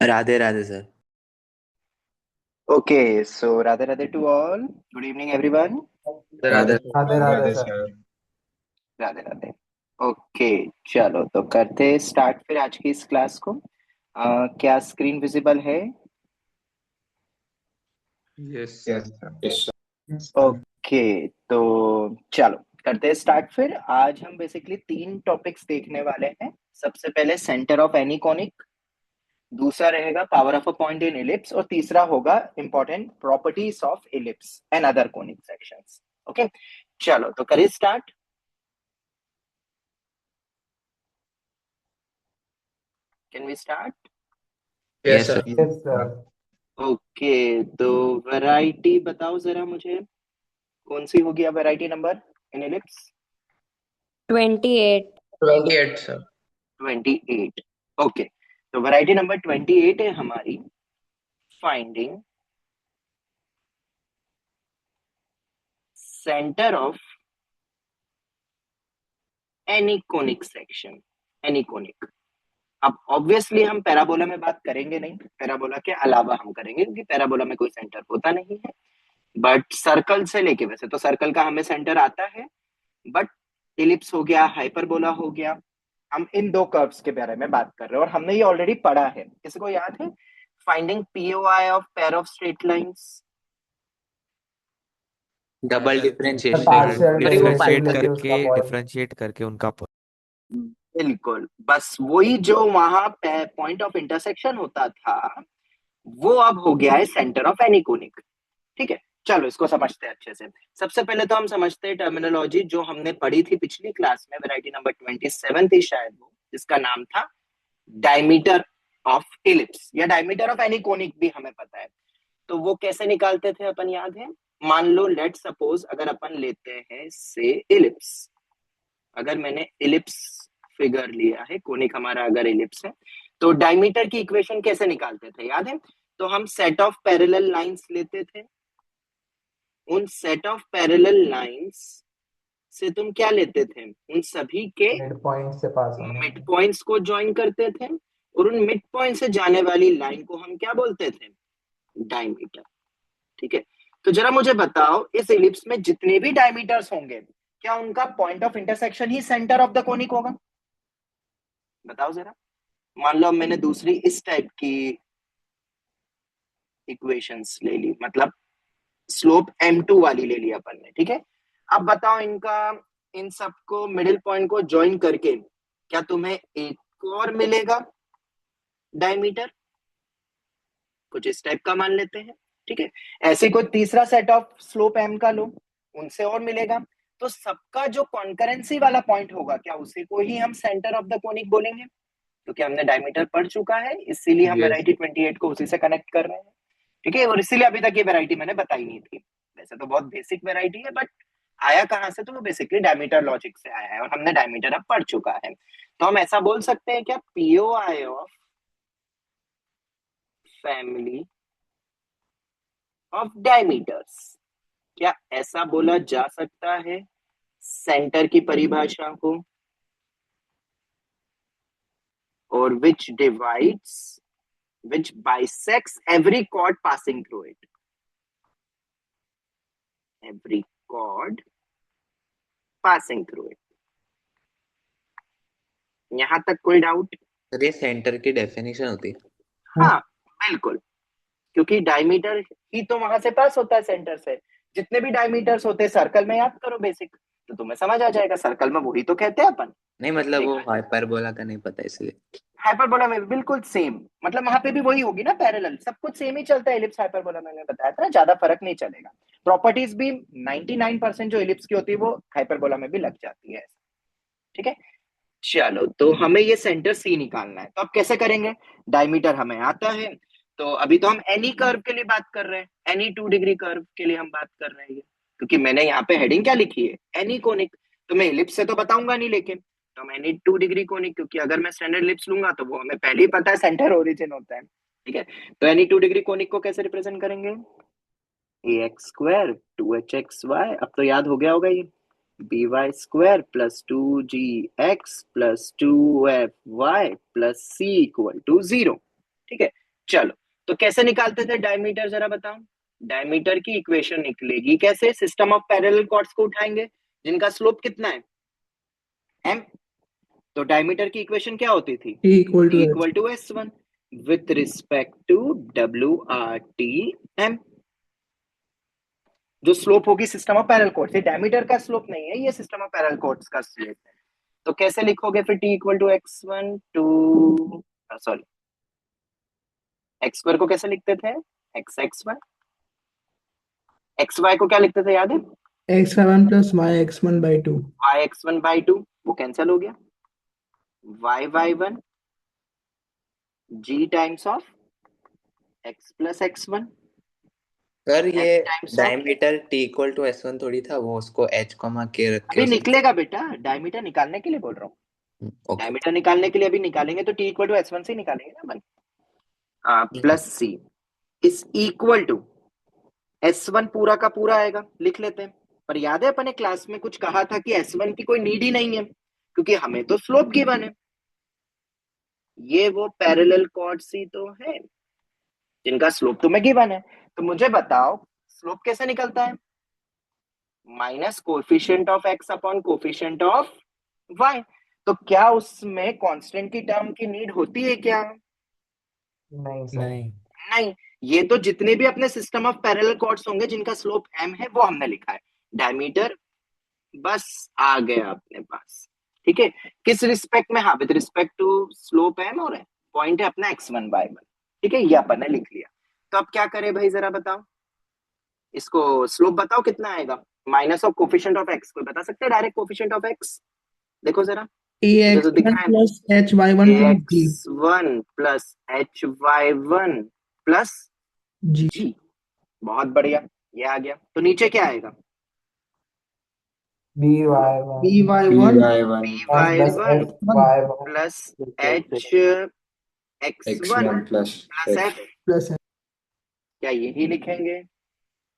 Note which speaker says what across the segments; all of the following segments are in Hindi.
Speaker 1: Radhe Radhe sir.
Speaker 2: Okay, so Radhe Radhe to all. Good evening, everyone.
Speaker 1: Radhe.
Speaker 3: Radhe sir.
Speaker 4: Radhe Radhe
Speaker 3: Radhe
Speaker 4: sir.
Speaker 3: Sir.
Speaker 2: Radhe Radhe. Okay, चलो तो करते स्टार्ट फिर आज की इस क्लास को। क्या स्क्रीन विजिबल है?
Speaker 3: Yes sir.
Speaker 4: Yes sir.
Speaker 2: Okay, तो चलो करते स्टार्ट फिर। आज हम बेसिकली तीन टॉपिक्स देखने वाले हैं। सबसे पहले सेंटर ऑफ एनी कॉनिक, दूसरा रहेगा power of a point in ellipse, और तीसरा होगा important properties of ellipse and other conic sections. Okay, चलो तो करिए start. Can we start?
Speaker 3: Yes
Speaker 1: yes
Speaker 3: sir.
Speaker 1: Sir.
Speaker 4: Yes sir.
Speaker 2: Okay, तो वैरायटी बताओ जरा मुझे, कौन सी होगी अब variety number in ellipse?
Speaker 5: 28।
Speaker 3: 28 sir.
Speaker 2: 28। Okay, तो वैरायटी नंबर 28 है हमारी, finding center of any conic section. Any conic, अब ऑब्वियसली हम पैराबोला में बात करेंगे नहीं, पैराबोला के अलावा हम करेंगे क्योंकि पैराबोला में कोई सेंटर होता नहीं है। बट सर्कल से लेके, वैसे तो सर्कल का हमें सेंटर आता है, बट इलिप्स हो गया, हाइपरबोला हो गया, हम इन दो कर्व्स के बारे में बात कर रहे हैं और हमने ये ऑलरेडी पढ़ा है। किसी को याद है? Finding POI of pair of straight lines.
Speaker 1: Double
Speaker 4: sir
Speaker 1: differentiation.
Speaker 4: Partial
Speaker 2: अरे वो
Speaker 4: डेरिवेटिव
Speaker 6: डिफरेंशिएट
Speaker 4: लेके
Speaker 6: करके
Speaker 4: उसका पॉइंट।
Speaker 6: डिफरेंशिएट करके उनका
Speaker 2: बिल्कुल, बस वही जो वहां पॉइंट ऑफ इंटरसेक्शन होता था, वो अब हो गया है सेंटर ऑफ एनी कोनिक। ठीक है, चलो इसको समझते हैं अच्छे से। सबसे पहले तो हम समझते हैं टर्मिनोलॉजी जो हमने पढ़ी थी पिछली क्लास में, वैरायटी नंबर 27 थी शायद वो, जिसका नाम था डायमीटर ऑफ इलिप्स, या डायमीटर ऑफ एनी कोनिक भी हमें पता है। तो वो कैसे निकालते थे अपन, याद है? मान लो लेट सपोज अगर अपन लेते हैं से इलिप्स, अगर मैंने इलिप्स फिगर लिया है, कोनिक हमारा अगर इलिप्स है, तो डायमीटर की इक्वेशन कैसे निकालते थे, याद है? तो हम सेट ऑफ पैरेलल लाइंस लेते थे, उन सेट ऑफ पैरेलल लाइंस से तुम क्या लेते थे, उन सभी के
Speaker 4: मिड पॉइंट से पास होने
Speaker 2: मिड
Speaker 4: वाला।
Speaker 2: पॉइंट्स को ज्वाइन करते थे, और उन मिड पॉइंट से जाने वाली लाइन को हम क्या बोलते थे? डायमीटर। ठीक है, तो जरा मुझे बताओ, इस इलिप्स में जितने भी डायमीटर्स होंगे, क्या उनका point of intersection he centre of the conic होगा? बताओ जरा। मान लो मैंने दूसरी इस टाइप की इक्वेशंस ले ली, मतलब स्लोप m2 वाली ले ली अपन ने, ठीक है। अब बताओ इनका, इन सबको मिडिल पॉइंट को ज्वाइन करके क्या तुम्हें एक और मिलेगा डायमीटर? कुछ इस टाइप का मान लेते हैं, ठीक है। ऐसे कोई तीसरा सेट ऑफ स्लोप m का लो, उनसे और मिलेगा। तो सबका जो कॉन्करेंसी वाला पॉइंट होगा, क्या उसी को ही हम सेंटर ऑफ द कोनिक बोलेंगे? क्योंकि हमने डायमीटर पढ़ चुका है, इसीलिए हम
Speaker 3: यस।
Speaker 2: वैरायटी 28 को उसी से कनेक्ट कर रहे हैं। ठीक है, और इसीलिए अभी तक ये वैरायटी मैंने बताई नहीं थी। वैसे तो बहुत बेसिक वैरायटी है, बट आया कहां से? तो वो बेसिकली डायमीटर लॉजिक से आया है, और हमने डायमीटर अब पढ़ चुका है। तो हम ऐसा बोल सकते हैं क्या, POI of family of diameters, क्या ऐसा बोला जा सकता है सेंटर की परिभाषा को? और विच divides, which bisects every cord passing through it, every cord passing through it. यहां तक कोई डाउट?
Speaker 1: सर ये सेंटर की डेफिनेशन होती है।
Speaker 2: हाँ, बिल्कुल, क्योंकि डायमीटर ही तो वहां से पास होता है सेंटर से। जितने भी डायमीटर्स होते हैं सर्कल में, याद करो बेसिक, तो तुम्हें समझ आ जाएगा, सर्कल में वही तो कहते हैं अपन।
Speaker 1: नहीं मतलब वो
Speaker 2: देखा जाए
Speaker 1: हाइपरबोला का नहीं पता इसलिए।
Speaker 2: हाइपरबोला में भी बिल्कुल सेम, मतलब वहां पे भी वही होगी ना, पैरेलल, सब कुछ सेम ही चलता है। इलिप्स हाइपरबोला मैंने बताया था ना, ज्यादा फर्क नहीं चलेगा। प्रॉपर्टीज भी 99% जो इलिप्स की होती है वो हाइपरबोला में भी लग जाती है। ठीक है, चलो तो हमें ये सेंटर सी निकालना है, तो अब कैसे करेंगे? डायमीटर हमें आता है, तो अभी तो हम एनी कर्व के लिए बात कर रहे हैं, एनी 2 डिग्री कर्व के लिए हम बात कर रहे हैं, क्योंकि मैंने यहाँ पे हेडिंग क्या लिखी है, एनी कोनिक। तो मैं इलिप्स से तो बताऊंगा नहीं, लेकिन तो हम एनी 2 डिग्री कोनिक, क्योंकि अगर मैं स्टैंडर्ड इलिप्स लूंगा तो वो हमें पहले ही पता है सेंटर ओरिजिन होता है। ठीक है, तो एनी 2 डिग्री कोनिक को कैसे रिप्रेजेंट करेंगे? ए एक्स स्क्वायर 2h(x)y, अब तो याद हो गया होगा ये, B Y square plus 2g(x) plus 2f(y) plus c equal to 0। ठीक है, चलो, तो कैसे निकालते थे डायमीटर, जरा बताओ। डायमीटर की इक्वेशन निकलेगी कैसे? सिस्टम ऑफ पैरेलल कॉर्ड्स को उठाएंगे जिनका स्लोप कितना है, m। तो डायमीटर की इक्वेशन क्या होती थी?
Speaker 4: T equal to H.
Speaker 2: Equal to S1 with respect to WRT m। जो स्लोप होगी सिस्टम ऑफ पैरेलल कॉर्ड्स, ये डायमीटर का स्लोप नहीं है, ये सिस्टम ऑफ पैरेलल कॉर्ड्स का स्लोप है। तो कैसे लिखोगे फिर? T equal to x1 to sorry x square को कैसे लिखते थे? x(x1), xy को क्या लिखते थे याद है?
Speaker 4: X1 plus Y X1 by 2.
Speaker 2: yx1 by 2, वो कैंसिल हो गया। y(y1) g times of x plus x1
Speaker 1: sir ये
Speaker 2: times of,
Speaker 1: diameter T equal to S one थोड़ी था, वो उसको एच कॉमा के रख के
Speaker 2: अभी निकलेगा बेटा, डायमीटर निकालने के लिए बोल रहा हूँ।
Speaker 1: ओके
Speaker 2: डायमीटर निकालने के लिए अभी निकालेंगे तो T इक्वल टू S1 से निकालेंगे ना अपन, plus C is equal to S1 पूरा का पूरा आएगा, लिख लेते हैं। पर याद है अपन ने क्लास में कुछ कहा था कि S1 की कोई नीड ही नहीं है क्योंकि हमें तो स्लोप गिवन है। ये वो पैरेलल कॉर्ड्स ही तो है जिनका स्लोप तुम्हें गिवन है। तो मुझे बताओ स्लोप कैसे निकलता है? Minus coefficient of x upon coefficient of y। तो क्या उसमें कांस्टेंट की टर्म की नीड होती है क्या?
Speaker 4: नहीं सर।
Speaker 2: नहीं। ये तो जितने भी अपने सिस्टम ऑफ पैरेलल कॉर्ड्स होंगे जिनका स्लोप m है वो हमने लिखा है। डायमीटर बस आ गया अपने पास, ठीक है। किस रिस्पेक्ट में? हाँ, with respect to slope m और पॉइंट है अपना x1 by 1, ठीक है। ये अपन ने लिख लिया। तो अब क्या करें भाई, जरा बताओ। इसको स्लोप बताओ कितना आएगा? Minus of coefficient of x, कोई बता सकते हैं डायरेक्ट कोफिशिएंट ऑफ x? देखो जरा, मुझे तो दिख
Speaker 4: AX1
Speaker 2: रहा है
Speaker 4: plus HY1 plus G.
Speaker 2: x1 plus hy1 plus
Speaker 4: G.
Speaker 2: g। बहुत बढ़िया, ये आ गया। तो नीचे क्या आएगा?
Speaker 4: BY1. BY1 plus
Speaker 2: by1
Speaker 4: HY1
Speaker 2: plus hx1 plus f।
Speaker 4: plus
Speaker 2: क्या यही लिखेंगे?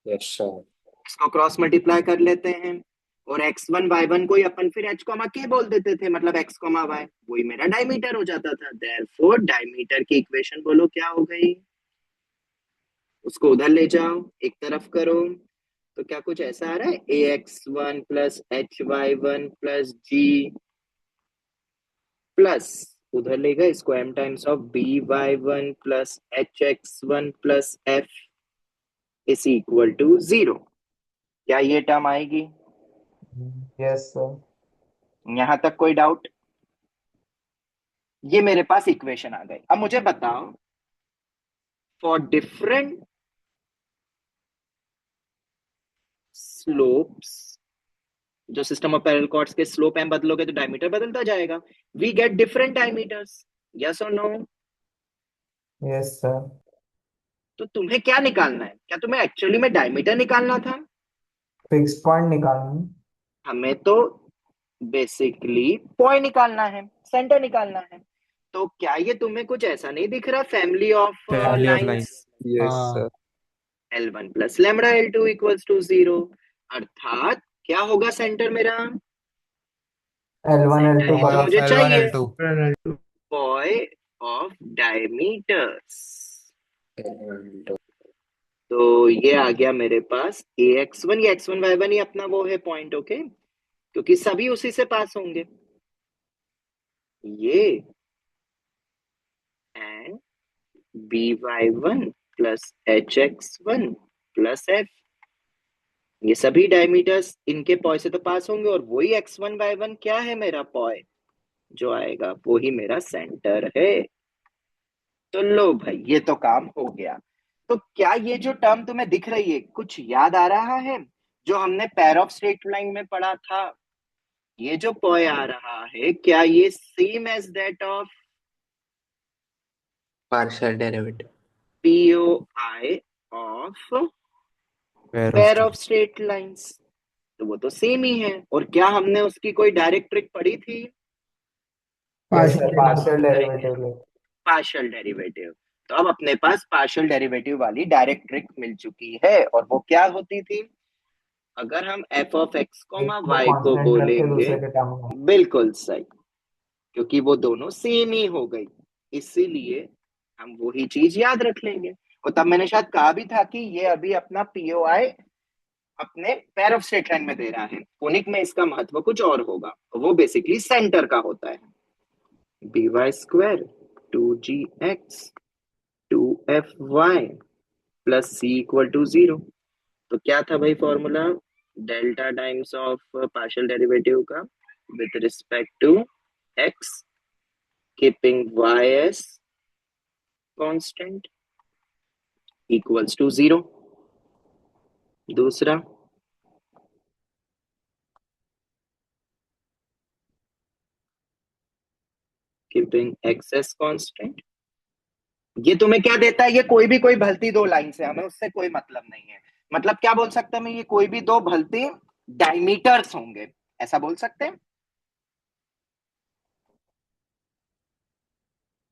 Speaker 3: Yes, sir.
Speaker 2: इसको क्रॉस मल्टीप्लाई कर लेते हैं और x1 y1 को ही अपन फिर h कॉमा k बोल देते थे, मतलब x कॉमा y, वही मेरा डायमीटर हो जाता था। देयरफॉर डायमीटर की इक्वेशन बोलो क्या हो गई? उसको उधर ले जाओ, एक तरफ करो, तो क्या कुछ ऐसा आ रहा है? ax1 plus hy1 plus g plus उधर ले गए इसको m times of by1 plus hx1 plus f is equal to 0। क्या ये टर्म आएगी?
Speaker 4: Yes sir.
Speaker 2: यहां तक कोई डाउट? ये मेरे पास इक्वेशन आ गई। अब मुझे बताओ फॉर डिफरेंट स्लोप्स, जो सिस्टम ऑफ पैरेलल कॉर्ड्स के स्लोप m बदलोगे तो डायमीटर बदलता जाएगा। We get different diameters, yes और नो?
Speaker 4: Yes sir.
Speaker 2: तो तुम्हें क्या निकालना है? क्या तुम्हें एक्चुअली में डायमीटर निकालना था?
Speaker 4: Fixed point निकालनी.
Speaker 2: हमें तो बेसिकली पॉइंट निकालना है, सेंटर निकालना है। तो क्या ये तुम्हें कुछ ऐसा नहीं दिख रहा? Family of lines
Speaker 3: Yes, sir.
Speaker 2: L1 plus lambda L2 equals to 0, अर्थात क्या होगा सेंटर मेरा?
Speaker 4: L1
Speaker 2: सेंटर
Speaker 4: L2
Speaker 2: ही तो मुझे चाहिए,
Speaker 4: L2.
Speaker 2: Point of diameters. तो ये आ गया मेरे पास ax1, ये x1 y1 ही अपना वो है पॉइंट, ओके, क्योंकि सभी उसी से पास होंगे। ये and by1 plus hx1 plus f, ये सभी डायमीटर्स इनके पॉइंट से तो पास होंगे और वही x1 y1 क्या है मेरा पॉइंट जो आएगा, वो ही मेरा सेंटर है। तो लो भाई, ये तो काम हो गया। तो क्या ये जो टर्म तुम्हें दिख रही है कुछ याद आ रहा है जो हमने पेयर ऑफ स्ट्रेट लाइन में पढ़ा था? ये जो पॉय आ रहा है क्या ये same as that of
Speaker 1: partial derivative
Speaker 2: POI of pair of straight lines? तो वो तो सेम ही है। और क्या हमने उसकी कोई डायरेक्ट ट्रिक पढ़ी थी?
Speaker 4: Partial derivative.
Speaker 2: Partial derivative. तो अब अपने पास पार्शियल डेरिवेटिव वाली डायरेक्ट ट्रिक मिल चुकी है, और वो क्या होती थी? अगर हम f of x comma y को बोलेंगे, बिल्कुल सही, क्योंकि वो दोनों सेम ही हो गई, इसीलिए हम वही चीज याद रख लेंगे। और तब मैंने शायद कहा भी था कि ये अभी अपना पीओआई अपने पेयर ऑफ स्ट्रेट लाइन में दे रहा है, कोनिक में इसका महत्व कुछ और होगा, वो बेसिकली सेंटर का होता है। B Y square 2gx 2fy plus C equal to 0। तो क्या था भाई formula? Delta times of partial derivative का with respect to X, keeping Y as constant, equals to 0। दूसरा, कीपिंग एक्स एस कांस्टेंट। ये तुम्हें क्या देता है? ये कोई भलती दो लाइन से, हमें उससे कोई मतलब नहीं है। मतलब क्या बोल सकते हैं? ये कोई भी दो भलती डायमीटर्स होंगे, ऐसा बोल सकते हैं।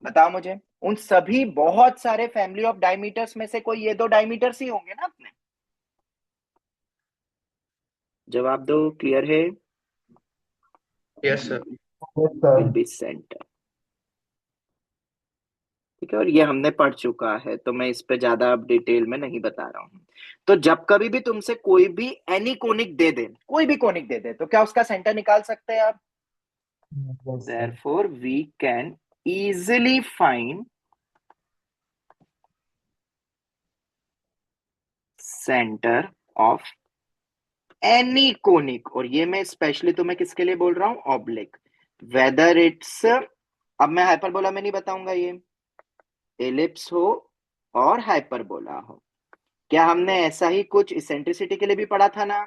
Speaker 2: बताओ मुझे, उन सभी बहुत सारे फैमिली ऑफ डायमीटर्स में से कोई ये दो डायमीटर्स ही होंगे ना अपने। जवाब दो, क्लियर है?
Speaker 3: Yes sir.
Speaker 4: Yes
Speaker 2: will
Speaker 4: sir.
Speaker 2: Be center. ठीक है, और ये हमने पढ़ चुका है, तो मैं इस पे ज्यादा अब डिटेल में नहीं बता रहा हूं। तो जब कभी भी तुमसे कोई भी एनी कोनिक दे दे, कोई भी कोनिक दे दे, तो क्या उसका सेंटर निकाल सकते हैं आप?
Speaker 4: Yes sir.
Speaker 2: Therefore, we can easily find center of any conic। और ये मैं स्पेशली तुम्हें किसके लिए बोल रहा हूं? ऑब्लिक। वेदर इट्स, अब मैं हाइपरबोला में नहीं बताऊंगा, ये एलिप्स हो और हाइपरबोला हो। क्या हमने ऐसा ही कुछ इसेंट्रिसिटी के लिए भी पढ़ा था ना?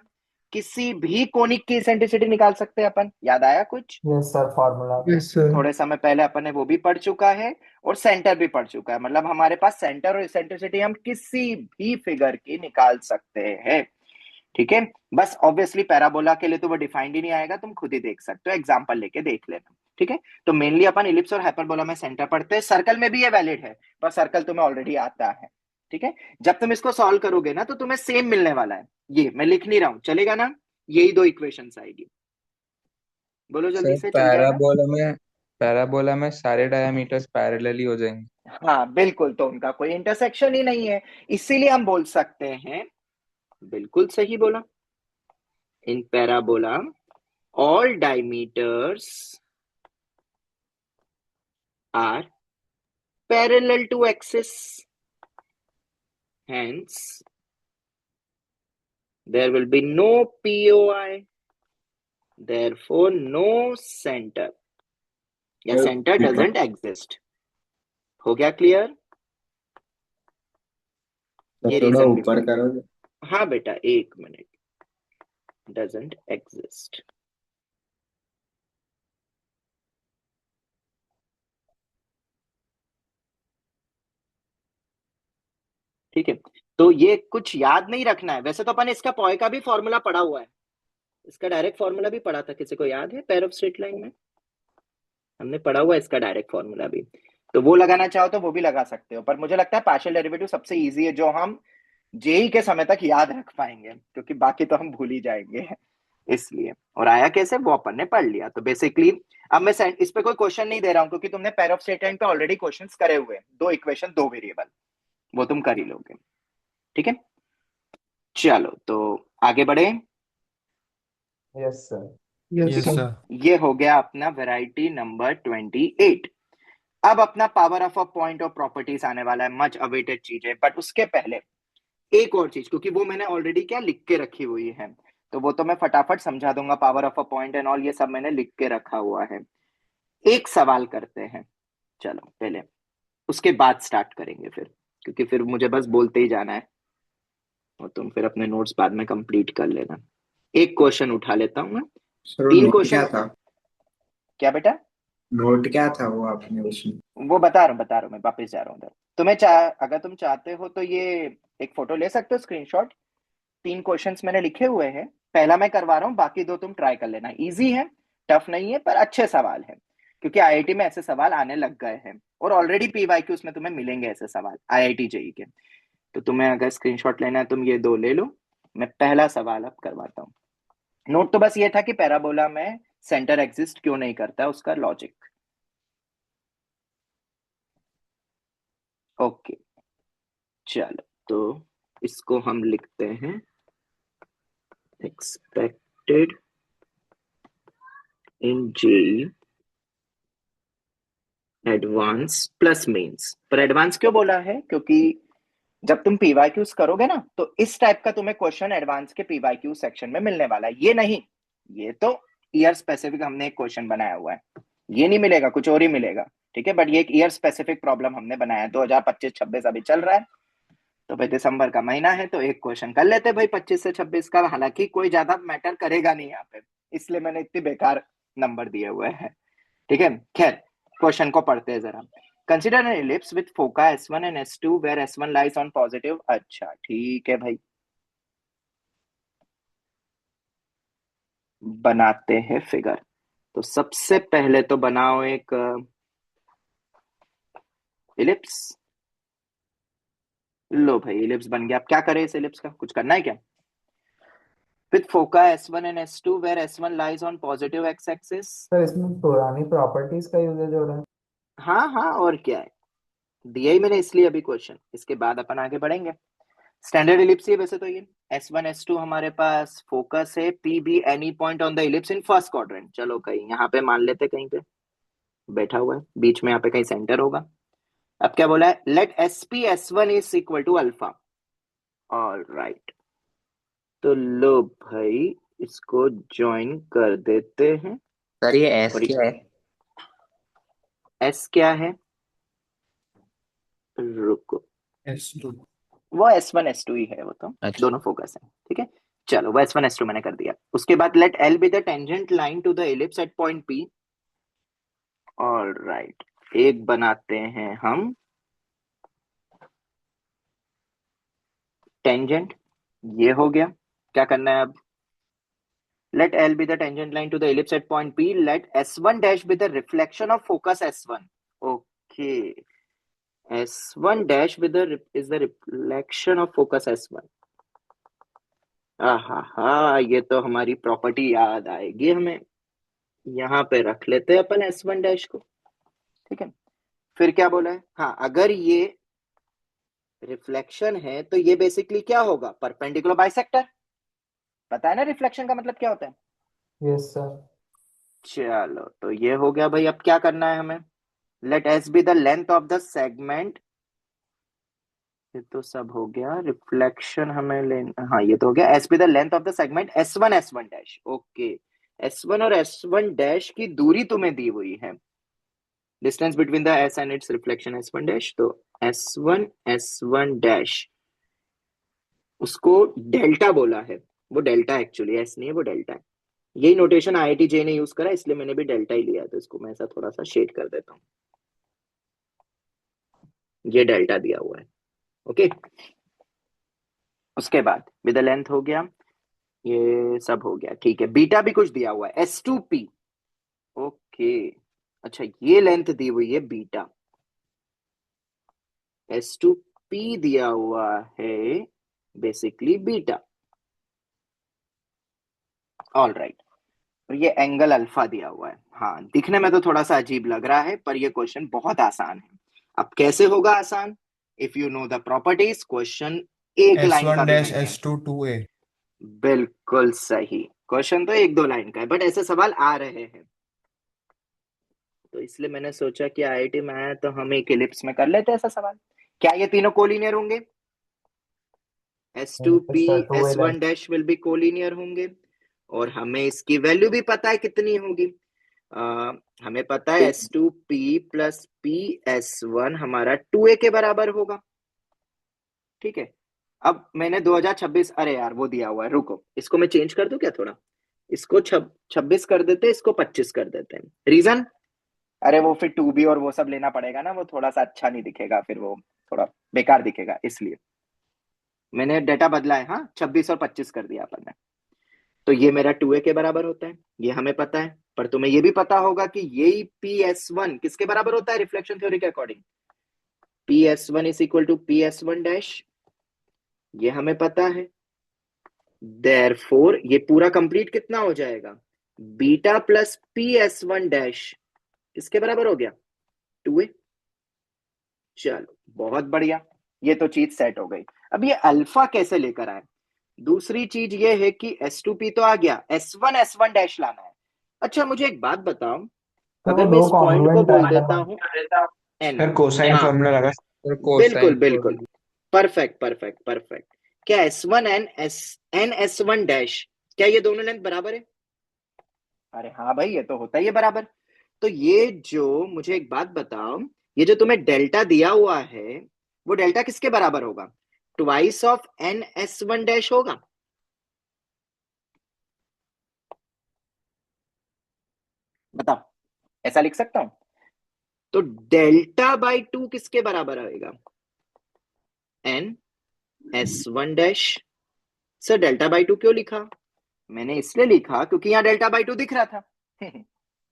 Speaker 2: किसी भी कोनिक की इसेंट्रिसिटी निकाल सकते हैं अपन, याद आया कुछ?
Speaker 4: Yes sir, formula.
Speaker 3: Yes sir.
Speaker 2: थोड़े समय पहले अपन ने वो भी पढ़ चुका है, और सेंटर भी पढ़ चुका है। मतलब हमारे पास सेंटर और इसेंट्रिसिटी हम किसी भी फिगर की निकाल सकते हैं। ठीक है, बस ऑब्वियसली पैराबोला के लिए तो वो डिफाइंड ही नहीं आएगा, तुम खुद ही देख सकते हो, एग्जांपल लेके देख लेना। ठीक है, तो मेनली अपन इलिप्स और हाइपरबोला में सेंटर पढ़ते हैं। सर्कल में भी ये वैलिड है, पर सर्कल तुम्हें ऑलरेडी आता है। ठीक है, जब तुम इसको सॉल्व करोगे ना, तो तुम्हें सेम मिलने वाला है। ये मैं लिख नहीं रहा हूं, चलेगा ना? यही दो इक्वेशंस आएगी। बोलो जल्दी
Speaker 3: सर
Speaker 2: से, चल जाएगा?
Speaker 3: पैराबोला में सारे डायमीटर्स पैरेलली हो जाएंगे।
Speaker 2: हाँ बिल्कुल, तो उनका कोई इंटरसेक्शन ही नहीं है, इसीलिए हम बोल सकते हैं, बिल्कुल सही बोला, इन parabola all diameters are parallel to axis, hence there will be no POI, therefore no center, या center doesn't exist। हो गया क्लियर? ये
Speaker 1: थोड़ा
Speaker 2: रीजन भी
Speaker 1: ऊपर
Speaker 2: पढ़।
Speaker 1: करोगे?
Speaker 2: हाँ बेटा, एक मिनट। doesn't exist। ठीक है, तो ये कुछ याद नहीं रखना है। वैसे तो अपन इसका पॉय का भी फॉर्मूला पढ़ा हुआ है, इसका डायरेक्ट फॉर्मूला भी पढ़ा था, किसी को याद है? पेयर ऑफ स्ट्रेट लाइन में हमने पढ़ा हुआ है इसका डायरेक्ट फॉर्मूला भी। तो वो लगाना चाहो तो वो भी लगा सकते हो, पर मुझे लगता है पार्शियल डेरिवेटिव सबसे इजी है, जो हम जेई के समय तक याद रख पाएंगे, क्योंकि बाकी तो हम भूल ही जाएंगे। इसलिए, और आया कैसे वो अपन ने पढ़ लिया। तो बेसिकली अब मैं इस पे कोई क्वेश्चन नहीं दे रहा हूं, क्योंकि तुमने पेयर ऑफ स्ट्रेट लाइन पे ऑलरेडी क्वेश्चंस करे हुए हैं, दो इक्वेशन दो वेरिएबल, वो तुम कर ही लोगे। ठीक है, चलो तो आगे बढ़े।
Speaker 4: Yes sir.
Speaker 3: Yes sir.
Speaker 2: ये हो गया अपना वैरायटी नंबर 28। अब अपना पावर ऑफ अ पॉइंट और प्रॉपर्टीज आने वाला है, मच अवेटेड चीज है। बट उसके पहले एक और चीज, क्योंकि वो मैंने ऑलरेडी क्या लिख के रखी हुई है, तो वो तो मैं फटाफट समझा दूंगा। Power of a point and all ये सब मैंने लिख के रखा हुआ है। एक सवाल करते हैं, चलो पहले, उसके बाद स्टार्ट करेंगे फिर, क्योंकि फिर मुझे बस बोलते ही जाना है, और तुम फिर अपने नोट्स बाद में कंप्लीट कर लेना। एक क्वेश्चन उठा लेता हूं मैं।
Speaker 1: सर
Speaker 2: तीन
Speaker 1: नोट क्या
Speaker 2: क्वेश्चन।
Speaker 1: था?
Speaker 2: क्या बेटा?
Speaker 1: नोट क्या था वो आपने उसमें?
Speaker 2: वो बता रहा हूँ मैं, वापस जा रहा हूँ उधर। तुम्हें अगर तुम चाहते हो तो ये एक फोटो ले सकते हो, स्क्रीनशॉट। तीन क्वेश्चंस मैंने लिखे हुए हैं, पहला मैं करवा रहा हूँ, बाकी दो तुम ट्राई कर लेना। इजी है, टफ नहीं है, पर अच्छे सवाल है, क्योंकि आईआईटी में ऐसे सवाल आने लग गए हैं, और ऑलरेडी पीवाईक्यूज में तुम्हें मिलेंगे ऐसे सवाल आईआईटी जेई के। तो तुम्हें अगर स्क्रीनशॉट लेना है, तुम ये दो ले लो। मैं पहला सवाल अब करवाता हूँ। नोट तो बस ये था कि पैराबोला में सेंटर एग्जिस्ट क्यों नहीं करता, उसका लॉजिक। ओके चलो, तो इसको हम लिखते हैं expected in JEE advance plus mains. पर एडवांस क्यों बोला है? क्योंकि जब तुम पीवाईक्यूज करोगे ना, तो इस टाइप का तुम्हें क्वेश्चन एडवांस के पीवाईक्यू सेक्शन में मिलने वाला है। ये नहीं, ये तो ईयर स्पेसिफिक हमने एक क्वेश्चन बनाया हुआ है, ये नहीं मिलेगा, कुछ और ही मिलेगा। ठीक है, बट ये एक ईयर स्पेसिफिक प्रॉब्लम हमने बनाया है। 2025-26 अभी चल रहा है, तो भाई दिसंबर का महीना है, तो एक क्वेश्चन कर लेते भाई 25 से 26 का। हालांकि कोई ज्यादा मैटर करेगा नहीं यहाँ पे, इसलिए मैंने इतनी बेकार नंबर दिए हुए हैं। ठीक है, खैर क्वेश्चन को पढ़ते हैं जरा। Consider an ellipse with foci S1 and S2 where S1 lies on positive. अच्छा ठीक है भाई, बनाते हैं फिगर। तो सबसे पहले तो बनाओ एक एलिप्स। लो भाई एलिप्स बन गया। अब क्या करें इस एलिप्स का? कुछ करना है क्या? With foci S1 and S2 where S1 lies on positive X axis.
Speaker 4: Sir इसमें पुरानी प्रॉपर्टीज का यूजेज हो रहा है।
Speaker 2: हाँ हाँ, और क्या है, दिया ही मैंने इसलिए अभी क्वेश्चन, इसके बाद अपन आगे बढ़ेंगे। स्टैंडर्ड इलिप्स ही वैसे तो ये S1 S2 हमारे पास फोकस है, P be any point on the ellipse in first quadrant. चलो कहीं यहाँ पे मान लेते, कहीं पे बैठा हुआ है बीच में, यहाँ पे कहीं सेंटर होगा। अब क्या बोला है? Let SP S1 is equal to alpha. All right, तो लो भाई इसको ज्वाइन कर देते हैं।
Speaker 1: सर ये एस
Speaker 2: और
Speaker 1: क्या है?
Speaker 2: S क्या है? रुको,
Speaker 5: S2।
Speaker 2: वो S1 S2 ही है, वो तो
Speaker 1: अच्छा।
Speaker 2: दोनों फोकस है। ठीक है, चलो वो S1 S2 मैंने कर दिया। उसके बाद let L be the tangent line to the ellipse at point P। All right, एक बनाते हैं हम टेंजेंट, ये हो गया। क्या करना है अब? Let L be the tangent line to the ellipse at point P, let S1 dash be the reflection of focus S1। Okay, S1 dash be the is the reflection of focus S1। हाँ, ये तो हमारी प्रॉपर्टी याद आएगी हमें। यहाँ पे रख लेते हैं अपन S1 डैश को। ठीक है, फिर क्या बोला है? हाँ, अगर ये रिफ्लेक्शन है तो ये बेसिकली क्या होगा? Perpendicular bisector. पता है ना रिफ्लेक्शन का मतलब क्या होता है?
Speaker 4: Yes sir.
Speaker 2: चलो, तो ये हो गया भाई। अब क्या करना है हमें? Let S be the length of the segment. ये तो सब हो गया। रिफ्लेक्शन हमें लेना, हाँ ये तो हो गया। S be the length of the segment S1 S1 dash. Okay, S1 और S1 डैश की दूरी तुम्हें दी हुई है, distance between the S and it's reflection S1 dash. तो S1 S1 डैश, उसको डेल्टा बोला है। वो डेल्टा एक्चुअली S नहीं है, वो डेल्टा है। यही नोटेशन IIT जे ने यूज करा, इसलिए मैंने भी डेल्टा ही लिया। तो इसको मैं ऐसा थोड़ा सा शेड कर देता हूँ, ये डेल्टा दिया हुआ है। ओके, उसके बाद विद लेंथ हो गया, ये सब हो गया। ठीक है, बीटा भी कुछ दिया हुआ है S2P। ओके, अच्छा ये लेंथ दी हुई है बीटा, S2P दिया हुआ है बेसिकली बीटा। ऑल राइट, और ये एंगल अल्फा दिया हुआ है। हाँ, दिखने में तो थोड़ा सा अजीब लग रहा है, पर ये क्वेश्चन बहुत आसान है। अब कैसे होगा आसान? If you know the properties, question एक लाइन का
Speaker 5: S1
Speaker 2: भी
Speaker 5: डैश
Speaker 2: नहीं है।
Speaker 5: S2 2A।
Speaker 2: बिल्कुल सही, क्वेश्चन तो एक दो लाइन का है, बट ऐसे सवाल आ रहे हैं, तो इसलिए मैंने सोचा कि IIT में आया तो हम एक इलिप्स में कर लेते हैं ऐसा सवाल। क्या ये तीनों कोलिनियर होंगे? S2P
Speaker 4: sir to
Speaker 2: S1 dash will be collinear होंगे, और हमें इसकी वैल्यू भी पता है कितनी होगी। हमें पता है S2P प्लस PS1 हमारा 2A के बराबर होगा। ठीक है, अब मैंने 2026, अरे यार वो दिया हुआ है, रुको इसको मैं चेंज कर दूं क्या थोड़ा? इसको 26 कर देते, इसको 25 कर देते हैं। रीजन? अरे वो फिर 2B और वो सब लेना पड़ेगा ना, वो थोड़ा सा अच्छा नहीं दिखेगा, फिर वो थोड़ा बेकार दिखेगा, इसलिए मैंने डेटा बदला है। हाँ, 26 और 25 कर दिया अपन ने। तो ये मेरा 2A के बराबर होता है, ये हमें पता है। पर तुम्हें ये भी पता होगा कि यही PS1 किसके बराबर होता है रिफ्लेक्शन थ्योरी के according? PS1 is equal to PS1 dash, ये हमें पता है। देयरफॉर ये पूरा कंप्लीट कितना हो जाएगा? बीटा प्लस PS1 डैश किसके बराबर हो गया? 2A। चलो बहुत बढ़िया, ये तो चीज सेट हो गई। अब ये अल्फा कैसे लेकर आए? दूसरी चीज ये है कि S2P तो आ गया, S1 डैश लाना है। अच्छा मुझे एक बात बताओ,
Speaker 4: तो वो
Speaker 2: अगर मैं
Speaker 4: दो
Speaker 2: इस पॉइंट को
Speaker 4: कॉन्ग्रुएंट
Speaker 2: बोल
Speaker 4: ट्रायंगल
Speaker 2: देता हूँ एन,
Speaker 3: सर कोसाइन
Speaker 2: हाँ
Speaker 3: फॉर्मूला लगा सर,
Speaker 2: बिल्कुल
Speaker 3: कोसाइन
Speaker 2: बिल्कुल, परफेक्ट परफेक्ट परफेक्ट। क्या S1 डैश, क्या ये दोनों लेंथ बराबर है? अरे हाँ भाई, ये तो होता ही है बराबर। तो ये जो, मुझे एक बात बताओ, ये जो तुम्हें डेल्टा दिया हुआ है, वो डेल्टा किसके बराबर होगा? ट्वाइस ऑफ NS1 डैश होगा। बताओ, ऐसा लिख सकता हूं? तो डेल्टा बाई 2 किसके बराबर आएगा? NS1 dash. Sir delta by 2 क्यों लिखा? मैंने इसलिए लिखा क्योंकि यहाँ डेल्टा बाई 2 दिख रहा था।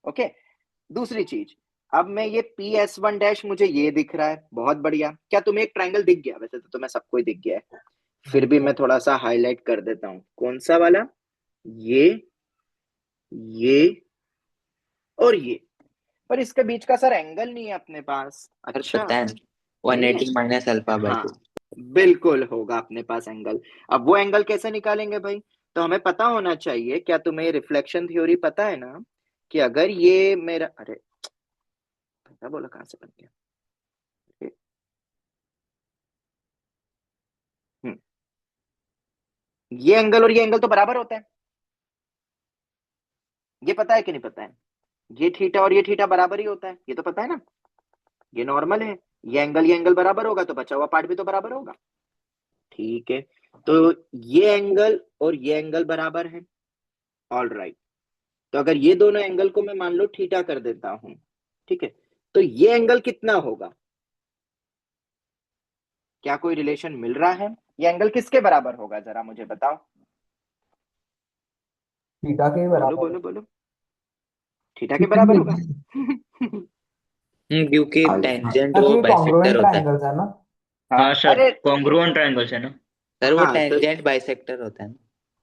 Speaker 2: ओके। दूसरी चीज, अब मैं ये PS1 डैश, मुझे ये दिख रहा है, बहुत बढ़िया। क्या तुम्हें एक ट्रायंगल दिख गया? वैसे तो तुम्हें सबको ही दिख गया है, फिर भी मैं थोड़ा सा हाईलाइट कर देता हूं। कौन सा वाला? ये और ये। पर इसके बीच का सर एंगल नहीं है अपने पास। अच्छा,
Speaker 1: पता है,
Speaker 2: नहीं है?
Speaker 1: 180 माइनस अल्फा बाई
Speaker 2: हाँ
Speaker 1: 2।
Speaker 2: बिल्कुल होगा अपने पास एंगल। अब वो एंगल कैसे निकालेंगे भाई? तो हमें पता होना चाहिए, क्या तुम्हें रिफ्लेक्शन थ्योरी पता है ना, कि अगर ये मेरा, अरे पता बोला कहां से बन गया? हम्म, ये एंगल और ये एंगल तो बराबर होते हैं, ये पता है कि नहीं पता है? ये थीटा और ये थीटा बराबर ही होता है, ये तो पता है ना, ये नॉर्मल है। ये एंगल बराबर होगा तो बचा हुआ पार्ट भी तो बराबर होगा। ठीक है, तो ये एंगल और ये एंगल बराबर है। ऑल राइट, तो अगर ये दोनों एंगल को मैं मान लो थीटा कर देता हूं, ठीक है, तो ये एंगल कितना होगा? क्या कोई रिलेशन मिल रहा है? ये एंगल किसके बराबर होगा, जरा मुझे बताओ।
Speaker 4: थीटा के ही
Speaker 2: बोलो
Speaker 4: बराबर
Speaker 2: बोलो बोलो, थीटा के बराबर होगा।
Speaker 1: क्योंकि
Speaker 4: है
Speaker 1: टेंजेंट वो
Speaker 4: क्योंकि
Speaker 1: बाइसेक्टर
Speaker 4: कॉन्ग्रुएंट
Speaker 1: होता है।
Speaker 4: ट्रायंगल्स है ना।
Speaker 2: हाँ
Speaker 5: हाँ सर,
Speaker 2: अरे,
Speaker 5: कॉन्ग्रुएंट ट्रायंगल्स है ना।
Speaker 1: सर वो
Speaker 2: हाँ तो
Speaker 1: टेंजेंट बाइसेक्टर होता है ना,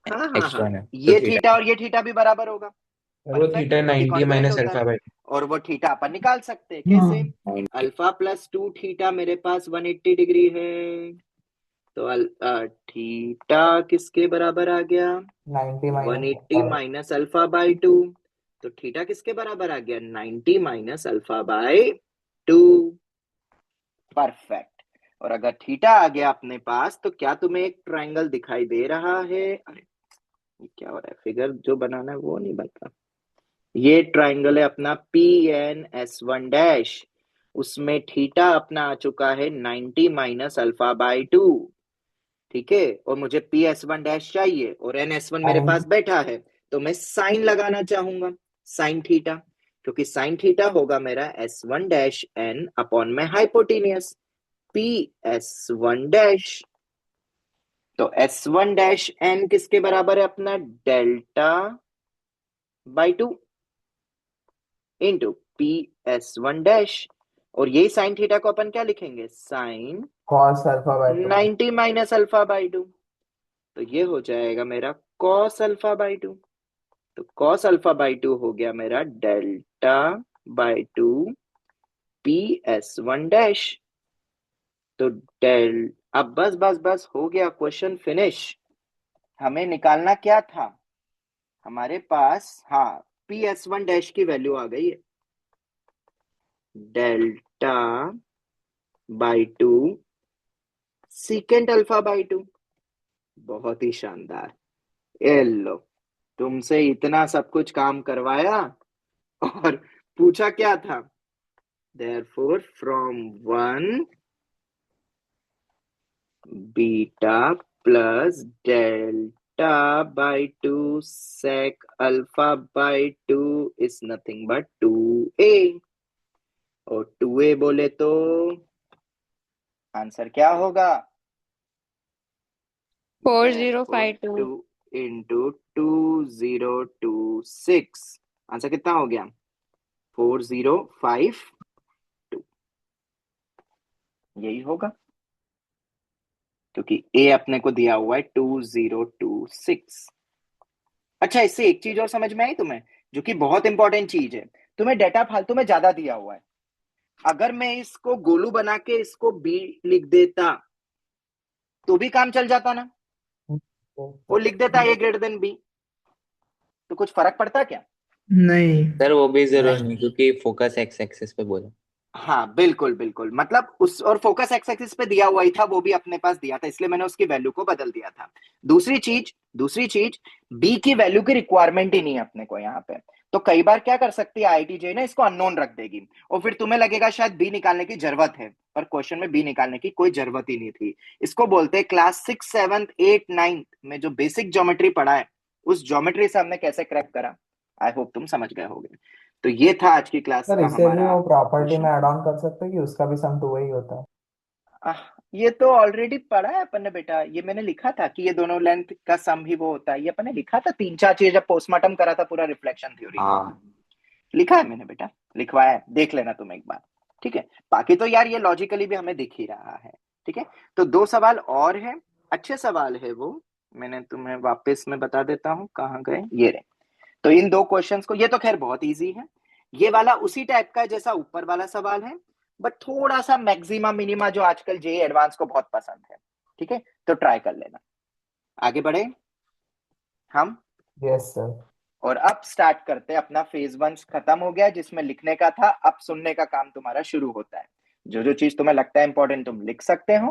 Speaker 2: हाँ हाँ हाँ,
Speaker 1: एक्स्ट्रा में तो
Speaker 2: ये
Speaker 1: थीटा।
Speaker 2: थीटा और ये थीटा भी बराबर होगा।
Speaker 3: सर वो
Speaker 2: परफेक्ट,
Speaker 3: थीटा
Speaker 2: क्योंकि
Speaker 3: 90
Speaker 2: कॉन्ग्रुएंट
Speaker 3: माइनस
Speaker 2: होता है।
Speaker 3: Alpha by.
Speaker 2: और वो थीटा अपन निकाल सकते हैं कैसे?
Speaker 4: हम्म।
Speaker 1: 90।
Speaker 2: अल्फा प्लस 2 थीटा मेरे पास 180 डिग्री है, तो थीटा किसके बराबर आ गया?
Speaker 4: 90 माइनस
Speaker 2: 180 माइनस अल्फा बाई 2। तो थीटा किसके बराबर आ गया? 90 माइनस अल्फा बाई 2। परफेक्ट। और अगर थीटा आ गया अपने पास, तो क्या तुम्हें एक ट्रायंगल दिखाई दे रहा है? अरे ये क्या हो रहा है, फिगर जो बनाना है वो नहीं बनता। ये ट्रायंगल है अपना PNS1 डैश, उसमें थीटा अपना आ चुका है 90 माइनस अल्फा बाई 2। ठीक है, और मुझे PS1 डैश चाहिए और NS1 मेरे
Speaker 4: साइन।
Speaker 2: पास बैठा है, तो मैं साइन लगाना चाहूंगा, साइन थीटा, क्योंकि साइन थीटा होगा मेरा S1 डैश N अपॉन में हाइपोटेनियस PS1 डैश। तो S1 डैश N किसके बराबर है अपना? Delta by 2 into PS1 dash, और यही साइन थीटा को अपन क्या लिखेंगे? Sine
Speaker 4: cos alpha by 2।
Speaker 2: 90 minus alpha by 2। तो ये हो जाएगा मेरा कॉस अल्फा बाई 2। तो कॉस अल्फा बाई 2 हो गया मेरा डेल्टा बाई 2 PS1 डैश। तो डेल, अब बस बस बस हो गया, क्वेश्चन फिनिश। हमें निकालना क्या था? हमारे पास, हाँ, PS1 डैश की वैल्यू आ गई है, delta by 2 secant alpha by 2। बहुत ही शानदार। ये लो, तुमसे इतना सब कुछ काम करवाया और पूछा क्या था? Therefore, from 1 beta plus delta by 2 sec alpha by 2 is nothing but 2a। और 2a बोले तो आंसर क्या होगा?
Speaker 6: 4052।
Speaker 2: 2 इंटू 2026। आंसर कितना हो गया? 4052। यही होगा, क्योंकि a अपने को दिया हुआ है 2026। अच्छा, इससे एक चीज और समझ में आई तुम्हें, जो कि बहुत इंपॉर्टेंट चीज है। तुम्हें डेटा फालतू में ज्यादा दिया हुआ है, अगर मैं इसको गोलू बना के इसको बी लिख देता तो भी काम चल जाता ना, वो लिख देता ए ग्रेटर देन बी, तो कुछ फर्क पड़ता क्या?
Speaker 5: नहीं।
Speaker 1: सर वो भी जरूर
Speaker 2: नहीं।
Speaker 1: नहीं, क्योंकि फोकस एक्स एक्सिस पे बोला।
Speaker 2: हाँ बिल्कुल बिल्कुल, मतलब उस और फोकस एक्स एक्सिस पे दिया हुआ ही था, वो भी अपने पास दिया था, इसलिए मैंने उसकी वैल्यू को बदल दिया था। दूसरी चीज बी की वैल्यू की रिक्वायरमेंट ही नहीं है अपने को यहाँ पे। तो कई बार क्या कर सकती है आईआईटीजे ना, इसको अननोन रख देगी और फिर तुम्हें लगेगा शायद बी निकालने की जरूरत है, पर क्वेश्चन में बी निकालने की कोई जरूरत ही नहीं थी। इसको बोलते हैं क्लास 6, 7, 8, 9 में जो बेसिक ज्योमेट्री पढ़ा है, उस ज्योमेट्री से हमने कैसे क्रैक करा। आई होप तुम समझ गए होगे। तो ये था आज की क्लास
Speaker 4: सर
Speaker 2: का
Speaker 4: इसे भी
Speaker 2: हमारा
Speaker 4: वो प्रॉपर्टी
Speaker 2: क्वेश्चन।
Speaker 4: में ऐड ऑन कर सकते हैं कि उसका भी सम 2 ही होता है?
Speaker 2: ये तो ऑलरेडी पढ़ा है अपन ने बेटा, ये मैंने लिखा था कि ये दोनों लेंथ का सम ही वो होता है, ये अपन ने लिखा था 3-4 चीज जब पोस्टमार्टम करा था पूरा रिफ्लेक्शन थ्योरी का।
Speaker 1: हाँ
Speaker 2: लिखा है मैंने बेटा, लिखवाया है, देख लेना तुम एक बार। ठीक है, बाकी तो यार ये लॉजिकली भी हमें दिख ही रहा है। ठीक है, तो 2 सवाल और है, अच्छे सवाल है वो, मैंने तुम्हें वापस में बता देता हूँ कहाँ गए, ये रहे। तो इन 2 क्वेश्चंस को, ये तो खैर बहुत इजी है, ये वाला उसी टाइप का है जैसा ऊपर वाला सवाल है, बट थोड़ा सा मैक्सिमा मिनिमा जो आजकल जेई एडवांस को बहुत पसंद है। ठीक है, तो ट्राई कर लेना। आगे बढ़े हम,
Speaker 4: यस सर।
Speaker 2: और अब स्टार्ट करते हैं अपना फेज 1 खत्म हो गया जिसमें लिखने का था, अब सुनने का काम तुम्हारा शुरू होता है। जो जो चीज तुम्हें लगता है इंपॉर्टेंट तुम लिख सकते हो,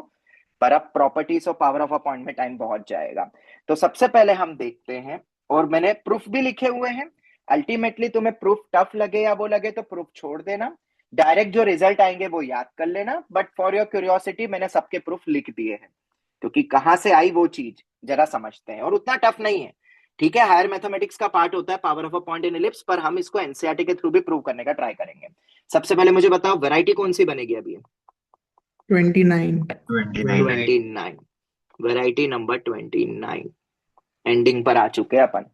Speaker 2: पर अब प्रॉपर्टीज और पावर ऑफ अ पॉइंट में टाइम पहुंच जाएगा। तो सबसे पहले हम देखते हैं, और मैंने प्रूफ भी लिखे हुए हैं, अल्टीमेटली तुम्हें प्रूफ टफ लगे या वो लगे तो प्रूफ छोड़ देना, डायरेक्ट जो रिजल्ट आएंगे वो याद कर लेना, बट फॉर योर क्यूरियोसिटी मैंने सबके प्रूफ लिख दिए हैं, क्योंकि कहां से आई वो चीज जरा समझते हैं, और उतना टफ नहीं है। ठीक है, हायर मैथमेटिक्स का पार्ट होता है power of a point in ellipse, पर हम इसको एनसीईआरटी के थ्रू भी प्रूव करने का ट्राई करेंगे। सबसे पहले मुझे बताओ वैरायटी कौन सी बनेगी अभी?
Speaker 5: 29।
Speaker 2: 29, वैरायटी नंबर 29 एंडिंग पर आ चुके हैं अपन।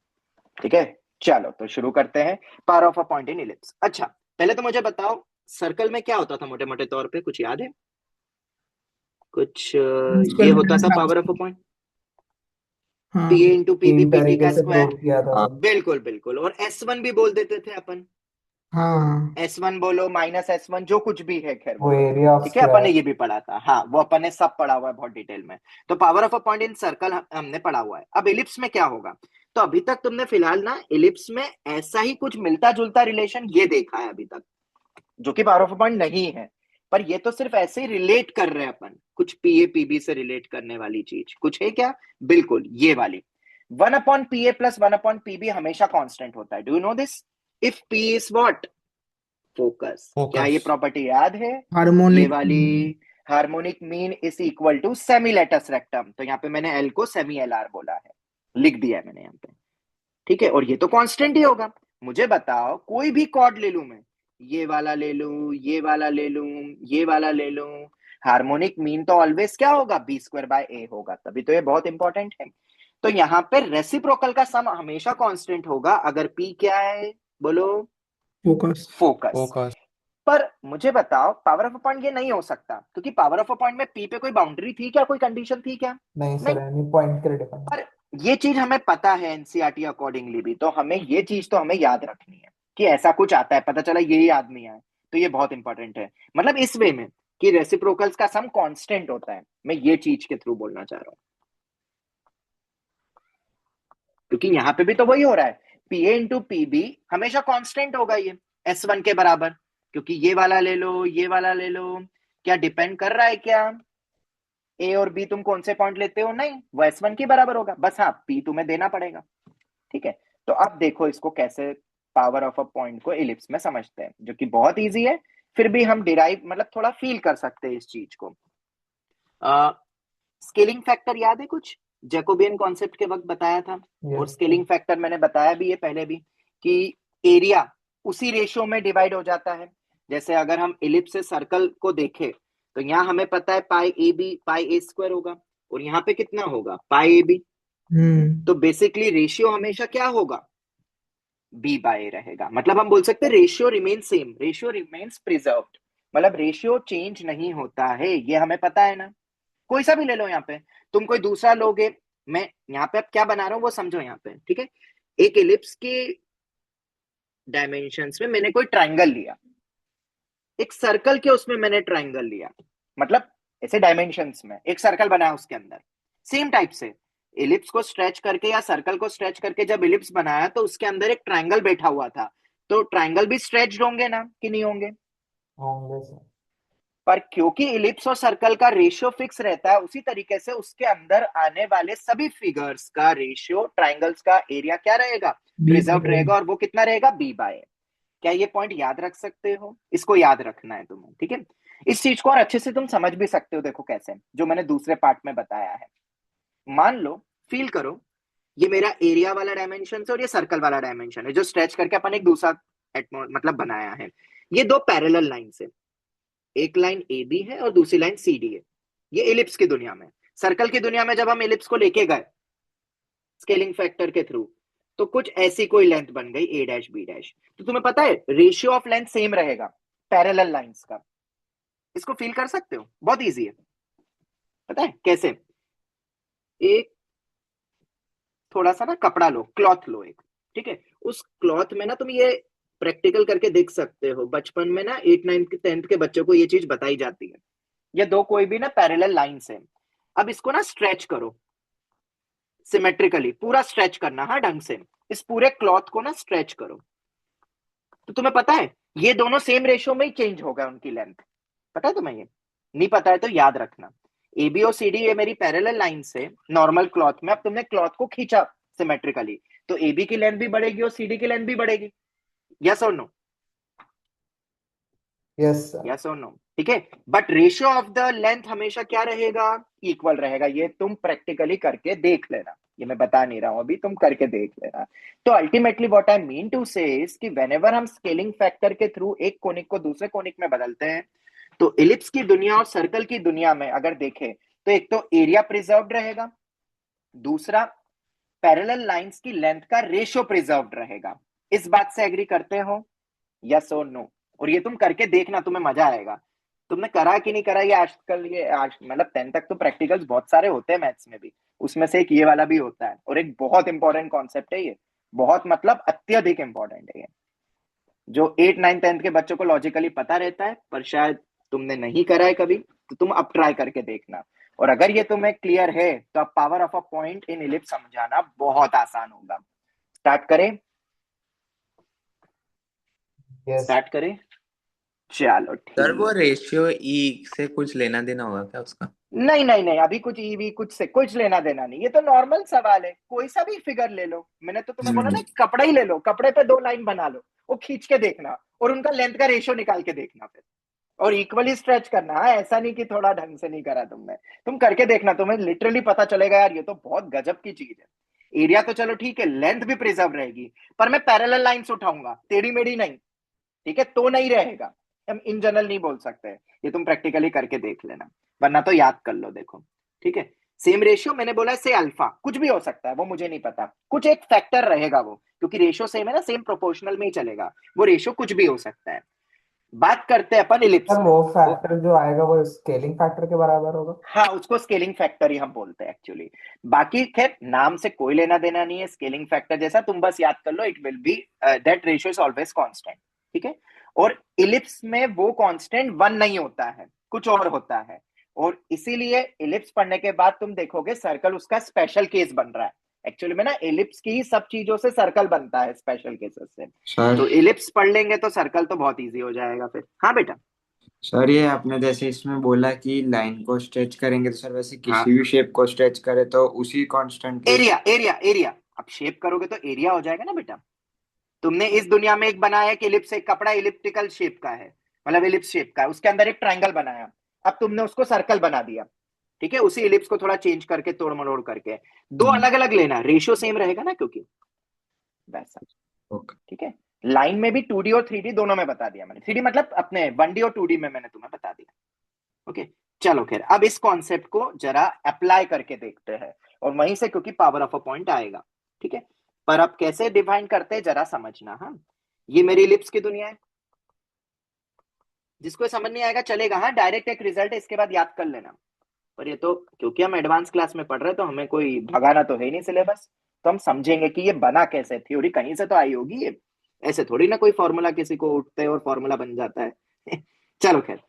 Speaker 2: ठीक है, चलो तो शुरू करते हैं power of a point in ellipse. अच्छा, पहले तो मुझे बताओ सर्कल में क्या होता था मोटे मोटे तौर पे, कुछ याद है? कुछ ये होता था पावर ऑफ अ पॉइंट,
Speaker 5: हाँ
Speaker 2: पी इंटू पीबी
Speaker 4: 3
Speaker 2: पीटी का
Speaker 4: तरीके से
Speaker 2: स्क्वायर।
Speaker 4: प्रूव किया था सर।
Speaker 2: बिल्कुल बिल्कुल, और S1 भी बोल देते थे अपन,
Speaker 5: हाँ
Speaker 2: S1 बोलो -S1 जो कुछ भी है, खैर
Speaker 4: वो
Speaker 2: बोलो।
Speaker 4: एरिया ऑफ
Speaker 2: ठीक है, अपन ने
Speaker 4: स्क्वायर।
Speaker 2: ये भी पढ़ा था, हाँ वो अपन ने सब पढ़ा हुआ है बहुत डिटेल में। तो power of a point in circle हमने पढ़ा हुआ है। अब एलिप्स में क्या होगा, तो अभी तक तुमने फिलहाल ना एलिप्स में ऐसा ही कुछ मिलता जुलता रिलेशन ये देखा है अभी तक, जो कि पावर ऑफ अ पॉइंट नहीं है, पर ये तो सिर्फ ऐसे ही रिलेट कर रहे हैं अपन, कुछ पीए पीबी से रिलेट करने वाली चीज कुछ है क्या? बिल्कुल, ये वाली 1/PA प्लस 1/PB हमेशा कांस्टेंट होता है। Do you know this? If P is what? Focus. क्या ये प्रॉपर्टी याद है? ये
Speaker 5: हार्मोनिक
Speaker 2: वाली harmonic mean is equal to semi latus rectum, तो यहाँ पे मैंने एल को सेमी एल आर बोला है, लिख दिया है मैंने यहाँ पे। ठीक है, और ये तो कांस्टेंट ही होगा। मुझे बताओ कोई भी कॉर्ड ले लूं मैं, ये वाला ले लूं, ये वाला ले लूं, ये वाला ले लूं, हार्मोनिक मीन तो ऑलवेज क्या होगा? B²/A होगा, तभी तो ये बहुत इंपॉर्टेंट है। तो यहाँ पे रेसिप्रोकल का सम हमेशा कांस्टेंट होगा अगर P क्या है, बोलो?
Speaker 5: फोकस।
Speaker 2: फोकस। पर मुझे बताओ पावर ऑफ अ पॉइंट ये नहीं हो सकता, क्योंकि पावर ऑफ अ पॉइंट में P पे कोई बाउंड्री थी क्या, कोई कंडीशन थी क्या?
Speaker 4: नहीं
Speaker 2: नहीं।
Speaker 4: Sir, any point critical.
Speaker 2: पर ये चीज हमें पता है एनसीईआरटी अकॉर्डिंगली भी, तो हमें ये चीज तो हमें याद रखनी है कि ऐसा कुछ आता है, पता चला यही याद नहीं आया, तो ये बहुत इंपॉर्टेंट है। मतलब इस वे में कि रेसिप्रोकल्स का सम कांस्टेंट होता है, मैं ये चीज के थ्रू बोलना चाह रहा हूं, क्योंकि यहाँ पे भी तो वही हो रहा है, पीए इंटू पीबी हमेशा कांस्टेंट होगा ये S1 के बराबर, क्योंकि ये वाला ले लो, ये वाला ले लो, क्या डिपेंड कर रहा है क्या? ए और बी तुम कौन से पॉइंट लेते हो? नहीं, वो S1 के बराबर होगा, बस हाँ पी तुम्हें देना पड़ेगा। ठीक है, तो अब देखो इसको कैसे पावर ऑफ अ पॉइंट को इलिप्स में समझते हैं, जो कि बहुत इजी है, फिर भी हम डिराइव मतलब थोड़ा फील कर सकते हैं इस चीज को। स्केलिंग फैक्टर याद है कुछ? जैकोबियन कॉन्सेप्ट के वक्त बताया था, और स्केलिंग फैक्टर मैंने बताया भी है पहले भी, कि एरिया उसी रेशियो में डिवाइड हो जाता है। जैसे अगर हम इलिप्स से सर्कल को देखें, तो यहाँ हमें पता है पाई A होगा, और यहाँ पे कितना होगा? पाई AB। तो बेसिकली रेशियो हमेशा क्या होगा? B/A रहेगा। मतलब हम बोल सकते हैं ratio remain same, ratio remains preserved, मतलब रेशियो चेंज नहीं होता है, ये हमें पता है ना। कोई सा भी ले लो, यहाँ पे तुम कोई दूसरा लोगे, मैं यहाँ पे अब क्या बना रहा हूँ वो समझो यहाँ पे। ठीक है, एक एलिप्स के डायमेंशंस में मैंने कोई ट्राइंगल लिया, एक सर्कल के उसमें मैंने ट्राइंगल लिया, मतलब ऐसे डायमेंशंस में एक सर्कल बनाया उसके अंदर। सेम टाइप से इलिप्स को स्ट्रेच करके या सर्कल को स्ट्रेच करके जब इलिप्स बनाया तो उसके अंदर एक ट्राइंगल बैठा हुआ था, तो ट्राइंगल भी स्ट्रेच्ड होंगे ना कि नहीं होंगे?
Speaker 4: होंगे सर।
Speaker 2: पर क्योंकि इलिप्स और सर्कल का रेशियो फिक्स रहता है, उसी तरीके से उसके अंदर आने वाले सभी फिगर्स का रेशियो, ट्राइंगल्स का एरिया क्या रहेगा? प्रिजर्व रहेगा, और वो कितना रहेगा? b by a। क्या ये पॉइंट याद रख सकते हो? इसको याद रखना है तुम्हें, ठीक है? इस चीज को और अच्छे से तुम समझ भी सकते हो, देखो कैसे, जो मैंने दूसरे पार्ट में बताया है। मान लो, फील करो, ये मेरा एरिया वाला डायमेंशन है और ये सर्कल वाला डायमेंशन है, जो स्ट्रेच करके अपन एक दूसरा मतलब बनाया है। ये दो पैरेलल लाइन है, एक लाइन ए बी है और दूसरी लाइन सी डी है। ये इलिप्स की दुनिया में। सर्कल की दुनिया में जब हम इलिप्स को लेके गए स्केलिंग फैक्टर के थ्रू, तो कुछ ऐसी कोई लेंथ बन गई ए डैश बी डैश। तो तुम्हें पता है रेशियो ऑफ लेंथ सेम रहेगा पैरेलल लाइंस का। इसको फील कर सकते हो? बहुत इजी है। पता है कैसे? एक थोड़ा सा ना कपड़ा लो, क्लॉथ लो एक, ठीक है? उस क्लॉथ में ना तुम ये प्रैक्टिकल करके देख सकते हो। बचपन में ना 8 9 10th के बच्चों को ये चीज बताई जाती है। ये दो कोई भी ना पैरेलल लाइंस है। अब इसको ना स्ट्रेच करो सिमेट्रिकली, पूरा स्ट्रेच करना, हाँ, ढंग से। इस पूरे क्लॉथ को ना स्ट्रेच करो, तो तुम्हें पता है ये दोनों सेम रेशियो में ही चेंज होगा उनकी लेंथ। पता है तुम्हें? ये नहीं पता है तो याद रखना। ए बी और सी डी ये मेरी पैरेलल लाइन से नॉर्मल क्लॉथ में, अब तुमने क्लॉथ को खींचा सिमेट्रिकली, तो ए बी की लेंथ भी बढ़ेगी और सी डी की लेंथ भी बढ़ेगी। यस और नो?
Speaker 4: Yes sir.
Speaker 2: यस और नो? ठीक है। But ratio of the length हमेशा क्या रहेगा? इक्वल रहेगा। ये तुम प्रैक्टिकली करके देख लेना, ये मैं बता नहीं रहा हूं अभी, तुम करके देख लेना। तो ultimately what I mean to say is कि व्हेनेवर हम स्केलिंग फैक्टर के थ्रू एक कोनिक को दूसरे कोनिक में बदलते हैं, तो इलिप्स की दुनिया और सर्कल की दुनिया में अगर देखें तो एक तो एरिया प्रिजर्व्ड रहेगा, दूसरा पैरेलल लाइंस की लेंथ का रेशियो प्रिजर्व्ड रहेगा। इस बात से एग्री करते हो? यस और नो? और ये तुम करके देखना, तुम्हें मजा आएगा। तुमने करा कि नहीं करा ये आजकल? ये आज मतलब 10 तक तो प्रैक्टिकल्स बहुत सारे होते हैं मैथ्स में भी, उसमें से एक ये वाला भी होता है, और एक बहुत इंपॉर्टेंट कॉन्सेप्ट है ये, बहुत मतलब अत्यधिक इंपॉर्टेंट है ये, जो 8 9 10th के बच्चों को लॉजिकली पता रहता है, पर शायद तुमने नहीं करा है कभी, तो तुम अब ट्राई करके देखना। और अगर ये तुम्हें क्लियर है तो अब power of a point in ellipse समझाना बहुत आसान होगा। स्टार्ट करें?
Speaker 4: यस।
Speaker 2: स्टार्ट करें? चलो
Speaker 1: सर वो
Speaker 2: ठीक।
Speaker 1: रेशियो ई से कुछ लेना देना होगा क्या उसका?
Speaker 2: नहीं नहीं नहीं, अभी कुछ ईवी कुछ से कुछ लेना देना नहीं, ये तो नॉर्मल सवाल है। कोई सा भी फिगर ले लो, मैंने तो तुम्हें बोला ना कपड़ा ही ले लो, कपड़े पे 2 लाइन बना लो, वो खींच के देखना और उनका लेंथ का रेशियो निकाल के देखना फिर, और इक्वली स्ट्रेच करना। हाँ, ऐसा नहीं कि थोड़ा ढंग से नहीं करा तुमने, तुम करके देखना, तुम्हें लिटरली पता चलेगा यार ये तो बहुत गजब की चीज है। एरिया तो चलो ठीक है, लेंथ भी प्रिजर्व रहेगी, पर मैं पैरेलल लाइंस उठाऊंगा, टेढ़ी मेढ़ी नहीं, ठीक है? तो नहीं रहेगा। हम इन जनरल नहीं बोल सकते, ये तुम प्रैक्टिकली करके देख लेना, वरना तो याद कर लो। देखो, ठीक है, सेम रेशियो मैंने बोला से अल्फा, कुछ भी हो सकता है वो मुझे नहीं पता, कुछ एक फैक्टर रहेगा वो, क्योंकि रेशियो सेम है ना, सेम प्रोपोर्शनल में ही चलेगा, वो रेशियो कुछ भी हो सकता है। बात करते हैं अपन इलिप्स
Speaker 4: सर
Speaker 2: में।
Speaker 4: वो फैक्टर जो आएगा वो स्केलिंग फैक्टर के बराबर होगा।
Speaker 2: हाँ, उसको स्केलिंग फैक्टर ही हम बोलते हैं एक्चुअली। बाकी खैर नाम से कोई लेना देना नहीं है, स्केलिंग फैक्टर जैसा तुम बस याद कर लो, it will be that ratio is always constant, ठीक है? और इलिप्स में वो कांस्टेंट 1 नहीं होता है, कुछ और होता है, और इसीलिए इलिप्स पढ़ने के बाद तुम देखोगे सर्कल उसका स्पेशल केस बन रहा है। एक्चुअली में ना इलिप्स की ही सब चीजों से सर्कल बनता है, स्पेशल केसेस से।
Speaker 3: सर
Speaker 2: तो इलिप्स पढ़ लेंगे तो सर्कल तो बहुत इजी हो जाएगा फिर। हाँ बेटा।
Speaker 3: सर ये आपने जैसे इसमें बोला कि लाइन को स्ट्रेच करेंगे, तो सर वैसे
Speaker 2: हाँ,
Speaker 3: किसी भी शेप को स्ट्रेच करे तो उसी कांस्टेंट के।
Speaker 2: एरिया एरिया एरिया, अब शेप करोगे तो एरिया हो जाएगा ना बेटा। तुमने इस दुनिया में एक बनाया कि इलिप्स, एक कपड़ा इलिप्टिकल शेप का है, मतलब इलिप्स शेप का है, उसके अंदर एक ट्रायंगल बनाया, अब तुमने उसको सर्कल बना दिया, ठीक है? उसी इलिप्स को थोड़ा चेंज करके, तोड़ मरोड़ करके, दो अलग अलग लेना, रेशियो सेम रहेगा ना, क्योंकि वैसा,
Speaker 3: ओके।
Speaker 2: ठीक है? लाइन में भी 2D और 3D दोनों में बता दिया मैंने, 3D मतलब अपने 1D और 2D में मैंने तुम्हें बता दिया। ओके, चलो खैर, अब इस कॉन्सेप्ट को जरा अप्लाई करके देखते हैं, और वहीं से क्योंकि पावर ऑफ अ पॉइंट आएगा, ठीक है? पर अब कैसे डिफाइन करते हैं जरा समझना। हाँ, ये मेरी इलिप्स की दुनिया है, जिसको समझ नहीं आएगा चलेगा, हाँ, डायरेक्ट एक रिजल्ट है, इसके बाद याद कर लेना। पर ये तो क्योंकि हम एडवांस क्लास में पढ़ रहे हैं, तो हमें कोई भगाना तो है ही नहीं सिलेबस, तो हम समझेंगे कि ये बना कैसे, थ्योरी कहीं से तो आई होगी ये, ऐसे थोड़ी ना कोई फॉर्मूला किसी को उठते और फॉर्मूला बन जाता है। चलो खैर,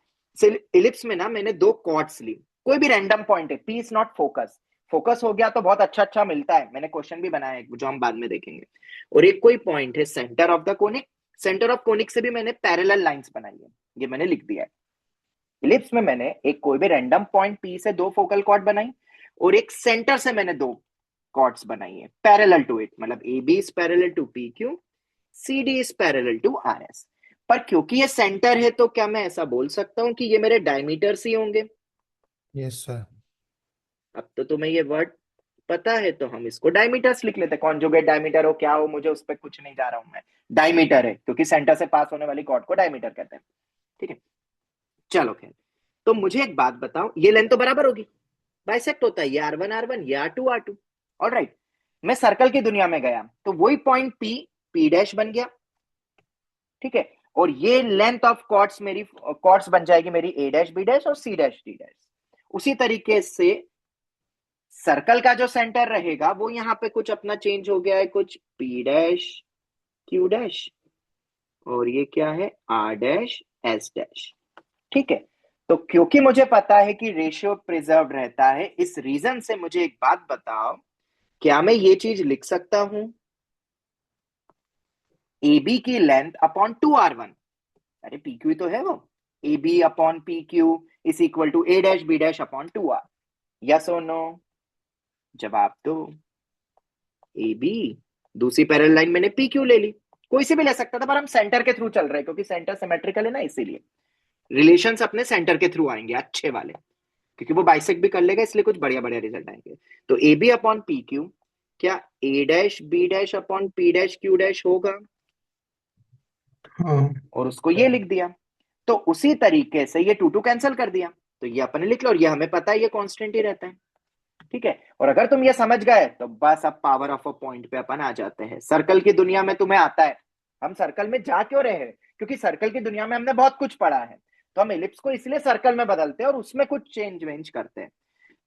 Speaker 2: इलिप्स में ना मैंने दो कॉर्ड्स ली, कोई भी रैंडम पॉइंट है, P is not focus, focus हो गया तो बहुत अच्छा अच्छा मिलता है, मैंने क्वेश्चन भी बनाया है जो हम बाद में देखेंगे। और एक कोई पॉइंट है centre of the conic, centre of conic से भी मैंने पैरेलल लाइंस बनाई है, ये मैंने लिख दिया है। इलिप्स में मैंने एक कोई भी रैंडम पॉइंट पी से दो फोकल कॉर्ड बनाई और एक सेंटर से मैंने दो कॉर्ड्स बनाई है पैरेलल टू इट, मतलब A B is parallel to P Q, C D is parallel to R S. पर क्योंकि ये सेंटर है तो क्या मैं ऐसा बोल सकता हूं कि ये मेरे डायमीटर्स ही होंगे?
Speaker 7: Yes sir.
Speaker 2: अब तो तुम्हें ये वर्ड पता है तो हम इसको डायमीटर्स लिख लेते हैं। कॉन्जुगेट डायमीटर हो क्या हो मुझे उस पर कुछ नहीं जा रहा हूं मैं, डायमीटर है क्योंकि सेंटर से पास होने वाली कॉर्ड को डायमीटर कहते हैं। ठीक है, चलो खैर, तो मुझे एक बात बताओ, ये लेंथ तो बराबर होगी, बाइसेक्ट होता है, ये R1 R1 ये R2 R2। ऑलराइट, मैं सर्कल की दुनिया में गया तो वही पॉइंट P P डैश बन गया। ठीक है, और ये लेंथ ऑफ कॉर्ड्स मेरी कॉर्ड्स बन जाएगी मेरी A डैश B डैश और C डैश D डैश। उसी तरीके से सर्कल का जो सेंटर रहेगा वो यहां पे कुछ अपना चेंज हो गया है, कुछ P डैश Q डैश और ये क्या है R डैश S डैश। ठीक है, तो क्योंकि मुझे पता है कि रेशियो प्रिजर्व रहता है, इस रीजन से मुझे एक बात बताओ, क्या मैं ये चीज लिख सकता हूं ए बी की लेंथ अपॉन 2R1, अरे पी क्यू तो है वो, A B upon P Q is equal to A dash B dash upon 2R, yes और नो? जवाब दो। ए बी, दूसरी पैरेलल लाइन मैंने पी क्यू ले ली, कोई सी भी ले सकता था पर हम सेंटर के थ्रू चल रहे हैं क्योंकि सेंटर सिमेट्रिकल है ना, इसीलिए रिलेशंस अपने सेंटर के थ्रू आएंगे अच्छे वाले, क्योंकि वो बाइसेक्ट भी कर लेगा इसलिए कुछ बढ़िया बढ़िया रिजल्ट आएंगे। तो A B upon P Q क्या A dash B dash upon P dash Q dash होगा?
Speaker 5: हाँ
Speaker 2: और उसको ये लिख दिया। तो उसी तरीके से ये टू टू कैंसिल कर दिया तो ये अपने लिख लो, और ये हमें पता है ये कांस्टेंट ही रहता है। ठीक है, और अगर तुम ये समझ गए तो बस अब पावर ऑफ अ पॉइंट पे अपन आ जाते हैं। सर्कल की दुनिया में तुम्हें आता है, हम सर्कल में जा क्यों रहे हैं? क्योंकि सर्कल की दुनिया में हमने बहुत कुछ पढ़ा है, तो हम एलिप्स को इसलिए सर्कल में बदलते हैं और उसमें कुछ चेंज वेंज करते हैं।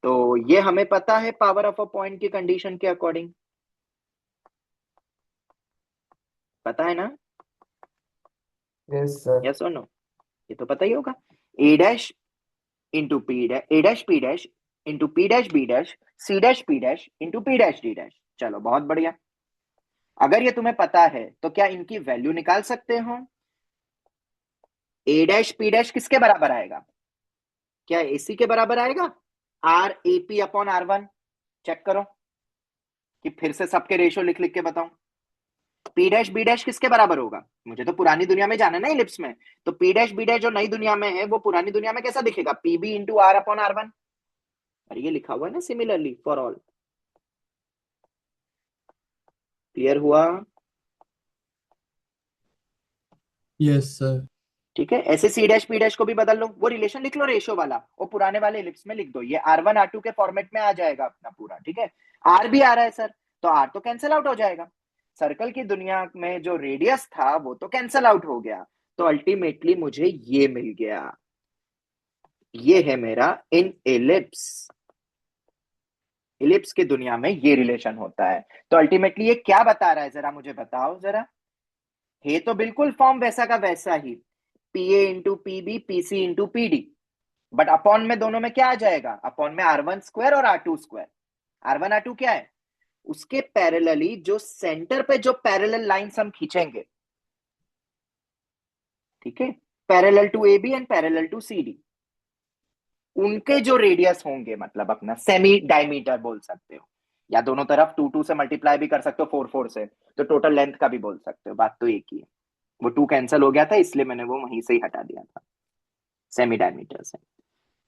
Speaker 2: तो ये हमें पता है पावर ऑफ अ पॉइंट की कंडीशन के अकॉर्डिंग, पता है ना?
Speaker 4: Yes sir.
Speaker 2: यस और नो? ये तो पता ही होगा। A dash into P dash, A dash P dash into P dash B dash, C dash P dash into P dash D dash. चलो बहुत बढ़िया, अगर ये तुम्हें पता है तो क्या इनकी वैल्यू निकाल सकते हो? ए डैश पी डैश किसके बराबर आएगा? क्या एसी के बराबर आएगा? R A P upon R1। Check करो कि फिर से सबके रेशियो लिख लिख के बताऊं। पी डैश बी डैश किसके बराबर होगा? मुझे तो पुरानी दुनिया में जाना ना इलिप्स में, तो पी डैश बी डैश जो नई दुनिया में है वो पुरानी दुनिया में कैसा दिखेगा? P B into R upon R1। और ये लिखा हुआ है ना सिमिलरली फॉर ऑल। क्लियर हुआ?
Speaker 7: Yes sir.
Speaker 2: ठीक है, ऐसे सी डैश पी डैश को भी बदल लो, वो रिलेशन लिख लो रेशियो वाला और पुराने वाले इलिप्स में लिख दो, ये R1 R2 के फॉर्मेट में आ जाएगा अपना पूरा। ठीक है, आर भी आ रहा है सर, तो आर तो कैंसिल आउट हो जाएगा, सर्कल की दुनिया में जो रेडियस था वो तो कैंसिल आउट हो गया, तो अल्टीमेटली मुझे ये मिल गया, ये है मेरा इन एलिप्स। इलिप्स की दुनिया में ये रिलेशन होता है। तो अल्टीमेटली ये क्या बता रहा है जरा मुझे बताओ जरा। ये तो बिल्कुल फॉर्म वैसा का वैसा ही, P A into P B P C into P D, but upon में दोनों में क्या आ जाएगा? अपॉन में R1 स्क्वायर और R2 स्क्वायर। R1 R2 क्या है? उसके पैरेलली जो सेंटर पे जो पैरेलल लाइंस हम खींचेंगे, ठीक है, parallel to A B and parallel to C D, उनके जो रेडियस होंगे, मतलब अपना सेमी डायमीटर बोल सकते हो, या दोनों तरफ 2 2 से मल्टीप्लाई भी कर सकते हो, 4 4 से, तो टोटल लेंथ का भी बोल सकते हो, बात तो एक ही है। वो 2 कैंसिल हो गया था इसलिए मैंने वो वहीं से ही हटा दिया था, सेमी डायमीटर से।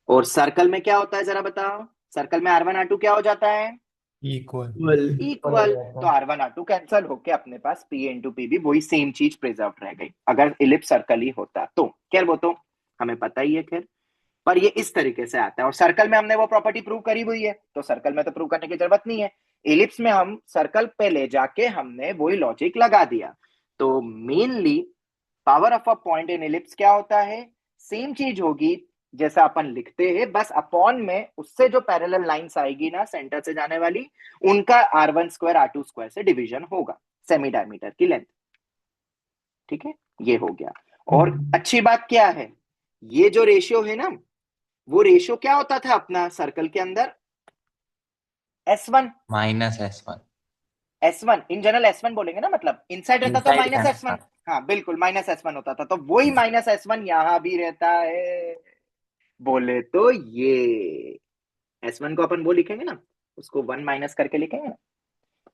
Speaker 2: और सर्कल में क्या होता है जरा बताओ? सर्कल में R1 R2 क्या हो जाता है?
Speaker 7: इक्वल।
Speaker 2: इक्वल। तो R1 R2 कैंसिल होके अपने पास P इंटू पी भी वही सेम चीज प्रिजर्व रह गई, अगर इलिप्स सर्कल ही होता तो। खैर वो तो हमें पता ही है, खैर, पर ये इस तरीके से आता है। और सर्कल में हमने वो प्रॉपर्टी प्रूव करी हुई है, तो सर्कल में तो प्रूव करने की जरूरत नहीं है। इलिप्स में हम सर्कल पे ले जाके हमने वही लॉजिक लगा दिया। तो mainly power of a point in ellipse क्या होता है? सेम चीज होगी जैसा अपन लिखते हैं, बस अपॉन में उससे जो पैरेलल लाइंस आएगी ना सेंटर से जाने वाली, उनका R1 स्क्वायर R2 स्क्वायर से डिवीजन होगा, सेमी डायमीटर की लेंथ। ठीक है, ये हो गया। और अच्छी बात क्या है ये जो रेशियो है ना, वो रेशियो क्या होता था अपना सर्कल के अंदर? S1
Speaker 1: -S1
Speaker 2: S1 in general S1 बोलेंगे ना, मतलब इनसाइड रहता तो
Speaker 1: इनसाइड का।
Speaker 2: -S1। हाँ बिल्कुल, -S1 होता था, तो वही -S1 यहां भी रहता है। बोले तो ये S1 को अपन वो लिखेंगे ना, उसको 1 माइनस करके लिखेंगे ना,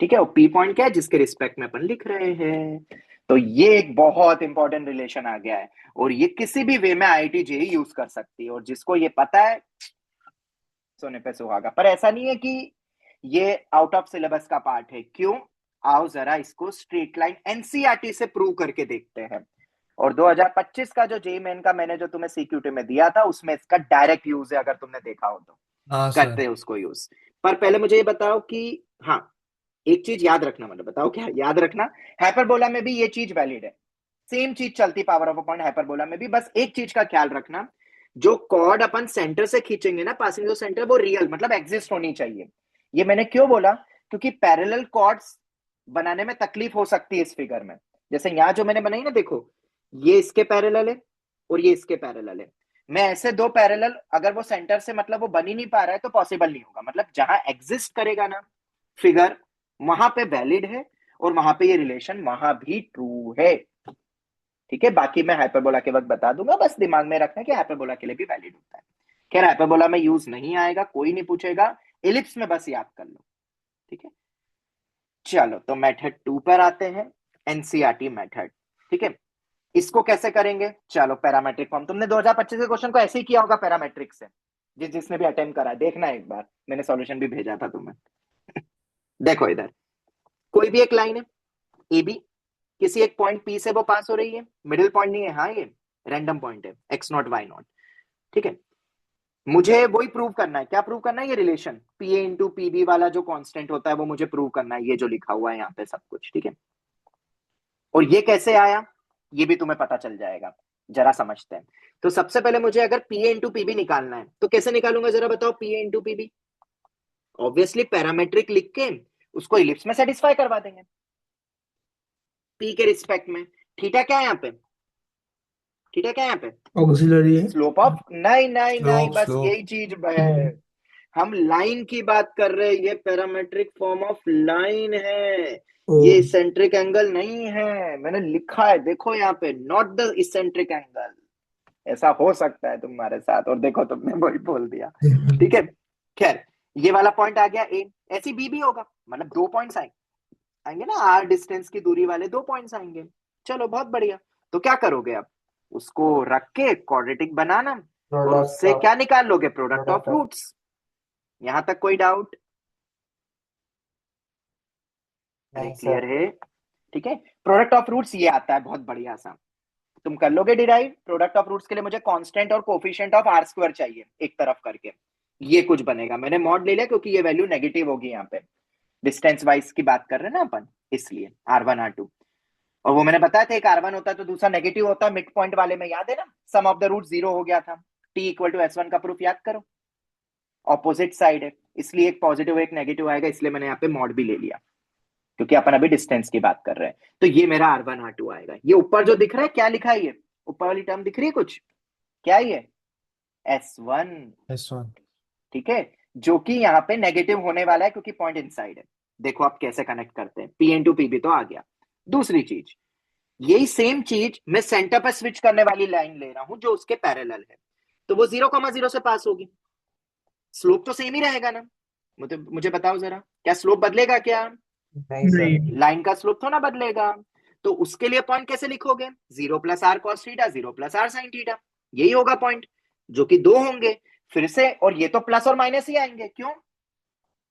Speaker 2: ठीक है। और P पॉइंट क्या है, जिसके रिस्पेक्ट में अपन लिख रहे हैं। तो ये एक बहुत इंपॉर्टेंट रिलेशन आ गया है, और ये किसी भी वे में IIT JEE यूज कर सकती है, और जिसको ये पता है सोने पे सुहागा। पर ऐसा नहीं है कि ये आउट ऑफ सिलेबस का पार्ट है। क्यों? आओ जरा इसको स्ट्रेट लाइन NCERT से प्रूव करके देखते हैं। और 2025 का जो जेईई मेन का मैंने जो तुम्हें CQT में दिया था, उसमें इसका डायरेक्ट यूज है, अगर तुमने देखा हो तो
Speaker 7: हाँ
Speaker 2: करते
Speaker 7: सर।
Speaker 2: हैं उसको यूज। पर पहले मुझे ये बताओ कि हाँ, एक चीज याद रखना, मतलब बताओ क्या याद रखना, हाइपरबोला में भी ये चीज वैलिड है, सेम चीज चलती power of a point hyperbola में भी। बस एक चीज का ख्याल रखना, जो कॉर्ड अपन सेंटर से खींचेंगे ना, पासिंग जो सेंटर, वो रियल मतलब एग्जिस्ट होनी चाहिए। ये मैंने क्यों बोला? क्योंकि पैरेलल कॉर्ड्स बनाने में तकलीफ हो सकती है इस फिगर में। जैसे यहां जो मैंने बनाई ना, देखो ये इसके पैरेलल है और ये इसके पैरेलल है। मैं ऐसे दो पैरेलल, अगर वो सेंटर से मतलब वो बन ही नहीं पा रहा है, तो पॉसिबल नहीं होगा। मतलब जहां एग्जिस्ट करेगा ना फिगर, वहां पे वैलिड है, और वहां पे ये रिलेशन वहां भी ट्रू है। ठीक है, बाकी मैं हाइपरबोला के वक्त बता दूंगा, बस दिमाग में रखना कि हाइपरबोला के लिए भी वैलिड होता है। खैर हाइपरबोला में यूज नहीं आएगा, कोई नहीं पूछेगा, एलिप्स में बस याद कर लो। ठीक है, चलो तो मेथड 2 पर आते हैं, एनसीईआरटी मेथड। ठीक है, इसको कैसे करेंगे? चलो पैरामेट्रिक फॉर्म, तुमने 2025 के क्वेश्चन को ऐसे ही किया होगा पैरामेट्रिक से, जिसने भी अटेम्प्ट करा है, देखना एक बार, मैंने सॉल्यूशन भी भेजा था तुम्हें। देखो इधर कोई भी एक लाइन है ए बी, किसी एक पॉइंट पी से वो पास हो रही है, मिडिल पॉइंट नहीं है, हाँ ये रैंडम पॉइंट है x0 y0। ठीक है, मुझे वही प्रूव करना है। क्या प्रूव करना है? ये relation P A into P B वाला जो कांस्टेंट होता है, वो मुझे प्रूव करना है, ये जो लिखा हुआ है यहाँ पे सब कुछ। ठीक है, और ये कैसे आया ये भी तुम्हें पता चल जाएगा, जरा समझते हैं। तो सबसे पहले मुझे अगर P A into P B निकालना है, तो कैसे निकालूंगा जरा बताओ? P A into P B obviously parametric लिख के उसको इलिप्स में सेटिस्फाई करवा देंगे, पी के रिस्पेक्ट में। थीटा क्या है यहाँ पे? थीटा क्या है यहाँ पे?
Speaker 5: ऑक्सिलरी है।
Speaker 2: स्लोप ऑफ, नहीं नहीं नहीं,
Speaker 7: स्लोप
Speaker 2: बस
Speaker 7: स्लोप।
Speaker 2: यही चीज है, हम लाइन की बात कर रहे हैं। ये पैरामेट्रिक फॉर्म ऑफ लाइन है,
Speaker 5: ओ
Speaker 2: ये इसेंट्रिक एंगल नहीं है। मैंने लिखा है देखो यहाँ पे, नॉट द इसेंट्रिक एंगल। ऐसा हो सकता है तुम्हारे साथ, और देखो तुमने वही बोल दिया। ठीक है, खैर ये वाला पॉइंट आ गया ए, ऐसी बी भी होगा, मतलब 2 पॉइंट्स आएंगे ना, आर डिस्टेंस की दूरी वाले 2 पॉइंट्स आएंगे। चलो बहुत बढ़िया, तो क्या करोगे आप? उसको रख के क्वाड्रेटिक बनाना, और
Speaker 4: प्रोडक्ट
Speaker 2: उससे
Speaker 4: ऑफ
Speaker 2: क्या निकाल लोगे? Product of
Speaker 4: product of
Speaker 2: roots. यहां तक कोई डाउट? अरे
Speaker 4: नहीं
Speaker 2: क्लियर
Speaker 4: सर।
Speaker 2: है? ठीक है, प्रोडक्ट ऑफ रूट्स ये आता है बहुत बढ़िया सा, तुम कर लोगे डिराइव। प्रोडक्ट ऑफ रूट्स के लिए मुझे कांस्टेंट और कोफिशिएंट ऑफ आर स्क्वायर चाहिए एक तरफ करके, ये कुछ बनेगा। मैंने मॉड ले लिया क्योंकि ये वैल्यू नेगेटिव होगी यहाँ पे, डिस्टेंस वाइज की बात कर रहे हैं ना अपन, इसलिए R1 R2। और वो मैंने बताया था, एक R1 होता है तो दूसरा नेगेटिव होता है, मिड पॉइंट वाले में याद है ना, सम ऑफ द रूट 0 हो गया था। T इक्वल टू S1 का प्रूफ याद करो, ऑपोजिट साइड है, इसलिए एक पॉजिटिव एक नेगेटिव आएगा, इसलिए मैंने यहाँ पे मॉड भी ले लिया, क्योंकि अपन अभी डिस्टेंस की बात कर रहे हैं। तो ये मेरा R1 R2 आएगा। ये ऊपर जो दिख रहा है, क्या लिखा है? ये ऊपर वाली टर्म दिख रही है कुछ? क्या है ये? S1।
Speaker 7: S1।
Speaker 2: ठीक है, जो कि यहाँ पे नेगेटिव होने वाला है क्योंकि पॉइंट इनसाइड है। देखो आप कैसे कनेक्ट करते हैं, P इंटू पी भी तो आ गया। दूसरी चीज, यही सेम चीज मैं सेंटर पर स्विच करने वाली लाइन ले रहा हूं जो उसके पैरेलल है, तो वो 0,0 से पास होगी, स्लोप तो सेम ही रहेगा ना। मुझे बताओ जरा, क्या स्लोप बदलेगा क्या?
Speaker 4: नहीं सर।
Speaker 5: नहीं।
Speaker 2: लाइन का स्लोप तो ना बदलेगा। तो उसके लिए पॉइंट कैसे लिखोगे? 0 plus R cos theta, 0 plus R sine theta, यही होगा पॉइंट, जो कि 2 होंगे फिर से। और ये तो प्लस और माइनस ही आएंगे, क्यों?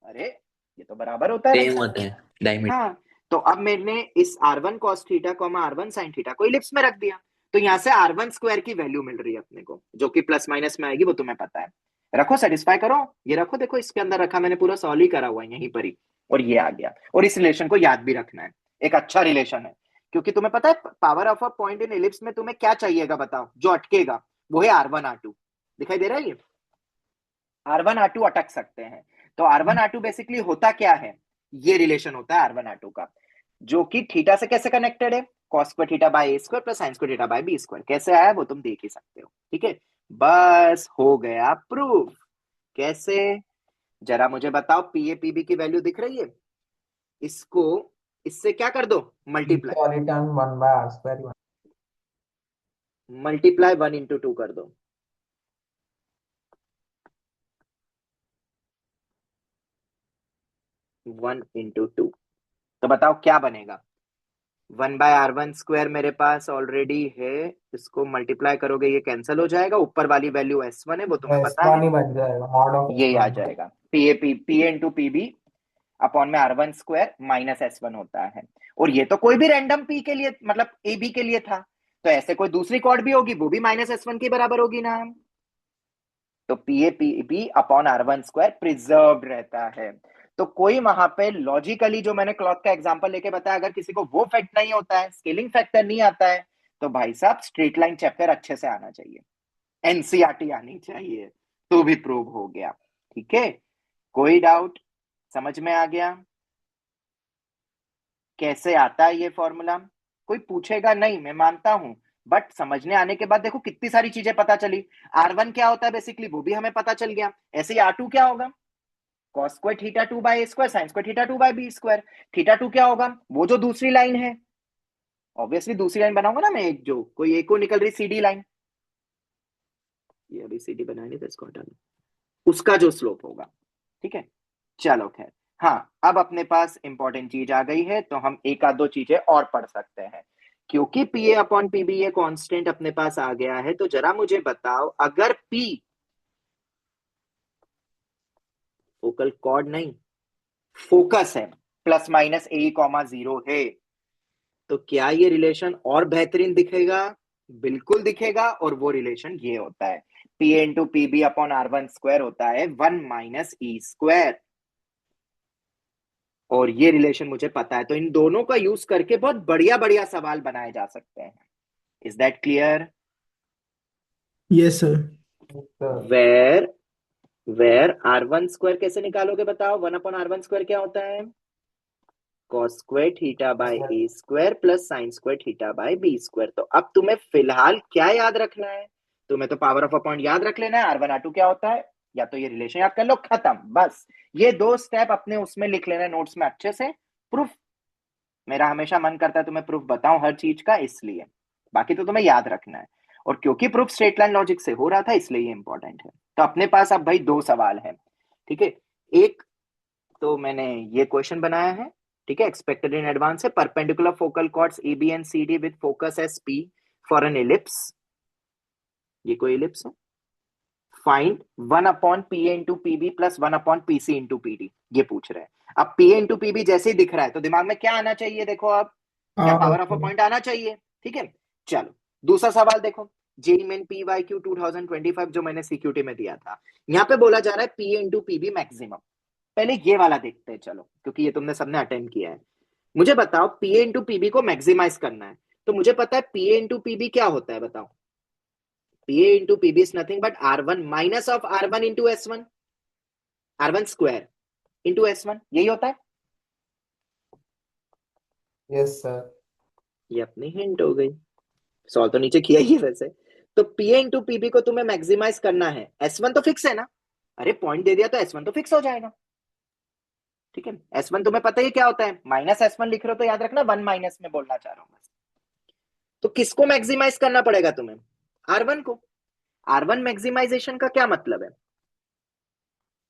Speaker 2: अरे ये तो बराबर होता है
Speaker 1: सेम
Speaker 2: भैया।
Speaker 1: होते हैं डायमीटर।
Speaker 2: हाँ, तो अब मैंने इस R1 cos theta R1 sin theta को इलिप्स में रख दिया, तो यहाँ से R1 स्क्वायर की वैल्यू मिल रही है अपने को, जो कि प्लस माइनस में आएगी, वो तुम्हें पता है। रखो, सेटिस्फाई करो, ये रखो, देखो इसके अंदर रखा मैंने, पूरा सॉल्व ही करा हुआ है यहीं पर ही, और ये आ गया। और इस रिलेशन को याद भी रखना है, एक अच्छा रिलेशन है, क्योंकि तुम्हें पता है power of a point in ellipse में तुम्हें क्या चाहिएगा बताओ? जो अटकेगा वो है R1 R2। दिखाई दे रहा है ये? R1 R2 अटक सकते हैं, तो R1 R2 बेसिकली होता क्या है? ये रिलेशन होता है R1 R2 का, जो कि थीटा से कैसे कनेक्टेड है? Cos square theta by A square plus sine square theta by B square. कैसे आया वो तुम देख ही सकते हो, ठीक है। बस हो गया प्रूफ। कैसे, जरा मुझे बताओ, पी ए पी बी की वैल्यू दिख रही है, इसको इससे क्या कर दो, multiply,
Speaker 4: So return 1 by r square.
Speaker 2: Multiply 1 into 2 कर दो। 1 इंटू 2, तो बताओ क्या बनेगा। 1 बाय आर वन स्क्वायर मेरे पास ऑलरेडी है, इसको मल्टीप्लाई करोगे ये कैंसिल हो जाएगा, ऊपर वाली वैल्यू S1 है वो तुम्हें पता
Speaker 4: S1
Speaker 2: है,
Speaker 4: ही बन जाएगा, मॉड ऑफ
Speaker 2: यही आ
Speaker 4: S1।
Speaker 2: जाएगा। P A into P B upon में R1 स्क्वायर माइनस S1 होता है। और ये तो कोई भी रैंडम पी के लिए, मतलब ए बी के लिए था, तो ऐसे कोई दूसरी कॉर्ड भी होगी वो भी माइनस S1 के बराबर होगी ना। तो P A P B upon R1 square preserve रहता है। तो कोई वहां पे लॉजिकली, जो मैंने क्लॉथ का एग्जांपल लेके बताया, अगर किसी को वो फैक्ट नहीं होता है, स्केलिंग फैक्टर नहीं आता है, तो भाई साहब स्ट्रेट लाइन चैप्टर अच्छे से आना चाहिए, एनसीईआरटी आनी चाहिए, तो भी प्रूव हो गया। ठीक है, कोई डाउट, समझ में आ गया कैसे आता है ये फॉर्मूला? कोई पूछेगा नहीं, मैं मानता हूं, बट समझने आने के बाद देखो कितनी सारी चीजें पता चली। R1 क्या होता है बेसिकली वो भी हमें पता चल गया। ऐसे ही R2 क्या होगा, cos square theta 2 by A square sine square theta 2 by B square. Theta 2 क्या होगा, वो जो दूसरी लाइन है, ऑब्वियसली दूसरी लाइन बनाऊंगा ना मैं, एक जो कोई एक को निकल रही सीडी लाइन, ये अभी सीडी बनाई नहीं तो इसको हटा दो, उसका जो स्लोप होगा। ठीक है, चलो खैर, हाँ अब अपने पास इंपॉर्टेंट चीज आ गई है, तो हम एक आध दो चीजें और पढ़ सकते हैं। क्योंकि P A upon P B ये कांस्टेंट अपने पास आ गया है, तो जरा मुझे बताओ, अगर पी फोकल कॉर्ड नहीं फोकस है, प्लस माइनस ए कॉमा 0 है, तो क्या ये रिलेशन और बेहतरीन दिखेगा? बिल्कुल दिखेगा। और वो रिलेशन ये होता है, P A into P B upon R1 square होता है 1 माइनस ई स्क्वायर। और ये रिलेशन मुझे पता है, तो इन दोनों का यूज करके बहुत बढ़िया बढ़िया सवाल बनाए जा सकते हैं। Is that clear?
Speaker 5: Yes, sir.
Speaker 4: So
Speaker 2: where where R1 square कैसे निकालोगे बताओ? 1 अपॉन R1 स्क्वायर क्या होता है, cos square theta by A square plus sine square theta by B square. तो अब तुम्हें फिलहाल क्या याद रखना है? तुम्हें तो पावर ऑफ अ पॉइंट याद रख लेना है, R1 R2 क्या होता है, या तो ये रिलेशन याद कर लो, खत्म। बस ये दो स्टेप अपने उसमें लिख लेना नोट्स में अच्छे से। प्रूफ, मेरा हमेशा मन करता है तुम्हें प्रूफ बताऊं हर चीज का, इसलिए, बाकी तो तुम्हें याद रखना है। और क्योंकि प्रूफ स्ट्रेट लाइन लॉजिक से हो रहा था, इसलिए ये इंपॉर्टेंट है। तो अपने पास अब भाई दो सवाल है, ठीक है। एक तो मैंने ये क्वेश्चन बनाया है, ठीक है, एक्सपेक्टेड इन एडवांस है, perpendicular focal chords A B and C D with focus S P for an ellipse, ये कोई इलिप्स है, find 1 upon P A into P B plus 1 upon P C into P D, ये पूछ रहे हैं। अब P A into P B जैसे ही दिख रहा है तो दिमाग में क्या आना चाहिए? देखो अब क्या पावर ऑफ अ पॉइंट आना चाहिए, ठीक है। चलो दूसरा सवाल देखो, JEE main P Y Q 2025 जो मैंने सीक्यूटी में दिया था, यहाँ पे बोला जा रहा है P A into P B maximum. पहले ये वाला देखते हैं चलो, क्योंकि ये तुमने सबने अटेंड किया है। मुझे बताओ P A into P B को मैक्सिमाइज करना है, तो मुझे पता है P A into P B क्या होता है, बताओ। P A into P B is nothing but R1 minus of R1 into S1, R1 square into S1, यही होता है।
Speaker 4: yes sir.
Speaker 2: ये अपनी हिंट हो गई, सॉल्व तो नीचे किया ही है वैसे। तो P A into P B को तुम्हें मैक्सिमाइज करना है, S1 तो फिक्स है ना, अरे पॉइंट दे दिया तो S1 तो फिक्स हो जाएगा, ठीक है। S1 तुम्हें पता ही क्या होता है, माइनस S1 लिख रहे हो तो याद रखना 1 माइनस में बोलना चाह रहा हूं बस। तो किसको मैक्सिमाइज करना पड़ेगा तुम्हें? R1 को। R1 मैक्सिमाइजेशन का क्या मतलब है?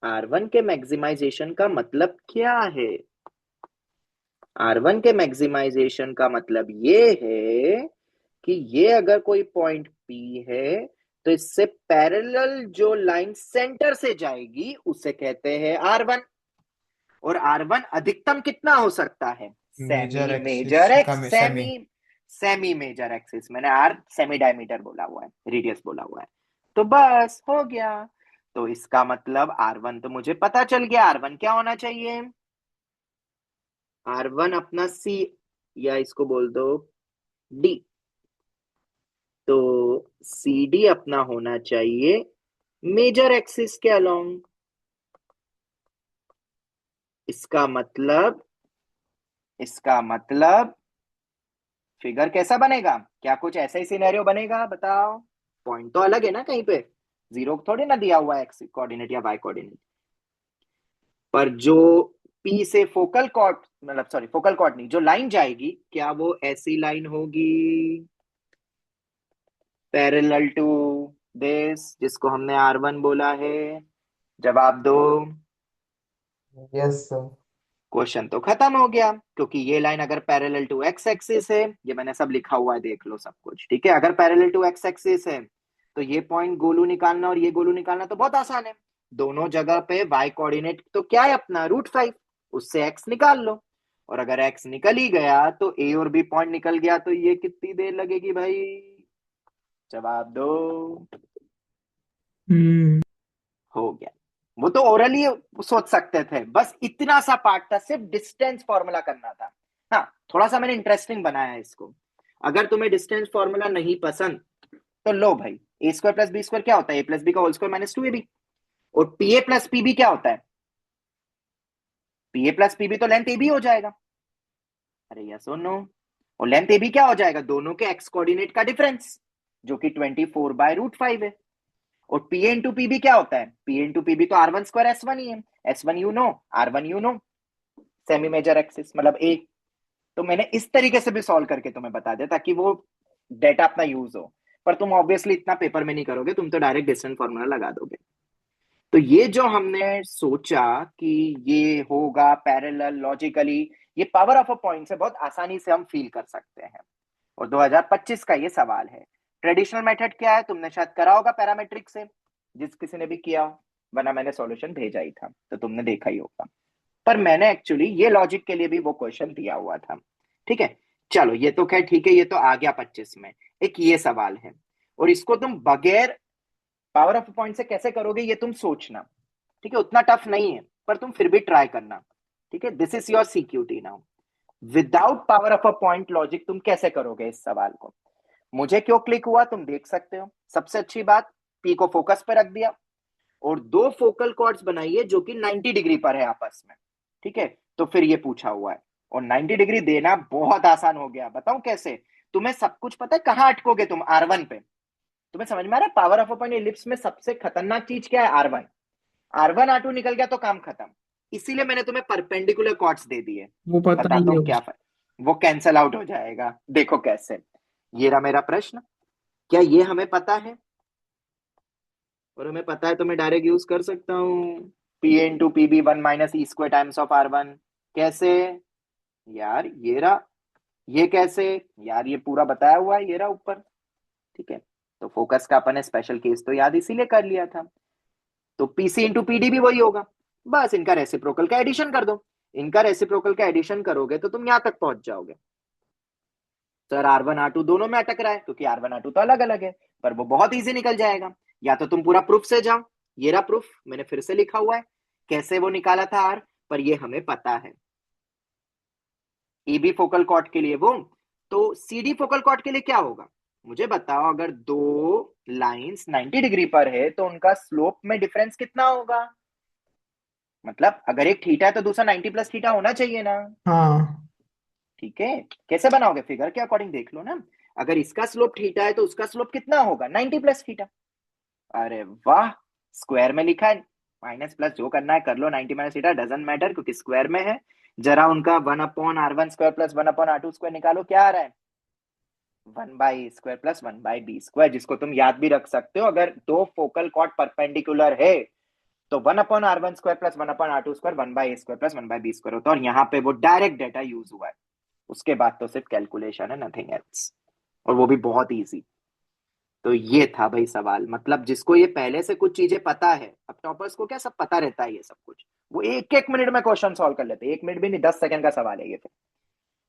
Speaker 2: R1 के मैक्सिमाइजेशन का मतलब क्या है? R1 के मैक्सिमाइजेशन का मतलब ये है कि ये अगर कोई पॉइंट P है, तो इससे पैरेलल जो लाइन सेंटर से जाएगी उसे कहते हैं R1। और R1 अधिकतम कितना हो सकता है?
Speaker 7: Major
Speaker 2: semi
Speaker 7: axis
Speaker 2: major x,
Speaker 7: का
Speaker 2: सेमी सेमी मेजर एक्सिस, मैंने R सेमी डायमीटर बोला हुआ है, रेडियस बोला हुआ है, तो बस हो गया। तो इसका मतलब R1 तो मुझे पता चल गया, R1 क्या होना चाहिए? R1 अपना C, या इसको बोल दो D, तो सी डी अपना होना चाहिए मेजर एक्सिस के अलोंग। इसका मतलब फिगर कैसा बनेगा? क्या कुछ ऐसा ही सिनेरियो बनेगा? बताओ। पॉइंट तो अलग है ना, कहीं पे जीरो थोड़ी ना दिया हुआ है एक्स कोऑर्डिनेट या वाई कोऑर्डिनेट। पर जो पी से फोकल कॉर्ड, मतलब सॉरी फोकल कॉर्ड नहीं, जो लाइन जाएगी, क्या वो ऐसी लाइन होगी पैरेलल टू दिस, जिसको हमने R1 बोला है? जवाब दो।
Speaker 4: Yes, sir.
Speaker 2: क्वेश्चन तो खत्म हो गया, क्योंकि ये लाइन अगर पैरेलल टू एक्स एक्सिस है, ये मैंने सब लिखा हुआ है, देख लो सब कुछ, ठीक है। अगर पैरेलल टू एक्स एक्सिस है तो ये पॉइंट गोलू निकालना और ये गोलू निकालना तो बहुत आसान है। दोनों जगह पे वाई कोऑर्डिनेट तो क्या है अपना, √5, उससे एक्स निकाल लो। और अगर एक्स निकल ही गया तो ए और बी पॉइंट निकल गया, तो ये कितनी देर लगेगी भाई? जवाब दो।
Speaker 5: Hmm.
Speaker 2: हो गया। वो तो ओरली सोच सकते थे, बस इतना सा पार्ट था, सिर्फ डिस्टेंस फॉर्मूला करना था। हाँ, थोड़ा सा मैंने इंटरेस्टिंग बनाया है इसको। अगर तुम्हें डिस्टेंस फॉर्मूला नहीं पसंद तो लो भाई, a² + b² क्या होता है? a + b का होल स्क्वायर माइनस 2ab। और pa + pb क्या होता है? pa + pb तो लेंथ ab हो जाएगा। अरे यस और नो? और लेंथ ab क्या हो जाएगा? दोनों के एक्स कोऑर्डिनेट का डिफरेंस, जो कि 24/√5 है। और P इंटू पीबी क्या होता है? P इंटू पीबी तो R1² S1 ही है। S1 you know, R1 you know, semi major axis मतलब A। तो मैंने इस तरीके से भी सॉल्व करके तुम्हें बता दिया ताकि वो डेटा अपना यूज हो। पर तुम ऑब्वियसली इतना पेपर में नहीं करोगे, तुम तो डायरेक्ट डिस्टेंस फॉर्मूला लगा दोगे। तो ये जो हमने सोचा कि ये होगा पैरेलल लॉजिकली, ये पावर ऑफ अ पॉइंट से बहुत आसानी से हम फील कर सकते हैं। और 2025 का ये सवाल है। ट्रेडिशनल मेथड क्या है? तुमने शायद करा होगा पैरामेट्रिक से, जिस किसी ने भी किया हो, वरना मैंने सॉल्यूशन भेजा ही था तो तुमने देखा ही होगा। पर मैंने एक्चुअली ये लॉजिक के लिए भी वो क्वेश्चन दिया हुआ था, ठीक है। चलो ये तो खैर ठीक है, ये तो आ गया 25 में। एक ये सवाल है, और इसको तुम बगैर पावर ऑफ पॉइंट से कैसे करोगे ये तुम सोचना, ठीक है। उतना टफ नहीं है, पर तुम फिर भी ट्राई करना, ठीक है। This is your CQT now. Without power of a point logic तुम कैसे करोगे इस सवाल को? मुझे क्यों क्लिक हुआ तुम देख सकते हो। सबसे अच्छी बात, पी को फोकस पर रख दिया और दो फोकल कॉर्ड्स बनाइए जो कि 90 डिग्री पर है आपस में, ठीक है। तो फिर ये पूछा हुआ है, और 90 डिग्री देना बहुत आसान हो गया। बताऊं कैसे? तुम्हें सब कुछ पता है, कहां अटकोगे तुम? R1 पे। तुम्हें समझ में आ रहा है? Power of a point ellipse में सबसे खतरनाक चीज क्या है? R1। R1 R2 निकल गया तो काम खत्म। इसीलिए मैंने तुम्हें परपेंडिकुलर कॉर्ड्स दे दिए।
Speaker 5: वो पता ही
Speaker 2: बताता
Speaker 5: है
Speaker 2: हूं क्या वो कैंसल आउट हो जाएगा। देखो कैसे। ये रहा मेरा प्रश्न, क्या ये हमें पता है? और हमें पता है तो मैं डायरेक्ट यूज कर सकता हूँ, P into PB 1 - e² times of R1। कैसे यार? ये रहा। ये कैसे यार? ये पूरा बताया हुआ है, ये रहा ऊपर, ठीक है। तो फोकस का अपन ने स्पेशल केस तो याद इसीलिए कर लिया था। तो PC इंटू PD भी वही होगा, बस इनका रेसिप्रोकल का एडिशन कर दो। इनका रेसिप्रोकल का एडिशन करोगे तो तुम यहां तक पहुंच जाओगे। सर R1 R2 दोनों में अटक रहा है, क्योंकि R1 R2 तो अलग अलग है, पर वो बहुत इजी निकल जाएगा। या तो तुम पूरा प्रूफ से जाओ, ये रहा प्रूफ, मैंने फिर से लिखा हुआ है कैसे वो निकाला था R, पर ये हमें पता है। EB फोकल कॉर्ड के लिए वो, तो CD फोकल कॉर्ड के लिए क्या होगा? मुझे बताओ, अगर दो लाइंस 90 डिग्री पर है तो उनका स्लोप में डिफरेंस कितना होगा? मतलब अगर एक थीटा है तो दूसरा 90 + थीटा होना चाहिए ना,
Speaker 5: हाँ
Speaker 2: ठीक है। कैसे बनाओगे? फिगर के अकॉर्डिंग देख लो ना। अगर इसका स्लोप थीटा है तो उसका स्लोप कितना होगा? 90 + थीटा। अरे वाह, स्क्वायर में लिखा है, माइनस प्लस जो करना है कर लो, 90 - थीटा डजंट मैटर क्योंकि स्क्वायर में है। जरा उनका 1/R1² + 1/R2² निकालो, क्या आ रहा है? 1/a² + 1/b², जिसको तुम याद भी रख सकते हो। अगर दो फोकल कॉर्ड परपेंडिकुलर है तो 1/R1² + 1/R2² 1/a² + 1/b² होता है। और यहाँ पे वो डायरेक्ट डेटा यूज हुआ है, उसके बाद तो सिर्फ कैलकुलेशन है, नथिंग एल्स, और वो भी बहुत इजी। तो ये था भाई सवाल। मतलब जिसको ये पहले से कुछ चीजें पता है, अब टॉपर्स को क्या सब पता रहता है ये सब कुछ, वो एक एक मिनट में क्वेश्चन सॉल्व कर लेते हैं। 1 मिनट भी नहीं, 10 सेकंड का सवाल है ये फिर,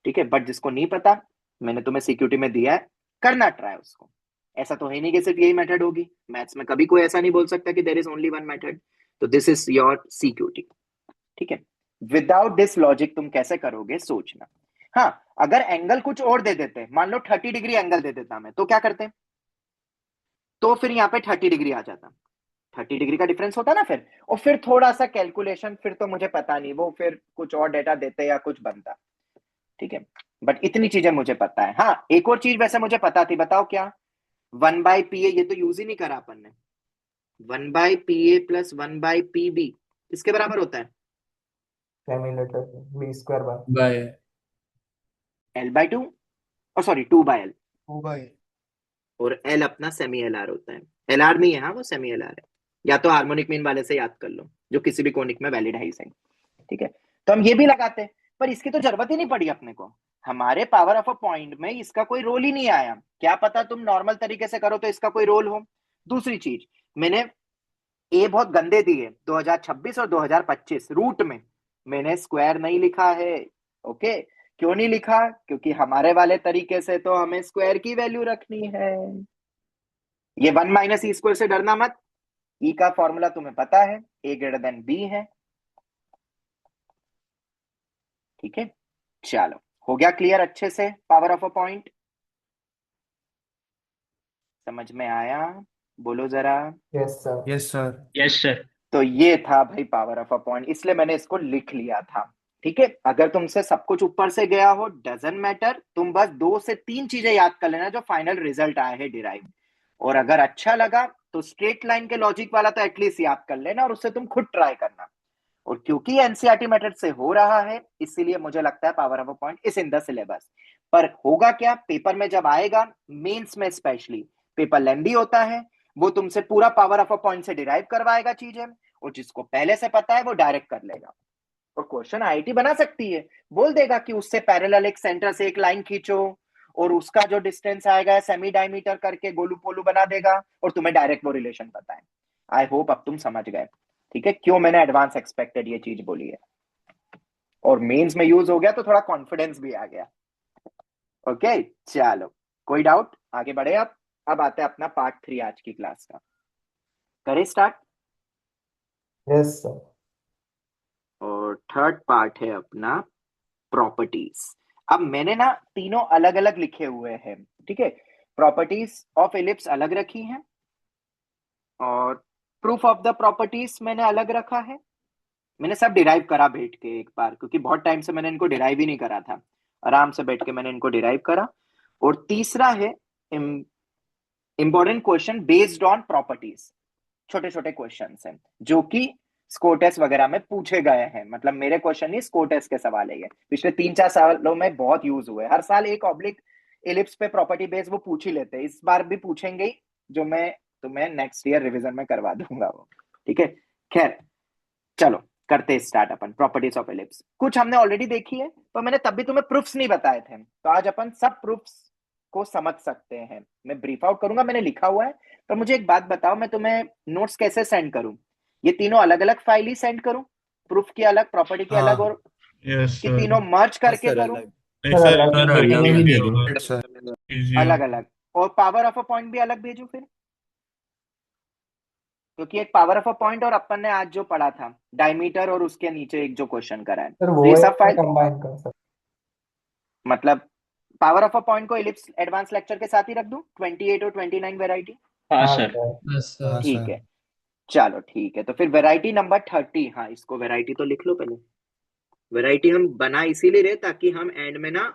Speaker 2: ठीक है। बट जिसको नहीं पता, मैंने तुम्हें CQT में दिया है, करना ट्राई उसको। ऐसा तो है नहीं कि सिर्फ यही मेथड होगी, मैथ्स में कभी कोई ऐसा नहीं बोल सकता कि there is only one method. तो दिस इज योर CQT, ठीक है। विदाउट दिस लॉजिक तुम कैसे करोगे सोचना। हाँ, अगर एंगल कुछ और दे देते, मान लो 30 डिग्री एंगल दे देता मैं, तो क्या करते? तो फिर यहाँ पे 30 डिग्री आ जाता, 30 डिग्री का डिफरेंस होता ना फिर। और फिर थोड़ा सा कैलकुलेशन, फिर तो मुझे पता नहीं, वो फिर कुछ और डेटा देते या कुछ बनता, ठीक है। बट इतनी चीजें मुझे पता है। हाँ, एक और चीज वैसे मुझे पता थी, बताओ क्या? 1/PA, ये तो यूज ही नहीं करा अपन ने। 1/PA प्लस 1/PB किसके बराबर होता है?
Speaker 4: Semi B square bar
Speaker 7: by
Speaker 2: L/2, और सॉरी 2/L,
Speaker 7: 2 by
Speaker 2: और L अपना सेमी LR होता है। LR नहीं है, हाँ वो सेमी LR है। या तो हार्मोनिक मीन वाले से याद कर लो, जो किसी भी कोनिक में वैलिड है ही सही। ठीक है, तो हम ये भी लगाते हैं, पर इसकी तो जरूरत ही नहीं पड़ी अपने को। हमारे पावर ऑफ अ पॉइंट में इसका कोई रोल ही नहीं आया। क्या पता तुम नॉर्मल तरीके से करो तो इसका कोई रोल हो। दूसरी चीज, मैंने ए बहुत गंदे दिए 2026 और 2025 रूट में, मैंने स्क्वायर नहीं लिखा है। ओके, क्यों नहीं लिखा? क्योंकि हमारे वाले तरीके से तो हमें स्क्वायर की वैल्यू रखनी है। ये 1 माइनस ई स्क्वायर से डरना मत, ई का फॉर्मूला तुम्हें पता है, ए ग्रेटर देन बी है। ठीक है, चलो हो गया क्लियर अच्छे से पावर ऑफ अ पॉइंट? समझ में आया? बोलो जरा।
Speaker 4: Yes sir
Speaker 7: yes sir
Speaker 8: yes sir.
Speaker 2: तो ये था भाई पावर ऑफ अ पॉइंट, इसलिए मैंने इसको लिख लिया था। ठीक है, अगर तुमसे सब कुछ ऊपर से गया हो डजंट मैटर, तुम बस 2 से 3 चीजें याद कर लेना जो फाइनल रिजल्ट आया है डिराइव। और अगर अच्छा लगा तो स्ट्रेट लाइन के लॉजिक वाला तो एटलीस्ट याद कर लेना, और उससे तुम खुद ट्राई करना। और क्योंकि एनसीईआरटी मेथड से हो रहा है, इसीलिए मुझे लगता है power of a point is in the syllabus. पर होगा क्या, पेपर में जब आएगा, मेंस में स्पेशली, पेपर लेंदी होता है, वो तुमसे पूरा पावर ऑफ अ पॉइंट से डिराइव करवाएगा चीजें, और जिसको पहले से पता है वो डायरेक्ट कर लेगा। और क्वेश्चन आईआईटी बना सकती है, बोल देगा कि उससे पैरेलल एक सेंटर से एक लाइन खींचो, और उसका जो डिस्टेंस आएगा सेमी डायमीटर करके गोलू पोलू बना देगा, और तुम्हें डायरेक्ट वो रिलेशन पता है। आई होप अब तुम समझ गए, ठीक है, क्यों मैंने एडवांस एक्सपेक्टेड ये चीज बोली है। और मेंस में यूज हो गया तो थोड़ा कॉन्फिडेंस भी आ गया। ओके, चलो कोई डाउट? आगे बढ़े। अब आते हैं अपना पार्ट 3 आज की क्लास का। करें स्टार्ट?
Speaker 4: यस सर
Speaker 2: और थर्ड पार्ट है अपना प्रॉपर्टीज। अब मैंने ना तीनों अलग अलग लिखे हुए हैं, ठीक है। प्रॉपर्टीज ऑफ एलिप्स अलग रखी हैं, और प्रूफ ऑफ द प्रॉपर्टीज मैंने अलग रखा है। मैंने सब डिराइव करा बैठ के एक बार, क्योंकि बहुत टाइम से मैंने इनको डिराइव ही नहीं करा था। आराम से बैठ के मैंने इनको डिराइव करा। और तीसरा है important question based on properties. छोटे छोटे क्वेश्चन हैं जो कि स्कोर टेस्ट वगैरह में पूछे गए हैं। मतलब मेरे क्वेश्चन नहीं, स्कोर टेस्ट के सवाल है ये। पिछले 3-4 सालों में बहुत यूज हुए, हर साल एक ऑब्लिक एलिप्स पे प्रॉपर्टी बेस वो पूछ ही लेते हैं। इस बार भी पूछेंगे ही, जो मैं तुम्हें नेक्स्ट ईयर रिवीजन में करवा दूंगा वो। ठीक है, खैर चलो करते start upon properties of ellipse. कुछ हमने ऑलरेडी देखी है, पर मैंने तब भी तुम्हें प्रूफ्स नहीं बताए थे, तो आज अपन सब प्रूफ्स को समझ सकते हैं। मैं ब्रीफ आउट करूंगा, मैंने लिखा हुआ है। पर मुझे एक बात बताओ, मैं तुम्हें नोट्स कैसे सेंड करूं? ये तीनों अलग अलग फाइल ही सेंड करूं, प्रूफ की अलग, प्रॉपर्टी की अलग, और
Speaker 8: यस
Speaker 2: कि
Speaker 8: सर।
Speaker 2: तीनों मर्ज करके
Speaker 1: सर
Speaker 2: करूं?
Speaker 1: अलग
Speaker 8: नहीं
Speaker 4: सर
Speaker 8: सर,
Speaker 4: अलग
Speaker 8: सर
Speaker 4: अलग
Speaker 8: अलग
Speaker 7: ही
Speaker 8: ही
Speaker 7: दे दो
Speaker 8: होगा,
Speaker 7: सर
Speaker 8: इजी
Speaker 2: अलग
Speaker 8: होगा।
Speaker 2: अलग। और पावर ऑफ अ पॉइंट भी अलग भेजू फिर? क्योंकि एक पावर ऑफ अ पॉइंट और अपन ने आज जो पढ़ा था डायमीटर, और उसके नीचे एक जो क्वेश्चन करा है,
Speaker 4: सर
Speaker 2: तो
Speaker 4: वो
Speaker 2: ये सब
Speaker 4: एक
Speaker 2: फाइल,
Speaker 4: कंबाइन कर सकते
Speaker 2: मतलब पावर ऑफ अ पॉइंट को इलिप्स एडवांस लेक्चर के साथ ही रख दूं, 28 और 29 वैरायटी?
Speaker 8: हाँ
Speaker 4: हाँ
Speaker 8: सर।
Speaker 4: सर
Speaker 7: yes sir
Speaker 2: ठीक है, चलो ठीक है। तो फिर वैरायटी नंबर 30, हाँ इसको वैरायटी तो लिख लो पहले। वैरायटी हम बना इसीलिए रहे ताकि हम एंड में ना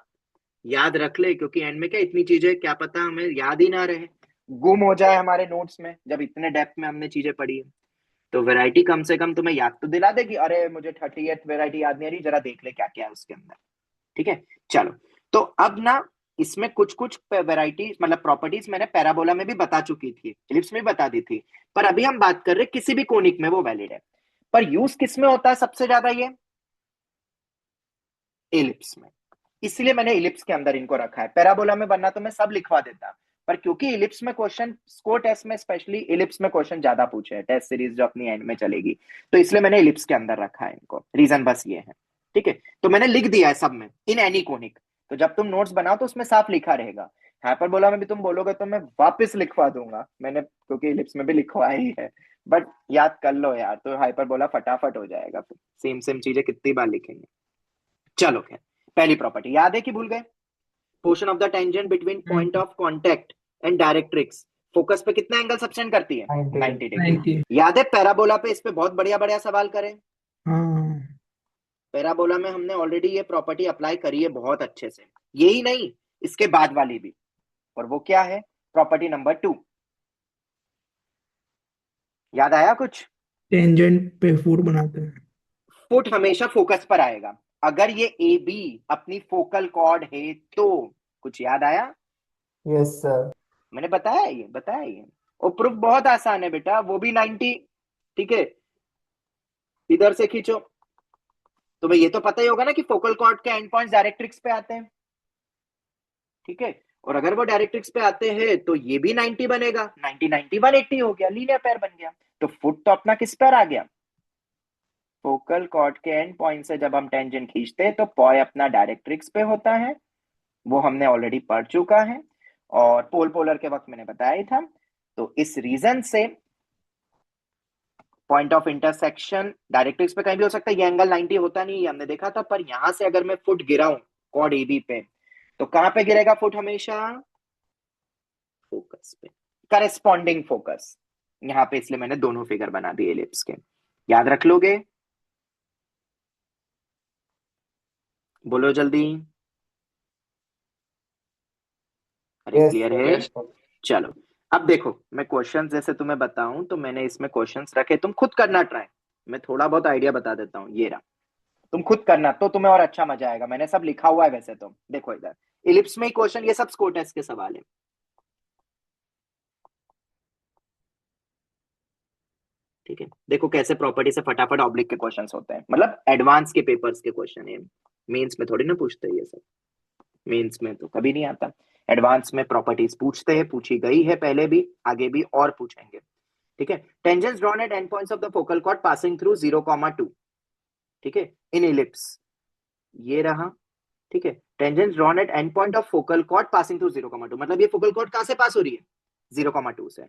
Speaker 2: याद रख ले, क्योंकि एंड में क्या इतनी चीजें क्या पता हमें याद ही ना रहे, गुम हो जाए हमारे नोट्स में जब इतने डेप्थ में हमने चीजें पढ़ी है। तो वैरायटी कम से कम तुम्हें याद तो दिला देगी, अरे मुझे 30th वैरायटी याद नहीं आ रही, जरा देख ले क्या क्या है उसके अंदर। ठीक है, चलो। तो अब ना इसमें कुछ कुछ वैरायटी मतलब प्रॉपर्टीज मैंने पैराबोला में भी बता चुकी थी, एलिप्स में भी बता दी थी, पर अभी हम बात कर रहे किसी भी कोनिक में वो वैलिड है। पर यूज किस में होता है सबसे ज्यादा? ये एलिप्स में, इसलिए मैंने इलिप्स के अंदर इनको रखा है। पैराबोला में बनना तो मैं सब लिखवा देता, पर क्योंकि इलिप्स में क्वेश्चन, स्कोर टेस्ट में स्पेशली इलिप्स में क्वेश्चन ज्यादा पूछे हैं, टेस्ट सीरीज जो अपनी एंड में चलेगी, तो इसलिए मैंने इलिप्स के अंदर रखा है इनको। रीजन बस ये है, ठीक है। तो मैंने लिख दिया है सब में, इन एनी कोनिक, तो जब तुम नोट्स बनाओ तो उसमें साफ लिखा रहेगा। हाइपरबोला में भी तुम बोलोगे तो मैं वापस लिखवा दूंगा, मैंने क्योंकि इलिप्स में भी लिखवाया ही है। बट याद कर लो यार, तो हाइपरबोला फटाफट हो जाएगा, फिर सेम सेम चीजें कितनी बार लिखेंगे। चलो खैर, पहली प्रॉपर्टी याद है कि भूल गए? Portion of the tangent between point of contact and directrix focus पे कितना एंगल सबटेंड करती है? 90 डिग्री।
Speaker 5: 90
Speaker 2: याद है पैराबोला पे इस पे बहुत बढ़िया बढ़िया सवाल करें?
Speaker 5: हाँ
Speaker 2: पैराबोला में हमने ऑलरेडी ये प्रॉपर्टी अप्लाई करी है बहुत अच्छे से, यही नहीं इसके बाद वाली भी, और वो क्या है, प्रॉपर्टी नंबर 2। याद आया कुछ?
Speaker 5: टेंजेंट पे फूट बनाते हैं।
Speaker 2: फुट हमेशा फोकस पर आएगा, अगर ये ए बी अपनी फोकल कॉर्ड है तो। कुछ याद आया?
Speaker 4: Yes sir.
Speaker 2: मैंने बताया ये। और प्रूफ बहुत आसान है बेटा, वो भी 90। ठीक है, इधर से खींचो, तुम्हें ये तो पता ही होगा ना कि फोकल कॉर्ड के एंड पॉइंट्स डायरेक्ट्रिक्स पे आते हैं। ठीक है, और अगर वो डायरेक्ट्रिक्स पे आते हैं तो ये भी 90 बनेगा, 90 90 180 हो गया, लीनियर पेयर बन गया। तो फुट तो अपना किस पर आ गया, फोकल कॉर्ड के एंड पॉइंट से जब हम टेंजेंट खींचते हैं तो पॉय अपना डायरेक्ट्रिक्स पे होता है, वो हमने ऑलरेडी पढ़ चुका है, और पोल पोलर के वक्त मैंने बताया ही था। तो इस रीजन से पॉइंट ऑफ इंटरसेक्शन डायरेक्ट्रिक्स पे कहीं भी हो सकता है, ये एंगल 90 होता नहीं, ये हमने देखा था। पर यहां से अगर मैं फुट गिराऊं कॉर्ड ए बी पे, तो कहां पे गिरेगा फुट, हमेशा फोकस पे, करेस्पॉन्डिंग फोकस यहां पे, इसलिए मैंने दोनों फिगर बना दिए एलिप्स के। याद रख लोगे? बोलो जल्दी। अरे
Speaker 4: यस
Speaker 2: क्लियर
Speaker 4: सर,
Speaker 2: है?
Speaker 4: Yes sir.
Speaker 2: चलो अब देखो, मैं क्वेश्चन जैसे तुम्हें बताऊं तो मैंने इसमें क्वेश्चंस रखे, तुम खुद करना ट्राई। मैं थोड़ा बहुत आइडिया बता देता हूं, ये रहा, तुम खुद करना तो तुम्हें और अच्छा मजा आएगा। मैंने सब लिखा हुआ है वैसे तो, देखो इधर इलिप्स में ही क्वेश्चन, ये सब स्कोर टेस्ट के सवाल है। ठीक है, देखो कैसे प्रॉपर्टी से फटाफट ऑब्लिक के क्वेश्चंस होते हैं, मतलब एडवांस के पेपर्स के क्वेश्चन है, मेंस में थोड़ी ना पूछते हैं ये सब, मेंस में तो कभी नहीं आता। एडवांस में प्रॉपर्टीज पूछते हैं, पूछी गई है पहले भी, आगे भी और पूछेंगे। ठीक है, tangents drawn at and points of the focal cord passing through 0,2। ठीक है, इन इलिप्स, ये रहा। ठीक है, tangents drawn at and point of focal cord passing through 0,2, मतलब ये फोकल कॉर्ड कहां से पास हो रही है, 0,2 से।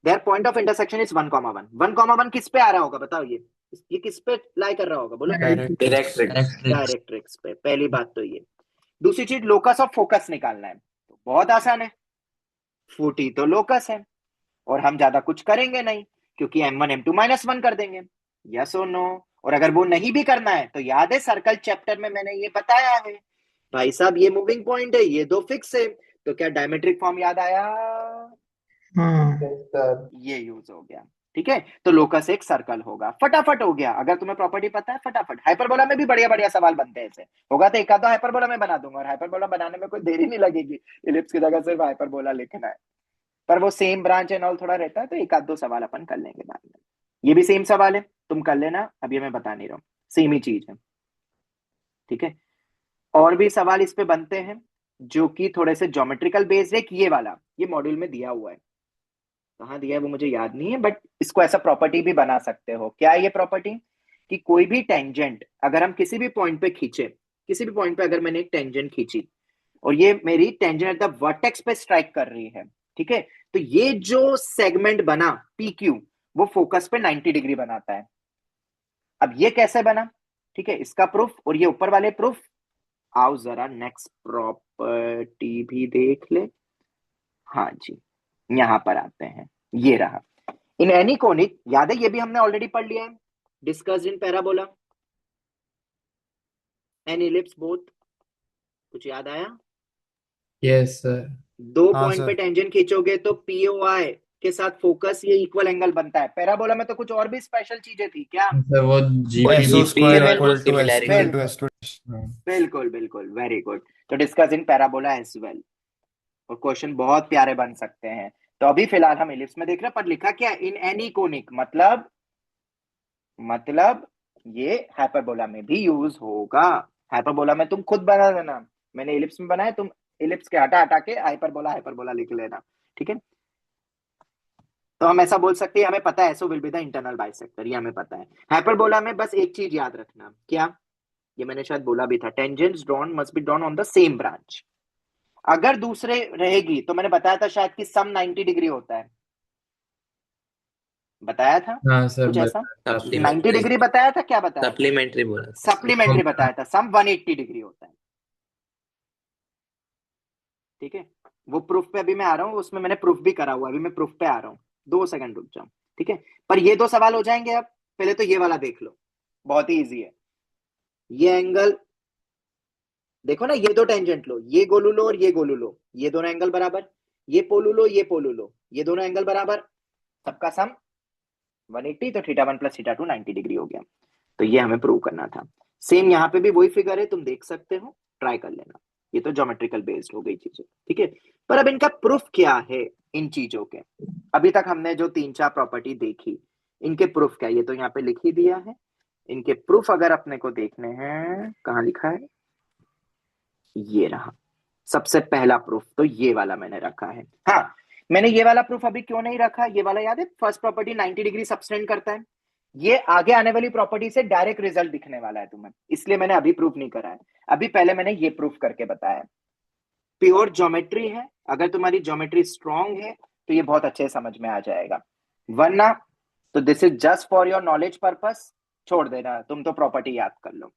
Speaker 2: Their point of intersection is 1,1। 1,1 किस पे आ रहा होगा बताओ, ये किस पे लाई कर रहा होगा, बोलो। डायरेक्ट्रिक्स पे, पहली बात तो ये। दूसरी चीज, लोकस ऑफ फोकस निकालना है, तो बहुत आसान है, फुट ही तो लोकस है, और हम ज्यादा कुछ करेंगे नहीं, क्योंकि m1 m2 -1 कर देंगे। यस और नो? और अगर वो नहीं भी करना है तो याद है सर्कल चैप्टर में मैंने ये बताया है, भाई साहब ये मूविंग पॉइंट है, ये दो फिक्स है, तो क्या डायमेट्रिक फॉर्म याद आया?
Speaker 5: हाँ।
Speaker 4: Yes sir.
Speaker 2: ये यूज हो गया। ठीक है, तो लोकस एक सर्कल होगा, फटाफट हो गया। अगर तुम्हें प्रॉपर्टी पता है फटाफट। हाइपरबोला में भी बढ़िया बढ़िया सवाल बनते हैं ऐसे, होगा तो एक आध हाइपरबोला में बना दूंगा, और हाइपरबोला बनाने में कोई देरी नहीं लगेगी, इलिप्स की जगह सिर्फ हाइपरबोला लिखना है। पर वो सेम ब्रांच एंड ऑल थोड़ा रहता है, तो एक आध दो सवाल अपन कर लेंगे बाद में। ये भी सेम सवाल है, तुम कर लेना, अभी मैं बता नहीं रहा हूँ, सेम ही चीज है। ठीक है, और भी सवाल इस पे बनते हैं जो कि थोड़े से ज्योमेट्रिकल बेस्ड है। ये वाला ये मॉड्यूल में दिया हुआ है, कहाँ दिया है वो मुझे याद नहीं है, बट इसको ऐसा प्रॉपर्टी भी बना सकते हो। क्या है ये प्रॉपर्टी, कि कोई भी टेंजेंट अगर हम किसी भी पॉइंट पे खींचे, किसी भी पॉइंट पे अगर मैंने एक टेंजेंट खींची और ये मेरी टेंजेंट एट द वर्टेक्स पे स्ट्राइक कर रही है, ठीक है, तो ये जो सेगमेंट बना PQ वो फोकस पे 90 डिग्री बनाता है। अब ये कैसे बना, ठीक है, इसका प्रूफ और ये ऊपर वाले प्रूफ, आओ जरा नेक्स्ट प्रॉपर्टी भी देख ले। हाँ जी, यहां पर आते हैं, ये रहा। इन एनी कोनिक, याद है ये भी हमने ऑलरेडी पढ़ लिया है, discussed in parabola N ellipse both. कुछ याद आया?
Speaker 7: Yes, sir.
Speaker 2: दो
Speaker 7: हाँ
Speaker 2: पॉइंट पे
Speaker 7: सर।
Speaker 2: टेंजेंट खींचोगे तो POI के साथ फोकस ये इक्वल एंगल बनता है। पैराबोला में तो कुछ और भी स्पेशल चीजें थी क्या?
Speaker 7: सर वो GP
Speaker 1: SO
Speaker 7: equal
Speaker 1: और वो
Speaker 7: to S
Speaker 1: similarity।
Speaker 7: equal to S2।
Speaker 2: बिल्कुल बिल्कुल, वेरी गुड। तो discuss in parabola as well, और क्वेश्चन बहुत प्यारे बन सकते हैं। तो अभी फिलहाल हम इलिप्स में देख रहे हैं, पर लिखा क्या, इन एनी कोनिक, मतलब ये हाइपरबोला में भी यूज होगा। हाइपरबोला में तुम खुद बना देना, मैंने इलिप्स में बनाया, तुम इलिप्स के हटा हटा के हाइपरबोला लिख लेना। ठीक है, तो हम ऐसा बोल सकते हैं, हमें पता है SO will be the internal bisector, ये हमें पता है। हाइपरबोला में बस एक चीज याद रखना, क्या, ये मैंने शायद बोला भी था, tangents drawn must be drawn on the same branch. अगर दूसरे रहेगी तो मैंने बताया था शायद कि सम 90 डिग्री होता है, बताया था
Speaker 7: हाँ सर,
Speaker 2: कुछ ऐसा,
Speaker 7: बता
Speaker 2: 90 डिग्री बताया था, क्या बताया था?
Speaker 1: सप्लीमेंट्री बोला।
Speaker 2: सप्लीमेंट्री बताया था, सम 180 डिग्री होता है। ठीक है, वो प्रूफ पे अभी मैं आ रहा हूँ, उसमें मैंने प्रूफ भी करा हुआ, अभी मैं प्रूफ पे आ रहा हूँ, 2 सेकंड रुक जाओ। ठीक है, पर ये 2 सवाल हो जाएंगे। अब पहले तो ये वाला देख लो, बहुत ही इजी है। ये एंगल देखो ना, ये दो टेंजेंट लो, ये गोलू लो और ये गोलू लो, ये दोनों एंगल बराबर, ये पोलू लो, ये पोलू लो, ये दोनों एंगल बराबर, सबका सम 180, तो थीटा 1 प्लस थीटा 2 90 डिग्री हो गया। तो ये हमें प्रूव करना था। सेम यहाँ पे भी वही फिगर है, तुम देख सकते हो, ट्राई कर लेना। ये तो ज्योमेट्रिकल बेस्ड हो गई चीजें, ठीक है। पर अब इनका प्रूफ क्या है इन चीजों के? अभी तक हमने जो 3-4 प्रॉपर्टी देखी, इनके प्रूफ क्या है? ये तो यहाँ पे लिख ही दिया है। इनके प्रूफ अगर अपने को देखने हैं, कहाँ लिखा है? ये रहा। सबसे पहला प्रूफ तो ये वाला मैंने रखा है। हाँ, मैंने ये वाला प्रूफ अभी क्यों नहीं रखा? ये वाला याद है, फर्स्ट प्रॉपर्टी 90 डिग्री सबटेंड करता है। ये आगे आने वाली प्रॉपर्टी से डायरेक्ट रिजल्ट दिखने वाला है तुम्हें, इसलिए मैंने अभी प्रूफ नहीं करा है। अभी पहले मैंने ये प्रूफ करके बताया। प्योर ज्योमेट्री है, अगर तुम्हारी ज्योमेट्री स्ट्रांग है तो ये बहुत अच्छे समझ में आ जाएगा, वरना तो this is just for your knowledge purpose, छोड़ देना, तुम तो प्रॉपर्टी याद कर लो।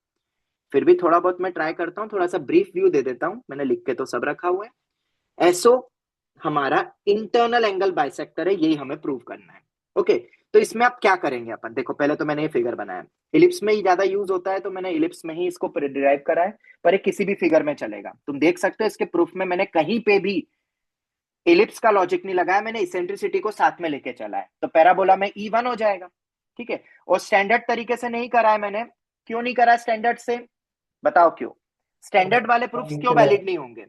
Speaker 2: फिर भी थोड़ा बहुत मैं ट्राई करता हूँ, थोड़ा सा ब्रीफ व्यू दे देता हूँ, मैंने लिख के तो सब रखा हुआ है। एसओ हमारा इंटरनल एंगल बाइसेक्टर है, यही हमें प्रूव करना है। ओके, तो इसमें आप क्या करेंगे अपन? देखो, पहले तो मैंने ये फिगर बनाया, इलिप्स में ही ज्यादा यूज होता है तो मैंने इलिप्स में ही इसको डिराइव करा है, पर ये किसी भी फिगर में चलेगा। तुम देख सकते हो इसके प्रूफ में मैंने कहीं पे भी इलिप्स का लॉजिक नहीं लगाया, मैंने इसेंट्रिसिटी को साथ में लेके चला है, तो पैराबोला में E1 हो जाएगा, ठीक है। और स्टैंडर्ड तरीके से नहीं करा है मैंने। क्यों नहीं करा स्टैंडर्ड से? बताओ क्यों? स्टैंडर्ड वाले प्रूफ क्यों वैलिड नहीं होंगे?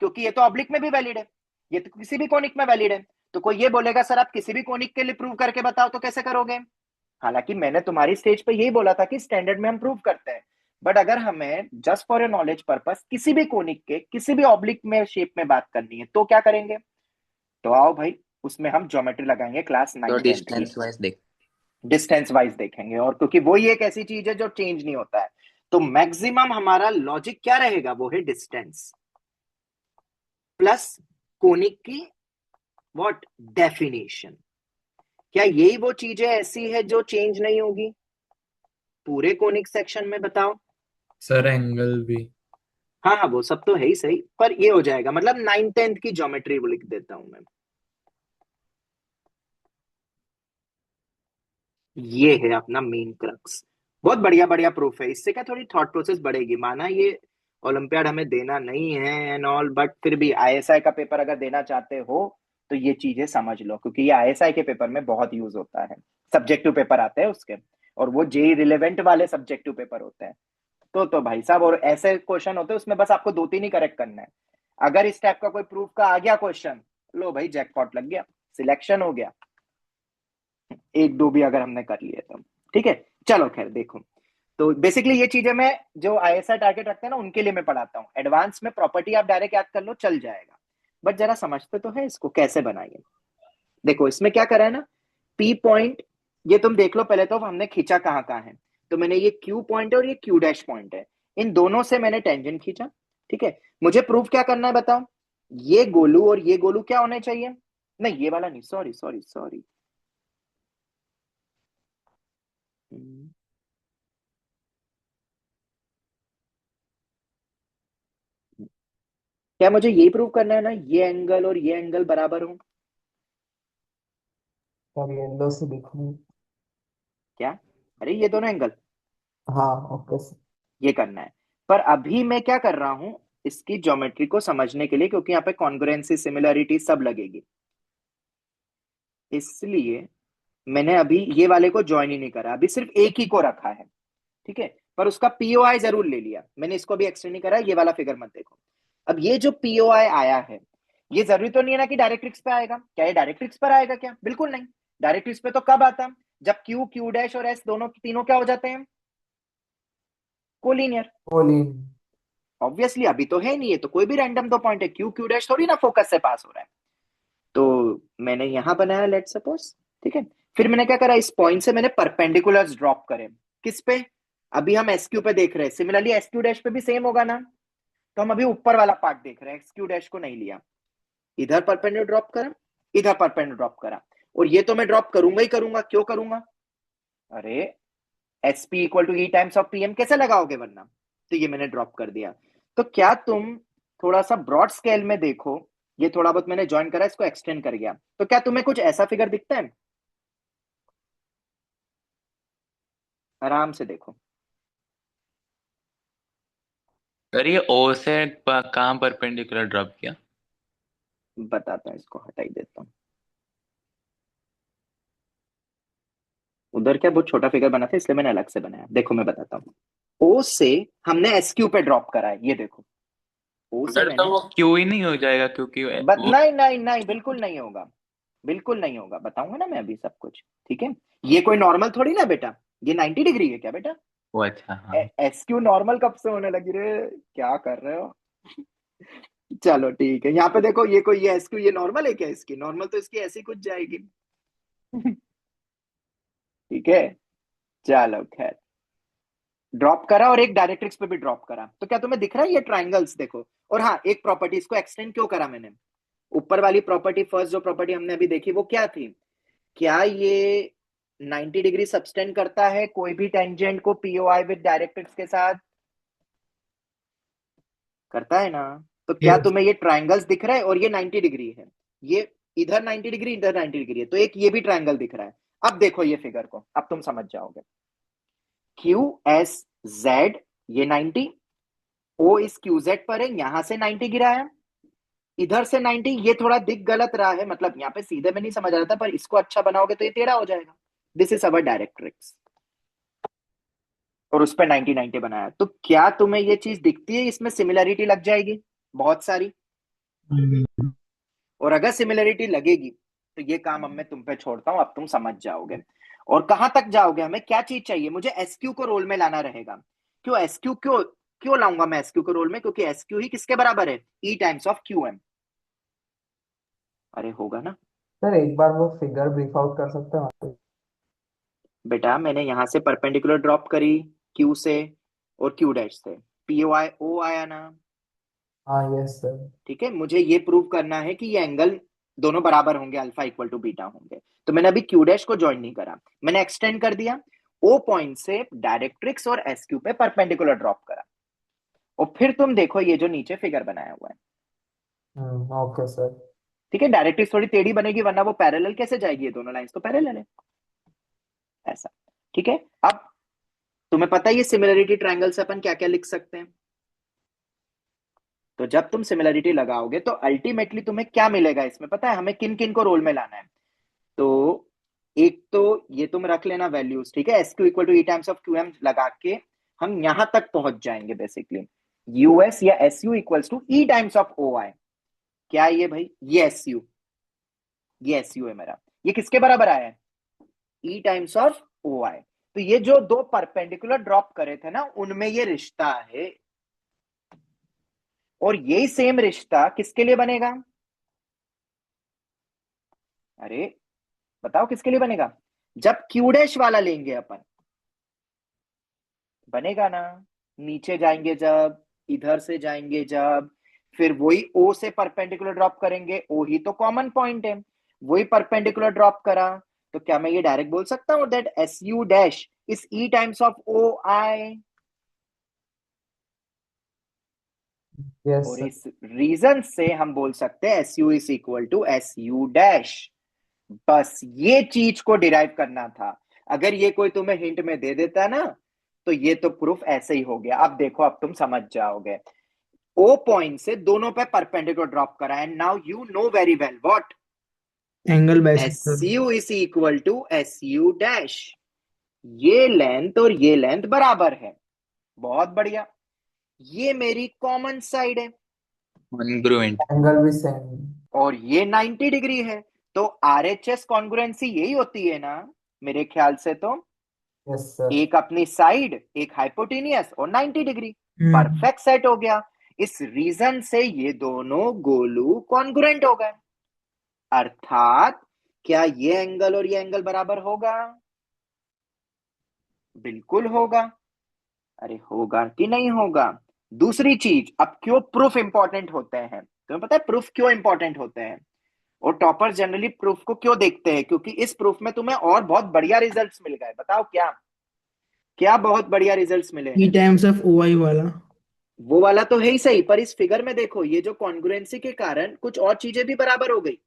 Speaker 2: क्योंकि ये तो ऑब्लिक में भी वैलिड है, ये तो किसी भी कोनिक में वैलिड है। तो कोई ये बोलेगा सर आप किसी भी कोनिक के लिए प्रूव करके बताओ, तो कैसे करोगे? हालांकि मैंने तुम्हारी स्टेज पे यही बोला था कि स्टैंडर्ड में हम प्रूव करते हैं, बट अगर हमें just for your knowledge purpose किसी भी कोनिक के किसी भी ऑब्लिक में शेप में बात करनी है, तो क्या करेंगे? तो आओ भाई, उसमें हम ज्योमेट्री लगाएंगे क्लास
Speaker 1: तो
Speaker 2: 9 10
Speaker 1: डिस्टेंस वाइज देख।
Speaker 2: डिस्टेंस वाइज देखेंगे, और क्योंकि वो ही एक ऐसी चीज है जो चेंज नहीं होता है, तो मैक्सिमम हमारा लॉजिक क्या रहेगा? वो है डिस्टेंस प्लस कोनिक की व्हाट डेफिनेशन। क्या यही वो चीजें ऐसी है जो चेंज नहीं होगी पूरे कोनिक सेक्शन में? बताओ।
Speaker 7: सर एंगल भी।
Speaker 2: हाँ हाँ, वो सब तो है ही सही, पर ये हो जाएगा, मतलब 9 10 की ज्योमेट्री वो लिख देता हूं मैं। ये है अपना मेन क्रक्स। बहुत बढ़िया बढ़िया प्रूफ है, इससे क्या थोड़ी थॉट प्रोसेस बढ़ेगी। माना ये ओलंपियाड हमें देना नहीं है एंड ऑल, बट फिर भी आईएसआई का पेपर अगर देना चाहते हो तो ये चीजें समझ लो, क्योंकि ये आईएसआई के पेपर में बहुत यूज होता है। सब्जेक्टिव पेपर आते हैं उसके, और वो जेई रिलेवेंट वाले सब्जेक्टिव पेपर होते हैं। तो भाई साहब, और ऐसे क्वेश्चन होते हैं उसमें बस आपको 2-3 ही करेक्ट करना है। अगर इस टाइप का कोई प्रूफ का आ गया क्वेश्चन, लो भाई जैकपॉट लग गया, सिलेक्शन हो गया। 1-2 भी अगर हमने कर लिए तो ठीक है। चलो खैर देखो, तो बेसिकली ये चीजें मैं जो आईएसआई टारगेट रखते हैं ना उनके लिए मैं पढ़ाता हूँ। एडवांस में प्रॉपर्टी आप डायरेक्ट याद कर लो, चल जाएगा, बट जरा समझते तो है इसको कैसे बनाइए। देखो इसमें क्या करा है ना, पी पॉइंट, ये तुम देख लो पहले तो हमने खींचा कहाँ कहाँ है। तो मैंने ये क्यू पॉइंट है और ये क्यू डैश पॉइंट है, इन दोनों से मैंने टेंजेंट खींचा, ठीक है। मुझे प्रूफ क्या करना है बताओ? ये गोलू और ये गोलू क्या होने चाहिए? नहीं ये वाला नहीं, सॉरी सॉरी सॉरी, क्या मुझे ये प्रूव करना है ना, ये एंगल और ये एंगल बराबर हो?
Speaker 4: सर येलो से दिखूंगी।
Speaker 2: क्या? अरे ये दोनों एंगल,
Speaker 4: हाँ ओके सर।
Speaker 2: ये करना है। पर अभी मैं क्या कर रहा हूं, इसकी ज्योमेट्री को समझने के लिए, क्योंकि यहाँ पे कॉन्ग्रुएंसी सिमिलरिटी सब लगेगी, इसलिए मैंने अभी ये वाले को ज्वाइन ही नहीं करा, अभी सिर्फ एक ही को रखा है, ठीक है। पर उसका पीओआई जरूर ले लिया मैंने, इसको भी एक्सटेंड नहीं करा, ये वाला फिगर मत देखो। अब ये जो पीओआई आया है, ये जरूरी तो नहीं है ना कि डायरेक्ट्रिक्स पे आएगा। क्या ये डायरेक्ट्रिक्स पर आएगा? क्या बिल्कुल नहीं। डायरेक्ट्रिक्स पे तो कब आता? जब क्यू क्यू डैश और एस दोनों तीनों क्या हो जाते हैं? कोलिनियर।
Speaker 4: कोलिन।
Speaker 2: ऑब्वियसली अभी तो है नहीं, है तो कोई भी रैंडम दो पॉइंट है, क्यू क्यू डैश थोड़ी ना फोकस से पास हो रहा है। तो मैंने यहां बनाया लेट सपोज, ठीक है। फिर मैंने क्या करा, इस पॉइंट से मैंने परपेंडिकुलर्स ड्रॉप करे। किस पे? अभी हम एस क्यू पे देख रहे हैं, सिमिलरली एस क्यू डैश पे भी सेम होगा ना, तो हम अभी ऊपर वाला पार्ट देख रहे हैं, एक्स क्यू डैश को नहीं लिया। इधर परपेंडिकुलर ड्रॉप करा, इधर परपेंडिकुलर ड्रॉप करा, और ये तो मैं ड्रॉप करूंगा ही करूंगा। क्यों करूंगा? अरे S P equal to E times of P M कैसे लगाओगे वरना? तो ये मैंने ड्रॉप कर दिया। तो क्या तुम थोड़ा सा ब्रॉड स्केल में देखो, ये थोड़ा बहुत मैंने ज्वाइन करा, इसको एक्सटेंड कर गया, तो क्या तुम्हें कुछ ऐसा फिगर दिखता है? आराम से देखो,
Speaker 7: सर ये ओ से कहाँ परपेंडिकुलर ड्रॉप किया?
Speaker 2: बताता हूँ, इसको हटा ही देता हूँ। उधर क्या बहुत छोटा फिगर बना था इसलिए मैंने अलग से बनाया। देखो मैं बताता हूँ, ओ से हमने एस क्यू पे ड्रॉप करा है, ये देखो ओ से
Speaker 7: सर तो
Speaker 2: मैंने
Speaker 7: वो क्यू ही नहीं हो जाएगा क्योंकि वो
Speaker 2: नहीं नहीं नहीं, बिल्कुल नहीं होगा, बिल्कुल नहीं होगा, बताऊंगा ना मैं अभी सब कुछ, ठीक है। ये कोई नॉर्मल थोड़ी ना बेटा, ये 90 डिग्री है क्या बेटा?
Speaker 7: वो अच्छा हाँ।
Speaker 2: एस क्यू नॉर्मल कब से होने लगी रे, क्या कर रहे हो? चलो ठीक है, यहाँ पे देखो ये कोई ये एस क्यू ये नॉर्मल है क्या? इसकी नॉर्मल तो इसकी ऐसी कुछ जाएगी। ठीक है, चलो खैर, ड्रॉप करा और एक डायरेक्ट्रिक्स पे भी ड्रॉप करा, तो क्या तुम्हें दिख रहा है ये ट्राइंगल्स देखो। और हाँ, एक प्रॉपर्टी इसको एक्सटेंड क्यों करा मैंने, ऊपर वाली प्रॉपर्टी, फर्स्ट जो प्रॉपर्टी हमने अभी देखी वो क्या थी, क्या ये 90 डिग्री सबटेंड करता है कोई भी टेंजेंट को पीओआई विद डायरेक्ट्रिक्स के साथ? करता है ना। तो क्या
Speaker 5: Yes.
Speaker 2: तुम्हें ये ट्राइंगल्स दिख रहा है, और ये 90 डिग्री है, ये इधर 90 डिग्री इधर 90 डिग्री है, तो एक ये भी ट्राइंगल दिख रहा है। अब देखो ये फिगर को, अब तुम समझ जाओगे। क्यू एस जेड ये 90, ओ इस क्यू जेड पर है, यहां से 90 गिरा है, इधर से 90, ये थोड़ा दिख गलत रहा है, मतलब यहाँ पे सीधे में नहीं समझ आ रहा था, पर इसको अच्छा बनाओगे तो ये टेढ़ा हो जाएगा। दिस इज अवर डायरेक्ट्रिक्स, और उस पर 90 90 बनाया, तो क्या तुम्हें ये चीज दिखती है, इसमें सिमिलरिटी लग जाएगी बहुत सारी।
Speaker 5: हम्म,
Speaker 2: और अगर सिमिलरिटी लगेगी तो ये काम अब मैं तुम पे छोड़ता हूं, अब तुम समझ जाओगे। और कहां तक जाओगे, हमें क्या चीज चाहिए, मुझे एसक्यू को रोल में लाना रहेगा। क्यों एसक्यू, क्यों क्यों लाऊंगा मैं एसक्यू को रोल में, क्योंकि एसक्यू ही किसके बराबर है, ई टाइम्स ऑफ क्यू एम। अरे होगा ना
Speaker 4: सर एक बार वो फिगर ब्रीफ आउट कर सकते हैं वहाँ पे?
Speaker 2: बेटा, मैंने यहां से परपेंडिकुलर ड्रॉप करी क्यू से और क्यू डैश से, पीओ आई ओ आया ना।
Speaker 4: हाँ यस सर।
Speaker 2: ठीक है, मुझे ये प्रूव करना है कि ये एंगल दोनों बराबर होंगे, अल्फा इक्वल टू बीटा होंगे। तो मैंने अभी क्यू डैश को ज्वाइन नहीं करा, मैंने एक्सटेंड कर दिया, ओ पॉइंट से डायरेक्ट्रिक्स और एस क्यू पे परपेंडिकुलर ड्रॉप करा। और फिर तुम देखो ये जो नीचे फिगर बनाया हुआ है,
Speaker 4: ओके सर।
Speaker 2: ठीक है, डायरेक्ट्रिक्स थोड़ी टेढ़ी बनेगी, वरना वो पैरेलल कैसे जाएगी, ये दोनों लाइंस तो पैरेलल है, ऐसा। ठीक है, अब तुम्हें पता है ये सिमिलरिटी ट्रायंगल से अपन क्या क्या लिख सकते हैं। तो जब तुम सिमिलरिटी लगाओगे तो अल्टीमेटली तुम्हें क्या मिलेगा, इसमें पता है हमें किन किन को रोल में लाना है। तो एक तो ये तुम रख लेना वैल्यूज, ठीक है, S Q equal to E times of Q M लगा के हम यहां तक पहुंच जाएंगे बेसिकली, यूएस या S U equals to E times of O I. क्या ये भाई, ये एस यू, ये एस यू है मेरा, ये किसके बराबर आया है, ई टाइम्स ऑफ ओ आई। तो ये जो दो परपेंडिकुलर ड्रॉप करे थे ना, उनमें ये रिश्ता है, और यही सेम रिश्ता किसके लिए बनेगा, अरे बताओ किसके लिए बनेगा, जब क्यू डैश वाला लेंगे अपन, बनेगा ना। नीचे जाएंगे जब, इधर से जाएंगे जब, फिर वही ओ से परपेंडिकुलर ड्रॉप करेंगे, ओ ही तो कॉमन पॉइंट है, वही परपेंडिकुलर ड्रॉप करा। तो क्या मैं ये डायरेक्ट बोल सकता हूं that S U dash is e times of O I?
Speaker 4: Yes
Speaker 2: और
Speaker 4: सर।
Speaker 2: इस रीजन से हम बोल सकते हैं S U is equal to S U dash. बस ये चीज को डिराइव करना था, अगर ये कोई तुम्हें हिंट में दे देता ना, तो ये तो प्रूफ ऐसे ही हो गया। अब देखो, अब तुम समझ जाओगे, ओ पॉइंट से दोनों पे परपेंडिकुलर ड्रॉप करा, and now you know very well what,
Speaker 5: angle
Speaker 2: S
Speaker 5: bisector.
Speaker 2: U is equal to S U dash. ये लेंथ और ये लेंथ बराबर है, बहुत बढ़िया, ये मेरी कॉमन साइड है,
Speaker 7: कॉन्ग्रुएंट।
Speaker 4: एंगल भी सेम।
Speaker 2: और ये 90 डिग्री है। तो आरएचएस कॉन्ग्रुएंसी यही होती है ना, मेरे ख्याल से तो,
Speaker 4: यस सर।
Speaker 2: एक अपनी साइड, एक हाइपोटेनियस और 90 डिग्री,
Speaker 5: हम्म,
Speaker 2: परफेक्ट सेट हो गया। इस रीजन से ये दोनों गोलू कॉन्ग्रुएंट हो गए, अर्थात क्या ये एंगल और ये एंगल बराबर होगा, बिल्कुल होगा। अरे होगा कि नहीं होगा। दूसरी चीज, अब क्यों प्रूफ इंपॉर्टेंट होते हैं, तुम्हें पता है प्रूफ क्यों इंपॉर्टेंट होते हैं, और टॉपर जनरली प्रूफ को क्यों देखते हैं, क्योंकि इस प्रूफ में तुम्हें और बहुत बढ़िया रिजल्ट्स मिल गए। बताओ क्या, क्या बहुत बढ़िया रिजल्ट्स मिले
Speaker 5: ई
Speaker 2: हैं।
Speaker 5: टाइम्स ऑफ ओ आई वाला।
Speaker 2: वो वाला तो है ही सही, पर इस फिगर में देखो, ये जो कॉन्ग्रुएंसी के कारण कुछ और चीजें भी बराबर हो गई।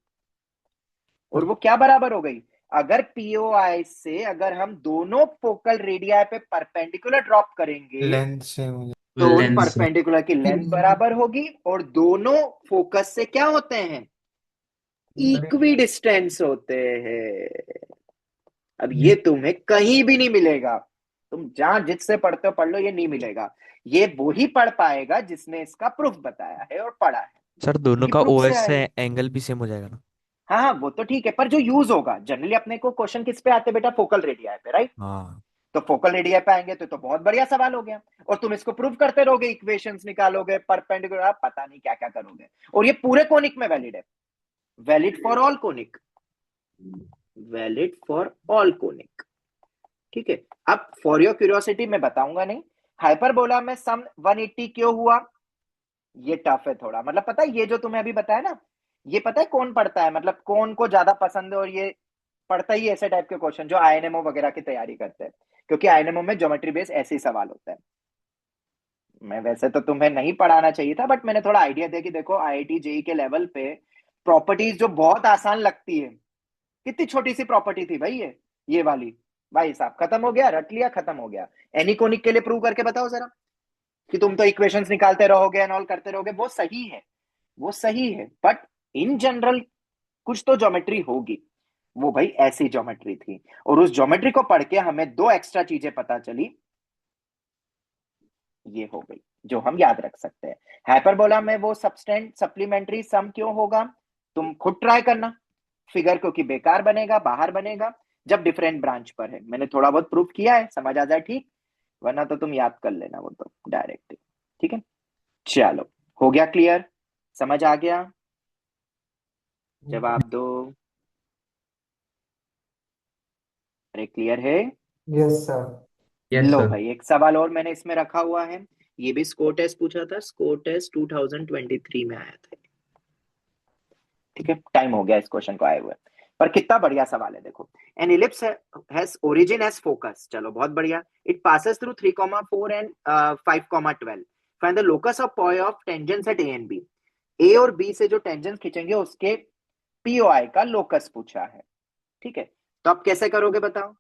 Speaker 2: और वो क्या बराबर हो गई, अगर पीओआई से अगर हम दोनों फोकल रेडियाई पे परपेंडिकुलर ड्रॉप करेंगे,
Speaker 3: लेंथ सेम हो जाए।
Speaker 2: तो उन
Speaker 3: लेंस
Speaker 2: परपेंडिकुलर की लेंथ बराबर होगी और दोनों फोकस से क्या होते हैं, इक्वी डिस्टेंस होते हैं। अब ये तुम्हें कहीं भी नहीं मिलेगा, तुम जहां जिससे पढ़ते हो पढ़ लो, ये नहीं मिलेगा। ये वो ही पढ़ पाएगा जिसने इसका प्रूफ बताया है और पढ़ा है,
Speaker 8: सर दोनों
Speaker 2: क्योंकि
Speaker 8: का
Speaker 2: प्रूफ से
Speaker 8: ओएस
Speaker 2: आया
Speaker 8: से
Speaker 2: है।
Speaker 8: एंगल भी सेम हो जाएगा ना?
Speaker 2: हाँ हाँ, वो तो ठीक है, पर जो यूज होगा जनरली अपने को क्वेश्चन किस पे आते हैं बेटा, फोकल रेडियाई पे, राइट?
Speaker 8: हाँ।
Speaker 2: तो फोकल रेडियाई पे आएंगे तो बहुत बढ़िया सवाल हो गया। और तुम इसको प्रूव करते रहोगे, इक्वेशंस निकालोगे, परपेंडिकुलर, पता नहीं क्या क्या करोगे। और ये पूरे कोनिक में वैलिड है, valid for all conic, valid for all conic. ठीक है, अब फॉर योर क्यूरियोसिटी मैं बताऊंगा नहीं, हाइपरबोला में सम 180 क्यों हुआ, ये टफ है थोड़ा। मतलब पता है ये जो तुम्हें अभी बताया ना, ये पता है कौन पढ़ता है, मतलब कौन को ज्यादा पसंद है, और ये पढ़ता ही ऐसे टाइप के क्वेश्चन जो आईएनएमओ वगैरह की तैयारी करते हैं, क्योंकि आईएनएमओ में ज्योमेट्री बेस ऐसे ही सवाल होता है। मैं वैसे तो तुम्हें नहीं पढ़ाना चाहिए था, बट मैंने थोड़ा आइडिया दिया कि देखो आईआईटी जेई के लेवल पे प्रॉपर्टीज जो बहुत आसान लगती है, कितनी छोटी सी प्रॉपर्टी थी भाई ये वाली, भाई साहब खत्म हो गया, रट लिया, खत्म हो गया। एनीकोनिक के लिए प्रूव करके बताओ जरा, कि तुम तो इक्वेशंस निकालते रहोगे एंड ऑल करते रहोगे, वो सही है, वो सही है, बट इन जनरल कुछ तो ज्योमेट्री होगी। वो भाई ऐसी ज्योमेट्री थी, और उस ज्योमेट्री को पढ़ के हमें दो एक्स्ट्रा चीजें पता चली, ये हो गई जो हम याद रख सकते हैं। हाइपरबोला में वो सबस्टेंट सप्लीमेंट्री सम क्यों होगा, तुम खुद ट्राई करना, फिगर क्योंकि बेकार बनेगा, बाहर बनेगा जब डिफरेंट ब्रांच पर है। मैंने थोड़ा बहुत प्रूफ किया है, समझ आ जाए ठीक, वरना तो तुम याद कर लेना वो तो डायरेक्ट। ठीक है, चलो हो गया क्लियर, समझ आ गया, जवाब दो। अरे क्लियर है?
Speaker 4: Yes sir.
Speaker 3: यस
Speaker 2: लो
Speaker 3: सर।
Speaker 2: भाई, एक सवाल और मैंने इसमें रखा हुआ है, ये भी स्कोर टेस्ट पूछा था, स्कोर टेस्ट 2023 में आया था। ठीक है, टाइम हो गया इस क्वेश्चन को आए हुए, पर कितना बढ़िया सवाल है देखो। An ellipse has origin as focus, चलो बहुत बढ़िया, it passes through 3,4 and 5,12, find the locus of point of tangents at A and B. A और बी से जो टेंजेंट्स खींचेंगे उसके पीओआई का लोकस पूछा है। ठीक है, तो आप कैसे करोगे बताओ,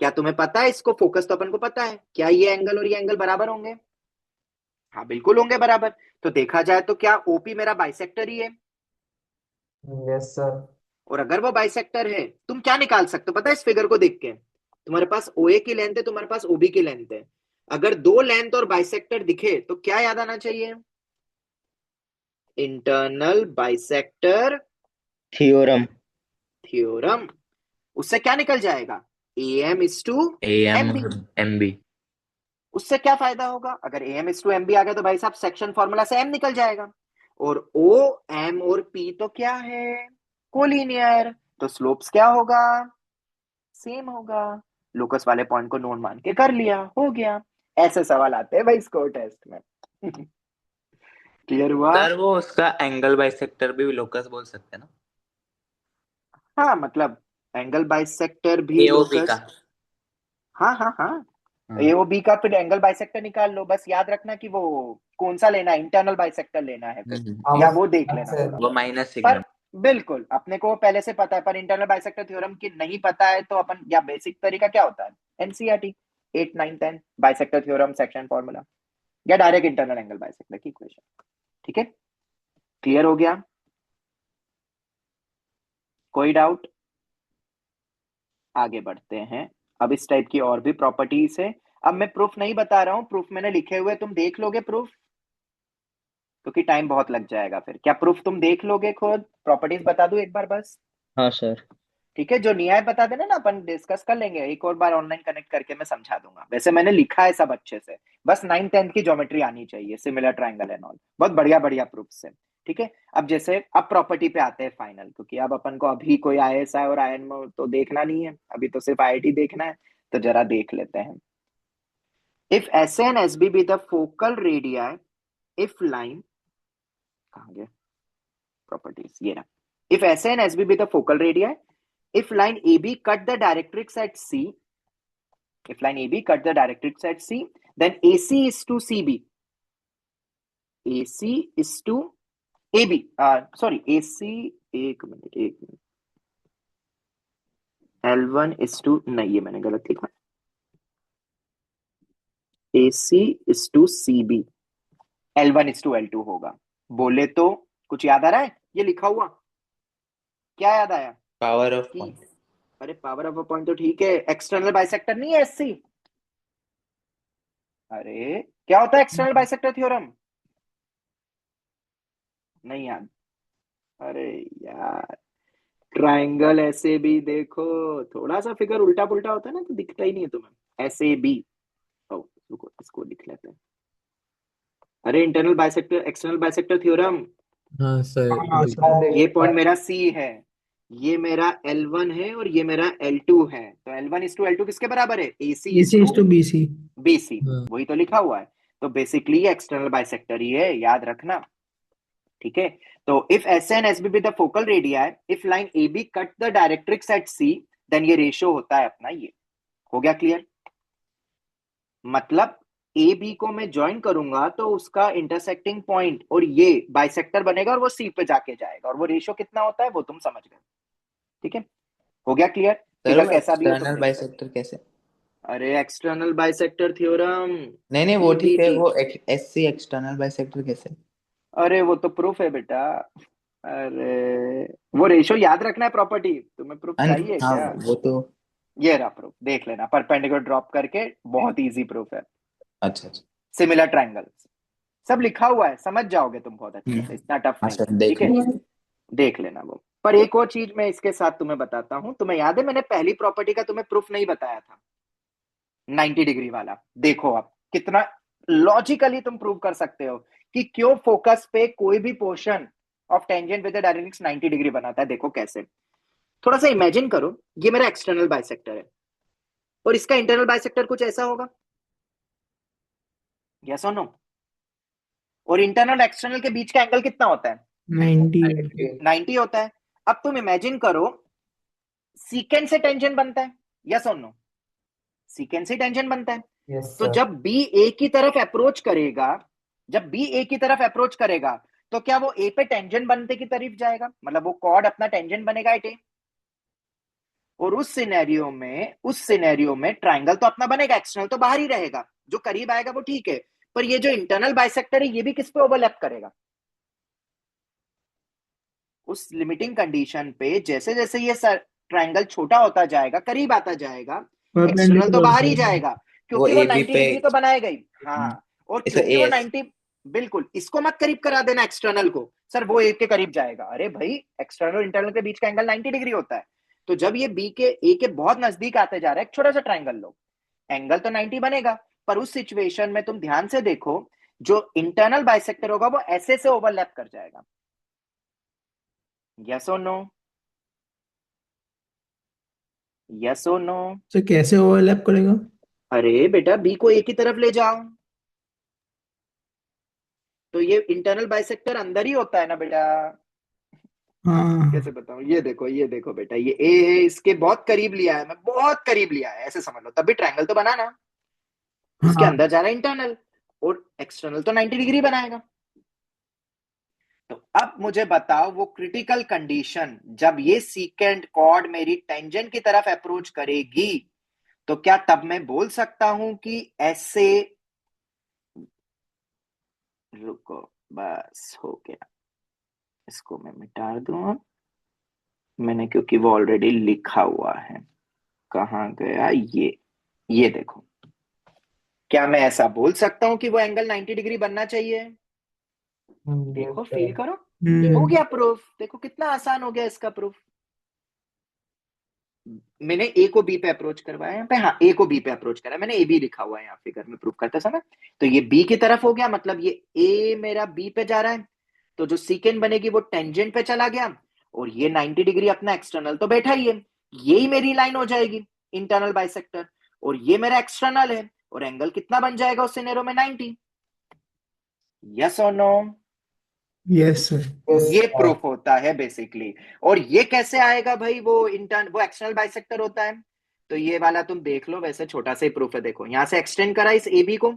Speaker 2: क्या तुम्हें पता है इसको, फोकस तो अपन को पता है, क्या ये एंगल और ये एंगल बराबर होंगे? हाँ बिल्कुल होंगे बराबर। तो देखा जाए तो क्या ओपी मेरा बाइसेक्टर ही है?
Speaker 4: Yes sir.
Speaker 2: और अगर वो बाइसेक्टर है, तुम क्या निकाल सकते हो पता है इस फिगर को देख के, तुम्हारे पास ओए की लेंथ है, तुम्हारे पास ओबी की लेंथ है, अगर दो लेंथ और बाइसेक्टर दिखे तो क्या याद आना चाहिए, इंटरनल बाइसेक्टर
Speaker 1: थ्योरम।
Speaker 2: थ्योरम। उससे क्या निकल जाएगा, AM is to
Speaker 7: AM
Speaker 2: MB।
Speaker 7: MB।
Speaker 2: उससे क्या फायदा होगा, अगर AM is to MB आ गया तो भाई साहब सेक्शन फॉर्मूला से M निकल जाएगा, और O M और P तो क्या है, कोलिनियर, तो स्लोप्स क्या होगा, सेम होगा। लोकस वाले पॉइंट को नोन मान के कर लिया, हो गया। ऐसे सवाल आते हैं भाई स्कोर टेस्ट में। क्लियर हुआ?
Speaker 7: सर वो उसका एंगल बाइसेक्टर भी लोकस बोल सकते हैं ना?
Speaker 2: हाँ मतलब एंगल बाइसेक्टर भी
Speaker 7: AOB का।
Speaker 2: लोकस, हाँ हाँ हाँ,
Speaker 7: हाँ।
Speaker 2: एओबी का फिर एंगल बाइसेक्टर निकाल लो, बस याद रखना कि वो कौन सा लेना है, इंटरनल बाइसेक्टर लेना है फिर, या वो देख लेना थोड़ा।
Speaker 7: वो माइनस
Speaker 2: पर
Speaker 7: सिग्नल।
Speaker 2: बिल्कुल अपने को पहले से पता है, पर इंटरनल बाइसेक्टर थ्योरम की नहीं पता है तो अपन, या बेसिक तरीका क्या होता है, NCERT 8 9 10 bisector theorem section formula, या डायरेक्ट इंटरनल एंगल बाइसेक्टर की इक्वेशन। ठीक है, क्लियर हो गया, कोई डाउट? आगे बढ़ते हैं, अब इस टाइप की और भी प्रॉपर्टीज है। अब मैं प्रूफ नहीं बता रहा हूं, प्रूफ मैंने लिखे हुए, तुम देख लोगे प्रूफ, क्योंकि टाइम बहुत लग जाएगा फिर। क्या प्रूफ तुम देख लोगे खुद, प्रॉपर्टीज बता दूं एक बार बस?
Speaker 1: हाँ सर।
Speaker 2: ठीक है, जो न्याय बता देना ना अपन डिस्कस कर लेंगे, एक और बार ऑनलाइन कनेक्ट करके मैं समझा दूंगा। वैसे मैंने लिखा है सब अच्छे से, बस 9th 10th की ज्योमेट्री आनी चाहिए, सिमिलर ट्राइंगल एंड ऑल, बहुत बढ़िया बढ़िया प्रूफ से। ठीक है, अब जैसे अब प्रॉपर्टी पे आते हैं फाइनल, क्योंकि अब अपन को अभी कोई ISI और INMO तो देखना नहीं है, अभी तो सिर्फ IIT देखना है, तो जरा देख लेते हैं। If SA and SB be the focal radii, if line, कहाँ गया प्रॉपर्टीज, ये रहा, if SA and SB be the focal radii, if line AB cut the directrix at C, if line AB cut the directrix at C, then AC is to CB, AC is to AB, sorry AC, एक मिनट, L1 is to, नहीं ये मैंने गलत लिखा, AC is to CB, L1:L2 होगा। बोले तो कुछ याद आ रहा है? ये लिखा हुआ क्या याद आया
Speaker 1: पावर ऑफ
Speaker 2: कि
Speaker 1: पॉइंट।
Speaker 2: अरे पावर ऑफ अ पॉइंट तो ठीक है, एक्सटर्नल बाइसेक्टर नहीं है एससी? अरे क्या होता है एक्सटर्नल बाइसेक्टर थ्योरम? नहीं याद? अरे यार, ट्राइंगल ऐसे भी देखो, थोड़ा सा फिगर उल्टा पुल्टा होता है ना तो दिखता ही नहीं है तुम्हें। ऐसे भी, ओ रुको इसको लिख लेते हैं। अरे internal bisector external bisector theorem,
Speaker 8: हाँ सर
Speaker 5: हाँ
Speaker 8: लिख
Speaker 5: सर।
Speaker 2: ये पॉइंट मेरा सी है, ये मेरा L1 है और ये मेरा L2 है। तो L1:L2 किसके बराबर है? AC
Speaker 5: AC is to BC।
Speaker 2: BC,
Speaker 8: हाँ
Speaker 2: वही तो लिखा हुआ है। तो बेसिकली ये एक्सटर्नल बाइसेक्टर ही है, याद रखना। ठीक है, तो if SN SB be the focal radii, if line AB cut the directrix at C, then ये रेशियो होता है अपना ये। हो गया क्लियर? मतलब AB को मैं ज्वाइन करूंगा तो उसका इंटरसेक्टिंग पॉइंट और ये बाइसेक्टर बनेगा और वो C पे जाके जाएगा, और वो रेशियो कितना होता है वो तुम समझ गए। ठीक है, हो गया क्लियर?
Speaker 1: सर
Speaker 2: फिगर
Speaker 1: वो
Speaker 2: कैसा भी हो तुम
Speaker 1: एक्सटर्नल
Speaker 2: देख सकते
Speaker 1: बाइसेक्टर कैसे?
Speaker 2: हो। अरे एक्सटर्नल बाइसेक्टर थ्योरम,
Speaker 1: नहीं नहीं, वो ठीक है,
Speaker 2: EB,
Speaker 1: वो SC एक्सटर्नल बाइसेक्टर कैसे?
Speaker 2: अरे वो तो प्रूफ है बेटा। अरे वो रेशियो याद रखना है, प्रॉपर्टी तुम्हें प्रूफ चाहिए
Speaker 1: हाँ
Speaker 2: क्या?
Speaker 1: वो तो।
Speaker 2: ये रहा प्रूफ, देख लेना, परपेंडिकुलर ड्रॉप करके, बहुत इजी प्रूफ है।
Speaker 1: अच्छा अच्छा।
Speaker 2: सिमिलर ट्रायंगल्स सब लिखा हुआ है, समझ जाओगे तुम बहुत अच्छे से,
Speaker 1: हम्म।
Speaker 2: इतना टफ
Speaker 1: हाँ
Speaker 2: नहीं
Speaker 1: सर
Speaker 2: है।
Speaker 1: देख
Speaker 2: ठीक है,
Speaker 1: लो।
Speaker 2: देख लेना वो। पर एक और चीज मैं इसके साथ तुम्हें बताता हूं, तुम्हें याद है मैंने पहली प्रॉपर्टी का तुम्हें प्रूफ नहीं बताया था, 90 डिग्री वाला। देखो आप कितना लॉजिकली तुम प्रूव कर सकते हो कि क्यों फोकस पे कोई भी portion of tangent with directrix 90 degree बनाता है। देखो कैसे, थोड़ा सा इमेजिन करो, ये मेरा एक्सटर्नल बाइसेक्टर है और इसका इंटरनल बाइसेक्टर कुछ ऐसा होगा, यस और नो? और इंटरनल एक्सटर्नल के बीच का एंगल कितना होता है?
Speaker 5: 90।
Speaker 2: 90 होता है। अब तुम इमेजिन करो, सीकेंड से टेंजेंट बनता है, यस और नो? सीकेंड से टेंजेंट बनता है।
Speaker 4: यस
Speaker 2: तो
Speaker 4: सर।
Speaker 2: जब बी ए की तरफ अप्रोच करेगा, जब बी ए की तरफ अप्रोच करेगा तो क्या वो ए पे टेंजेंट बनते की तरफ जाएगा? मतलब वो कॉर्ड अपना टेंजेंट बनेगा एट ए। और उस सिनेरियो में ट्राइंगल तो अपना बनेगा, एक्सटर्नल तो बाहर ही रहेगा, जो करीब आएगा वो ठीक है। पर ये जो इंटरनल बाइसेक्टर है ये भी किस पे ओवरलैप करेगा? उस लिमिटिंग कंडीशन पे जैसे जैसे ये ट्राइंगल छोटा होता जाएगा, करीब आता जाएगा, एक्सटर्नल तो
Speaker 5: परपेंडिकुलर
Speaker 2: बाहर ही
Speaker 5: से।
Speaker 2: जाएगा,
Speaker 1: वो
Speaker 2: क्योंकि वो
Speaker 1: ए बी
Speaker 2: 90
Speaker 1: पे।
Speaker 2: डिग्री तो बनाएगा ही। हाँ, और
Speaker 1: इसका
Speaker 2: क्योंकि वो
Speaker 1: AS।
Speaker 2: 90, बिल्कुल, इसको मत करीब करा देना एक्सटर्नल को, सर वो ए के करीब जाएगा। अरे भाई, एक्सटर्नल और इंटरनल के बीच का एंगल 90 डिग्री होता है। तो जब ये बी के ए के बहुत नजदीक आते जा रहा है, एक छोटा सा ट्राइंगल लो, एंगल तो 90 बनेगा। पर उस सिचुएशन में तुम ध्यान से देखो, जो इंटरनल बाइसेक्टर होगा वो ऐसे से ओवरलैप कर जाएगा, यस और नो? यस और नो?
Speaker 5: तो कैसे ओवरलैप करेगा?
Speaker 2: अरे बेटा, बी को ए की तरफ ले जाओ, तो ये इंटरनल बाइसेक्टर अंदर ही होता है ना बेटा। कैसे
Speaker 5: हाँ
Speaker 2: बताऊं, ये देखो बेटा, ये ए है, इसके बहुत करीब लिया है, मैं बहुत करीब लिया है, ऐसे समझ लो, तभी ट्रायंगल तो बना ना। इसके
Speaker 5: हाँ।
Speaker 2: अंदर जा रहा है इंटरनल, और एक्सटर्नल तो 90 डिग्री बनाएगा। तो अब मुझे बताओ, वो क्रिटिकल कंडीशन जब ये सीकेंड कॉर्ड मेरी टेंजेंट की तरफ अप्रोच करेगी, तो क्या तब मैं बोल सकता हूं कि ऐसे, रुको, बस हो गया, इसको मैं मिटा दूं मैंने, क्योंकि वो ऑलरेडी लिखा हुआ है। कहाँ गया ये देखो, क्या मैं ऐसा बोल सकता हूं कि वो एंगल 90 डिग्री बनना चाहिए?
Speaker 4: यस
Speaker 2: देखो, फील
Speaker 4: सर।
Speaker 2: करो, हो
Speaker 5: हम्म।
Speaker 2: गया प्रूफ। देखो कितना आसान हो गया इसका प्रूफ। मैंने ए को बी पे अप्रोच करवाया यहाँ पे, हाँ ए को बी पे अप्रोच करा, मैंने ए बी लिखा हुआ है यहाँ फिगर में प्रूफ करते समय। तो ये बी की तरफ हो गया, मतलब ये ए मेरा बी पे जा रहा है, तो जो सीकेंड बनेगी वो टेंजेंट पे चला गया, और ये 90 डिग्री अपना एक्सटर्नल तो बैठा ही है, यही मेरी लाइन हो जाएगी इंटरनल बाइसेक्टर, और ये मेरा एक्सटर्नल है, और एंगल कितना बन जाएगा उस सिनेरियो में? 90। यस और नो?
Speaker 5: Yes sir.
Speaker 4: यस
Speaker 2: ये
Speaker 4: सर।
Speaker 2: प्रूफ होता है बेसिकली। और ये कैसे आएगा भाई? वो एक्सटर्नल बाइसेक्टर होता है, तो ये वाला तुम देख लो, वैसे छोटा सा ही प्रूफ है। देखो यहां से एक्सटेंड करा इस ए बी को,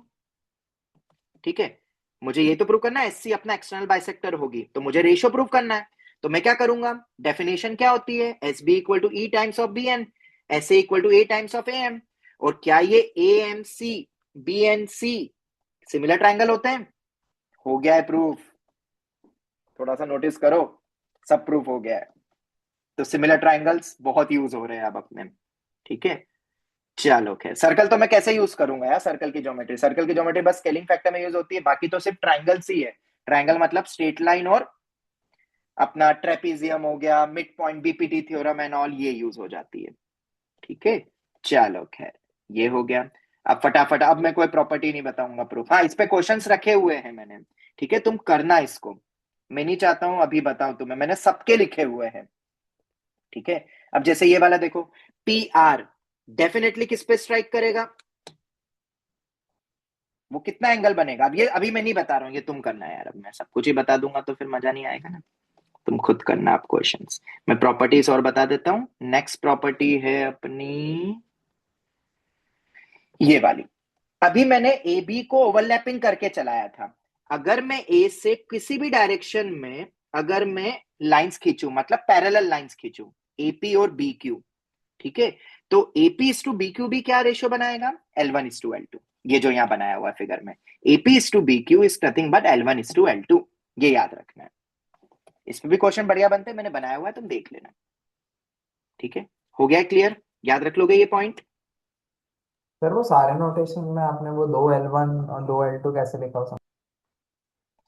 Speaker 2: ठीक है, मुझे ये तो प्रूव करना है एससी अपना एक्सटर्नल बाइसेक्टर होगी, तो मुझे रेशियो प्रूव करना है। तो मैं क्या करूंगा, डेफिनेशन क्या होती है? S B equal to E times of B N, S A equal to A times of A M. और क्या ये A M C B N C similar triangle होते हैं? हो गया है प्रूफ, थोड़ा सा नोटिस करो, सब प्रूफ हो गया है। तो सिमिलर ट्राइंगल्स बहुत यूज हो रहे हैं अब अपने, ठीक है। चलो खैर, सर्कल तो मैं कैसे यूज करूंगा यार, सर्कल की ज्योमेट्री बस स्केलिंग फैक्टर में यूज होती है, बाकी तो सिर्फ ट्राइंगल्स ही है। ट्राइंगल मतलब स्ट्रेट लाइन और अपना ट्रेपीजियम हो गया, mid point, BPT theorem and all, ये यूज हो जाती है, ठीक है। चलो खैर, ये हो गया। अब फटाफट, अब मैं कोई प्रॉपर्टी नहीं बताऊंगा प्रूफ, हाँ इस पे क्वेश्चंस रखे हुए हैं मैंने, ठीक है, तुम करना इसको, मैं नहीं चाहता हूं अभी बताऊं तुम्हें, मैंने सबके लिखे हुए हैं, ठीक है। अब जैसे ये वाला देखो, पी आर डेफिनेटली किस पे स्ट्राइक करेगा, वो कितना एंगल बनेगा, अब ये अभी मैं नहीं बता रहा हूं, ये तुम करना है यार, अब मैं सब कुछ ही बता दूंगा तो फिर मजा नहीं आएगा ना, तुम खुद करना आप क्वेश्चंस। मैं प्रॉपर्टीज और बता देता हूं। नेक्स्ट प्रॉपर्टी है अपनी ये वाली, अभी मैंने ए बी को ओवरलैपिंग करके चलाया था, अगर मैं ए से किसी भी डायरेक्शन में अगर मैं लाइंस खींचूं, मतलब पैरेलल लाइंस खींचूं, एपी और बी क्यू, ठीक है, तो AP is to B Q भी क्या रेशियो बनाएगा, L1 इज टू L2, ये जो यहां बनाया हुआ है फिगर में, AP is to B Q is nothing but L1 is to L2, ये याद रखना है। इसमें भी क्वेश्चन बढ़िया बनते हैं, मैंने बनाया हुआ है, तुम देख लेना, ठीक है। हो गया क्लियर, याद रख लोगे ये पॉइंट।
Speaker 4: सर वो सारे नोटेशन में आपने वो 2L1 और 2L2 कैसे लिखा हो?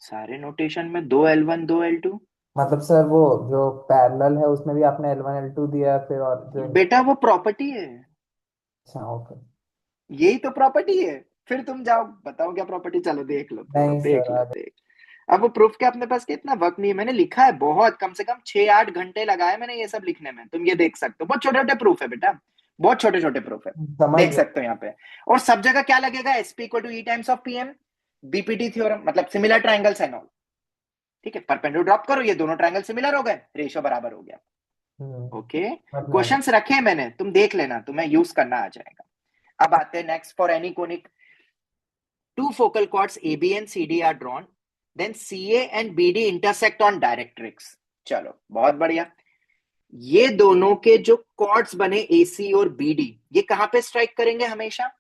Speaker 2: सारे नोटेशन में 2L1 2L2,
Speaker 4: मतलब सर वो जो पैरेलल है उसमें भी आपने L1 L2 दिया है, फिर और जो
Speaker 2: बेटा वो प्रॉपर्टी है,
Speaker 4: अच्छा ओके।
Speaker 2: यही तो प्रॉपर्टी है, फिर तुम जाओ बताओ क्या प्रॉपर्टी, चलो देख लो,
Speaker 4: नहीं
Speaker 2: देख
Speaker 4: सर
Speaker 2: लो देख। अब वो प्रूफ के अपने पास कितना वक्त नहीं है, मैंने लिखा है बहुत, कम से कम 6-8 घंटे लगाए मैंने ये सब लिखने में, तुम ये देख सकते हो, बहुत छोटे छोटे प्रूफ है बेटा, बहुत छोटे छोटे प्रूफ है,
Speaker 4: समझ
Speaker 2: देख
Speaker 4: गया।
Speaker 2: सकते हो यहाँ पे। और सब जगह क्या लगेगा, SP equal to E times of PM, BPT theorem, मतलब सिमिलर ट्राइंगल्स एंड ऑल, ठीक है। परपेंडिकुलर ड्रॉप करो, ये दोनों ट्राइंगल सिमिलर हो गए, रेशियो बराबर हो गया, ओके।
Speaker 4: मतलब
Speaker 2: क्वेश्चंस रखे हैं मैंने, तुम देख लेना, तुम्हें यूज करना आ जाएगा। अब आते हैं next, for any conic two focal chords AB and CD are drawn, then CA and BD intersect on directrix। चलो बहुत बढ़िया, ये दोनों के जो कॉर्ड्स बने AC और BD, ये कहां पे स्ट्राइक करेंगे हमेशा,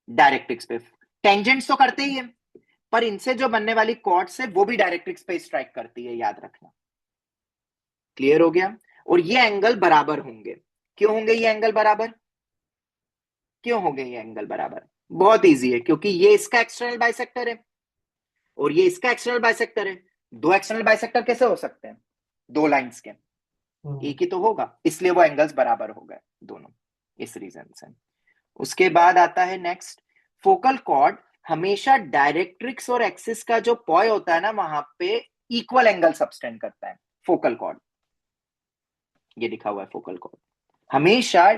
Speaker 2: डायरेक्ट्रिक्स पे। टेंजेंट्स तो करते ही है, पर इनसे जो बनने वाली कॉर्ड्स है वो भी डायरेक्ट्रिक्स पे स्ट्राइक करती है, याद रखना। क्लियर हो गया। और ये एंगल बराबर होंगे, क्यों होंगे ये एंगल बराबर, क्यों होंगे ये एंगल बराबर, बहुत इजी है, क्योंकि ये इसका एक्सटर्नल बाइसेक्टर है और ये इसका एक्सटर्नल बाइसेक्टर है। दो एक्सटर्नल बाइसेक्टर कैसे हो सकते हैं, दो लाइंस के, एक ही तो होगा, इसलिए वो एंगल्स बराबर हो गए दोनों, इस रीजन से। उसके बाद आता है नेक्स्ट, फोकल कॉर्ड हमेशा डायरेक्ट्रिक्स और एक्सिस का जो पॉय होता है ना, वहां पे इक्वल एंगल सबटेंड करता है फोकल कॉर्ड, ये लिखा हुआ है फोकल कॉर्ड हमेशा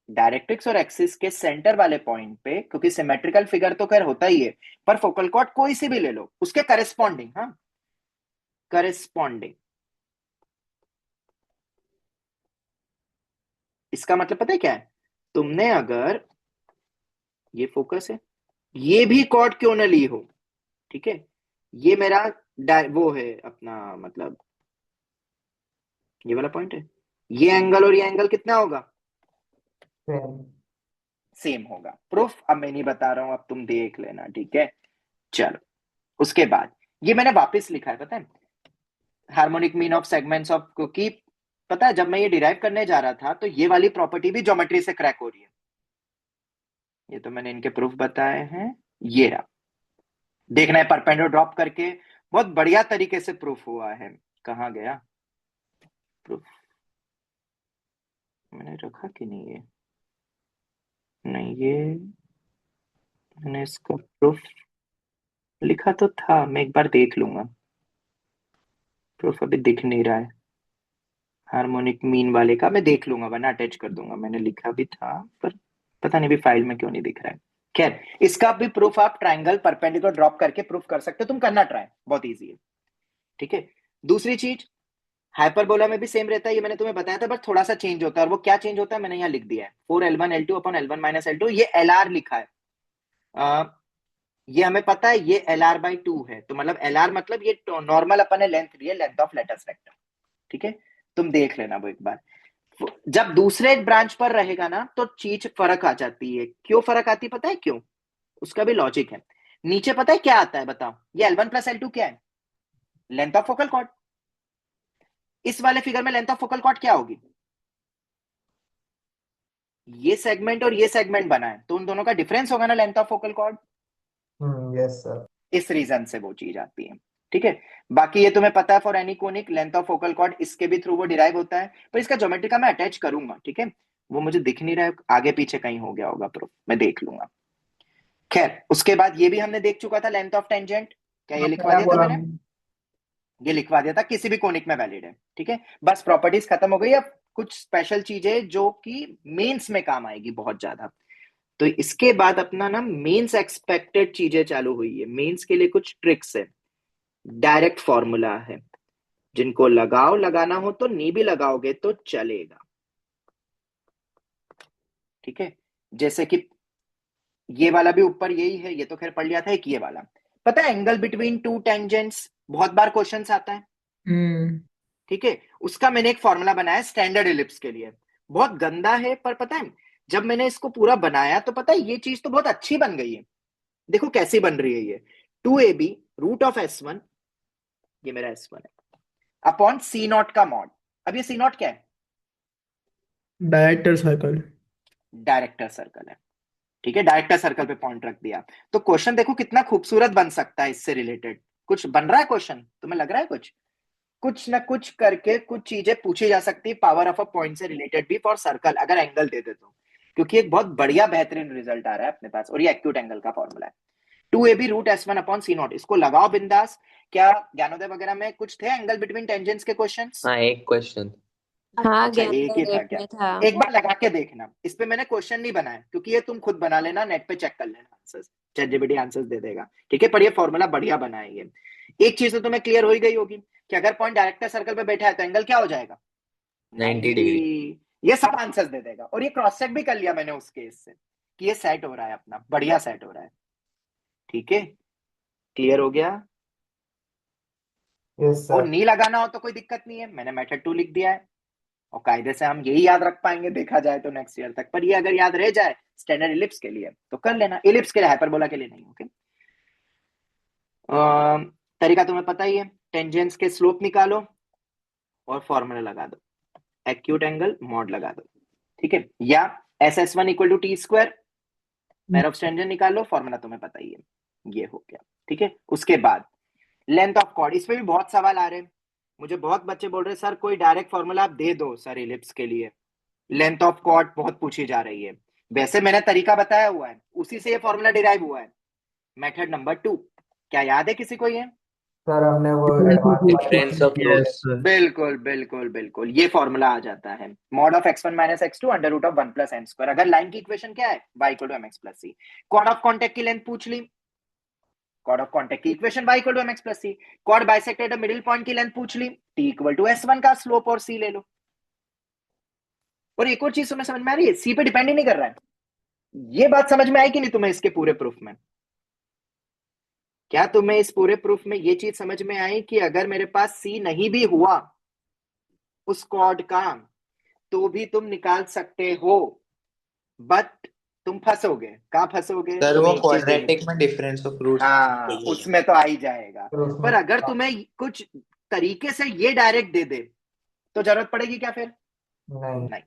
Speaker 2: डायरेक्ट्रिक्स और एक्सिस के सेंटर वाले पॉइंट पे, क्योंकि सिमेट्रिकल फिगर तो खैर होता ही है, पर फोकल कॉर्ड कोई सी भी ले लो, उसके करेस्पॉन्डिंग, हाँ करेस्पॉन्डिंग, इसका मतलब पता है क्या है, तुमने अगर ये फोकस है, ये भी कॉर्ड क्यों ना ली हो, ठीक है, ये मेरा वो है अपना, मतलब ये वाला पॉइंट है, ये एंगल और ये एंगल कितना होगा, सेम होगा। प्रूफ अब मैं नहीं बता रहा हूं, अब तुम देख लेना, ठीक है। चलो उसके बाद ये मैंने वापस लिखा है, पता है, harmonic mean of segments of, क्योंकि पता है जब मैं ये डिराइव करने जा रहा था तो ये वाली प्रॉपर्टी भी ज्योमेट्री से क्रैक हो रही है, ये तो मैंने इनके प्रूफ बताए हैं, ये रहा, देखना है परपेंडिकुलर ड्रॉप करके, बहुत बढ़िया तरीके से प्रूफ हुआ है। कहाँ गया प्रूफ, मैंने रखा कि नहीं, ये नहीं, ये मैंने इसका प्रूफ लिखा तो था, मैं एक बार देख लूंगा, प्रूफ अभी दिख नहीं रहा है, हार्मोनिक मीन वाले का मैं देख लूंगा वरना अटैच कर दूंगा, मैंने लिखा भी था पर पता नहीं भी फाइल में क्यों नहीं दिख रहा है। खैर इसका भी प्रूफ आप ट्राइंगल परपेंडिकुलर ड्रॉप करके प्रूफ कर सकते हो, तुम करना ट्राई, बहुत इजी है, ठीक है। दूसरी चीज, हाइपरबोला में भी सेम रहता है, ये मैंने तुम्हें बताया था, बस थोड़ा सा चेंज होता है, और वो क्या चेंज होता है मैंने यहाँ लिख दिया है, 4L1 L2 upon L1 minus L2, ये LR लिखा है, ये हमें पता है ये LR/2 है, तो मतलब LR मतलब ये नॉर्मल अपन ने लेंथ ली है, लेंथ ऑफ लेटस वेक्टर, ठीक है। तुम देख लेना वो एक बार, जब दूसरे ब्रांच पर रहेगा ना तो चीज फर्क आ जाती है, क्यों फर्क आती है पता है क्यों, उसका भी लॉजिक है। नीचे पता है क्या आता है, बताओ, ये L1 प्लस L2 क्या है? Length of focal cord. इस वाले फिगर में लेंथ ऑफ फोकल कॉर्ड क्या होगी? ये सेगमेंट और ये सेगमेंट बना है तो उन दोनों का डिफरेंस होगा ना length of focal cord.
Speaker 4: Yes sir.
Speaker 2: इस रीजन से वो चीज आती है, ठीक है। बाकी ये तुम्हें पता है for any conic length of focal cord इसके भी थ्रू वो डिराइव होता है, पर इसका ज्योमेट्री का मैं अटैच करूंगा, ठीक है। वो मुझे दिख नहीं रहा है, आगे पीछे कहीं हो गया होगा प्रूफ, मैं देख लूंगा। खैर उसके बाद ये भी हमने देख चुका था, लेंथ ऑफ टेंजेंट, क्या ये लिखवा दिया था मैंने? ये लिखवा दिया था, किसी भी कोनिक में वैलिड है, ठीक है। बस प्रॉपर्टीज खत्म हो गई, अब कुछ स्पेशल चीजें जो कि मेंस में काम आएगी बहुत ज्यादा। तो इसके बाद अपना ना मेंस एक्सपेक्टेड चीजें चालू हुई है। मेंस के लिए कुछ ट्रिक्स है, डायरेक्ट फॉर्मूला है, जिनको लगाना हो तो नी भी लगाओगे तो चलेगा, ठीक है। जैसे कि ये वाला भी ऊपर यही है, ये तो खैर पढ़ लिया था। एक ये वाला पता है, एंगल बिटवीन टू टेंजेंट्स, बहुत बार क्वेश्चंस आता है, ठीक है। उसका मैंने एक फॉर्मूला बनाया स्टैंडर्ड इलिप्स के लिए, बहुत गंदा है, पर पता है जब मैंने इसको पूरा बनाया तो पता है ये चीज तो बहुत अच्छी बन गई है। देखो कैसी बन रही है ये, 2ab रूट ऑफ S1, ये मेरा S1 है, अपॉन C0 का मॉड। अब ये C0 क्या है?
Speaker 5: Director circle.
Speaker 2: डायरेक्टर सर्कल है, ठीक है। डायरेक्टर सर्कल पे पॉइंट रख दिया तो क्वेश्चन देखो कितना खूबसूरत बन सकता है। इससे रिलेटेड कुछ बन रहा है क्वेश्चन, तुम्हें लग रहा है कुछ ना कुछ करके कुछ चीजें पूछी जा सकती है पावर ऑफ अ पॉइंट से रिलेटेड भी फॉर सर्कल, अगर एंगल दे दे तो, क्योंकि एक बहुत बढ़िया बेहतरीन रिजल्ट आ रहा है अपने पास, और ये एक्यूट एंगल का फॉर्मूला है। 2ab root S1 upon C0, इसको लगाओ बिंदास। क्या ज्ञानोदय वगैरह में कुछ थे एंगल बिटवीन टेंजेंट्स के क्वेश्चंस?
Speaker 1: हाँ एक क्वेश्चन।
Speaker 6: हाँ
Speaker 2: अच्छा एक ही था
Speaker 6: गेट
Speaker 2: क्या?
Speaker 6: में था।
Speaker 2: एक बार लगा के देखना, इस पे मैंने क्वेश्चन नहीं बनाया क्योंकि ये तुम खुद बना लेना, नेट पे चेक कर लेना आंसर्स, ChatGPT आंसर्स दे देगा, ठीक है। पर ये फॉर्मूला बढ़िया बना है ये। एक चीज तो तुम्हें क्लियर हो ही गई होगी कि अगर पॉइंट डायरेक्टर सर्कल पे बैठा है तो एंगल क्या हो जाएगा?
Speaker 1: 90 डिग्री।
Speaker 2: ये सब आंसर्स दे देगा। और ये क्रॉस चेक भी कर लिया मैंने उस केस से कि ये सेट हो रहा है अपना, बढ़िया सेट हो रहा है, ठीक है। क्लियर हो गया?
Speaker 4: यस
Speaker 2: और
Speaker 4: सर।
Speaker 2: नहीं लगाना हो तो कोई दिक्कत नहीं है, मैंने मेथड 2 लिख दिया है, और कायदे से हम यही याद रख पाएंगे देखा जाए तो नेक्स्ट ईयर तक। पर ये अगर याद रह जाए स्टैंडर्ड इलिप्स के लिए तो कर लेना, इलिप्स के लिए, हाइपरबोला के लिए नहीं, ओके। तरीका तुम्हें पता ही है, टेंजेंट्स के स्लोप निकालो और फॉर्मूला लगा दो, एक्यूट एंगल मॉड लगा दो, ठीक है। या SS1 equal to T square, pair of tangent निकालो, फॉर्मूला तुम्हें पता ही है, ये हो गया, ठीक है। उसके बाद लेंथ ऑफ कॉर्ड, इस पे भी बहुत सवाल आ रहे हैं, मुझे बहुत बच्चे बोल रहे हैं सर कोई डायरेक्ट फॉर्मूला आप दे दो सर इलिप्स के लिए, लेंथ ऑफ कॉर्ड बहुत पूछी जा रही है। वैसे मैंने तरीका बताया हुआ है, उसी से ये फॉर्मूला डिराइव हुआ है, मेथड नंबर 2। क्या याद है किसी को ये?
Speaker 4: सर हमने वो
Speaker 1: डिफरेंस ऑफ रूट्स।
Speaker 2: बिल्कुल बिल्कुल बिल्कुल, ये फॉर्मूला आ जाता है, mod of x1 minus x2 under root of 1 plus n square. अगर लाइन की इक्वेशन क्या है, y equal to mx plus c, chord of contact की लेंथ पूछ ली, कॉर्ड ऑफ कॉन्टेक्ट की equation y equal to mx plus c, chord bisected middle point की लेंथ पूछ ली, t इक्वल टू s1 का स्लोप और c ले लो। और एक और चीज तुम्हें समझ में आ रही है, c पे डिपेंड ही नहीं कर रहा है, ये बात समझ में आई कि नहीं तुम्हें इसके पूरे प्रूफ में? क्या तुम्हें इस पूरे प्रूफ में ये चीज समझ में आई कि अगर मेरे पास C नहीं भी हुआ उस कॉर्ड का तो भी तुम निकाल सकते हो, बट तुम फंसोगे, कहाँ फंसोगे?
Speaker 1: सर
Speaker 2: तुम्हें
Speaker 1: वो
Speaker 2: एक चीज देखनी,
Speaker 1: क्वाड्रेटिक में डिफरेंस ऑफ रूट्स
Speaker 2: हाँ उसमें तो आ ही जाएगा।
Speaker 4: फिर उसमें
Speaker 2: पर अगर तुम्हें कुछ तरीके से ये डायरेक्ट दे दे तो जरूरत पड़ेगी क्या फिर?
Speaker 4: नहीं।
Speaker 2: नहीं,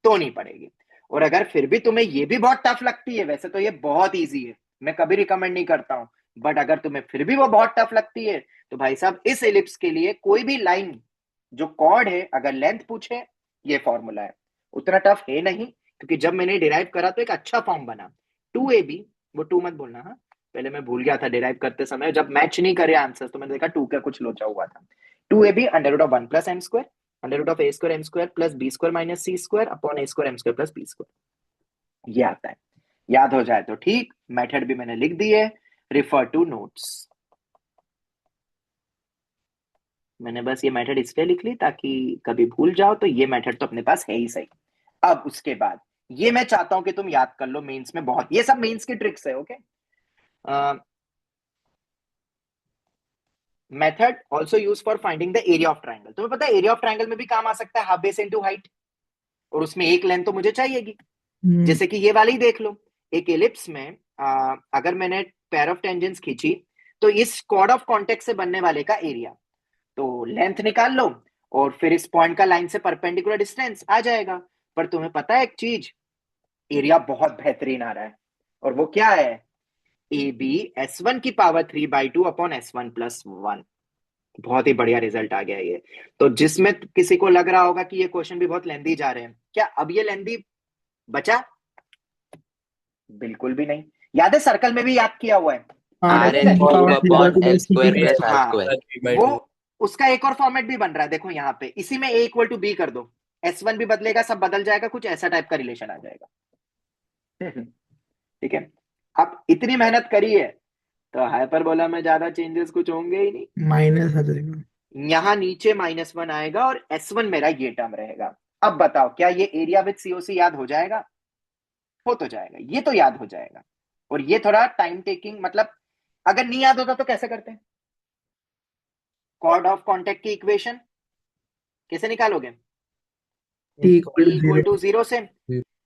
Speaker 2: तो नहीं पड़ेगी। और अगर फिर भी तुम्हें ये भी बहुत टफ लगती है, वैसे तो ये बहुत इजी है, मैं कभी रिकमेंड नहीं करता हूं, बट अगर तुम्हें फिर भी वो बहुत टफ लगती है तो भाई साहब इस एलिप्स के लिए कोई भी लाइन जो कॉर्ड है अगर लेंथ पूछे, ये फॉर्मूला है, उतना टफ है नहीं, क्योंकि जब मैंने डिराइव करा तो एक अच्छा फॉर्म बना। 2ab, वो 2 मत बोलना, हाँ पहले मैं भूल गया था डिराइव करते समय, जब मैच नहीं करे आंसर तो मैंने देखा 2 का कुछ लोचा हुआ था। 2ab under root of 1 plus m square under root of a square m square plus b square minus c square upon a square m square plus b square, ये आता है। याद हो जाए तो ठीक, मेथड भी मैंने लिख दी है, रिफर टू नोट्स। मैंने बस ये मेथड इसलिए लिख ली ताकि कभी भूल जाओ तो ये मेथड तो अपने पास है ही सही। अब उसके बाद ये मैं चाहता हूं कि तुम याद कर लो, मेंस में बहुत, ये सब मेंस की ट्रिक्स है, okay. Method also use for finding the area of triangle. तुम्हें पता है एरिया ऑफ ट्राइंगल में भी काम आ सकता है हाफ बेस इनटू हाइट, और उसमें एक लेंथ तो मुझे चाहिएगी, जैसे कि ये वाली देख लो, एक एलिप्स में अगर मैंने पेयर ऑफ टेंजेंट्स खींची तो इस कॉर्ड ऑफ कॉन्टेक्ट से बनने वाले का एरिया, तो लेंथ निकाल लो और फिर इस पॉइंट का लाइन से परपेंडिकुलर डिस्टेंस आ जाएगा। पर तुम्हें पता है एक चीज, एरिया बहुत बेहतरीन आ रहा है, और वो क्या है, ए बी S1 की पावर 3/2 अपॉन S1+1। बहुत ही बढ़िया रिजल्ट आ गया ये। तो जिसमें किसी को लग रहा होगा कि ये क्वेश्चन भी बहुत लेंदी जा रहे हैं, क्या अब ये लेंदी बचा? बिल्कुल भी नहीं। याद है सर्कल में भी याद किया हुआ है।
Speaker 5: हाँ
Speaker 1: आर
Speaker 5: N
Speaker 1: एन
Speaker 5: की
Speaker 1: cube
Speaker 5: power three by
Speaker 1: upon
Speaker 5: two
Speaker 1: L
Speaker 5: by C
Speaker 1: square
Speaker 5: की
Speaker 1: प्लस आर
Speaker 2: हाँ,
Speaker 1: स्क्वायर।
Speaker 2: वो उसका एक और फॉर्मेट भी बन रहा है, देखो यहाँ पे इसी में A इक्वल टू बी कर दो, S1 भी बदलेगा, सब बदल जाएगा, कुछ ऐसा टाइप का रिलेशन आ जाएगा। ठीक है, अब इतनी मेहनत करी है तो हाइपरबोला में ज्यादा चेंजेस कुछ होंगे ही नहीं।
Speaker 5: माइनस आ जाएगा।
Speaker 2: यहाँ नीचे -1 आएगा और S1 मेरा ये टर्म रहेगा। अब बताओ क्या ये एरिया विद सीओसी याद हो जाएगा? हो तो जाएगा, ये तो याद हो जाएगा। और ये थोड़ा टाइम टेकिंग, मतलब अगर नहीं याद होता तो कैसे करते हैं? कॉर्ड ऑफ कॉन्टेक्ट की इक्वेशन कैसे निकालोगे?
Speaker 5: T
Speaker 2: T
Speaker 5: equal to
Speaker 2: equal to
Speaker 5: zero.
Speaker 2: 0 से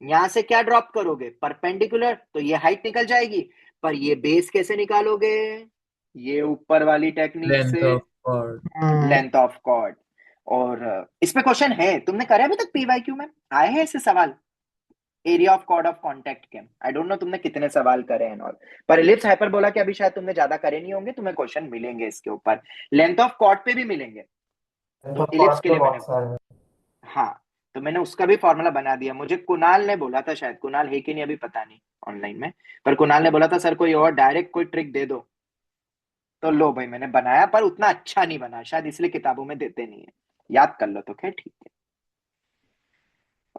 Speaker 2: यहां से क्या ड्रॉप करोगे? परपेंडिकुलर, तो ये हाइट निकल जाएगी। पर ये बेस कैसे निकालोगे? ये ऊपर वाली टेक्निक से,
Speaker 5: हाँ
Speaker 2: लेंथ ऑफ कॉर्ड। और इस पे क्वेश्चन है, तुमने करे अभी तक पीवाईक्यू में आए हैं ऐसे सवाल area of chord of contact के? आई डोंट नो तुमने कितने सवाल करे हैं और, पर इलिप्स हाइपरबोला के अभी शायद तुमने ज्यादा करे नहीं होंगे, तुम्हें क्वेश्चन मिलेंगे इसके ऊपर। लेंथ ऑफ कॉर्ड पे भी मिलेंगे। तो इलिप्स के लिए मैंने,
Speaker 4: बहुत सारे।
Speaker 2: हाँ, तो मैंने उसका भी फॉर्मूला बना दिया। मुझे कुणाल ने बोला था, शायद कुणाल है कि नहीं अभी पता नहीं ऑनलाइन में, पर कुणाल ने बोला था सर कोई और डायरेक्ट कोई ट्रिक दे दो। तो लो भाई मैंने बनाया, पर उतना अच्छा नहीं बना, शायद इसलिए किताबों में देते नहीं है। याद कर लो तो खैर ठीक है।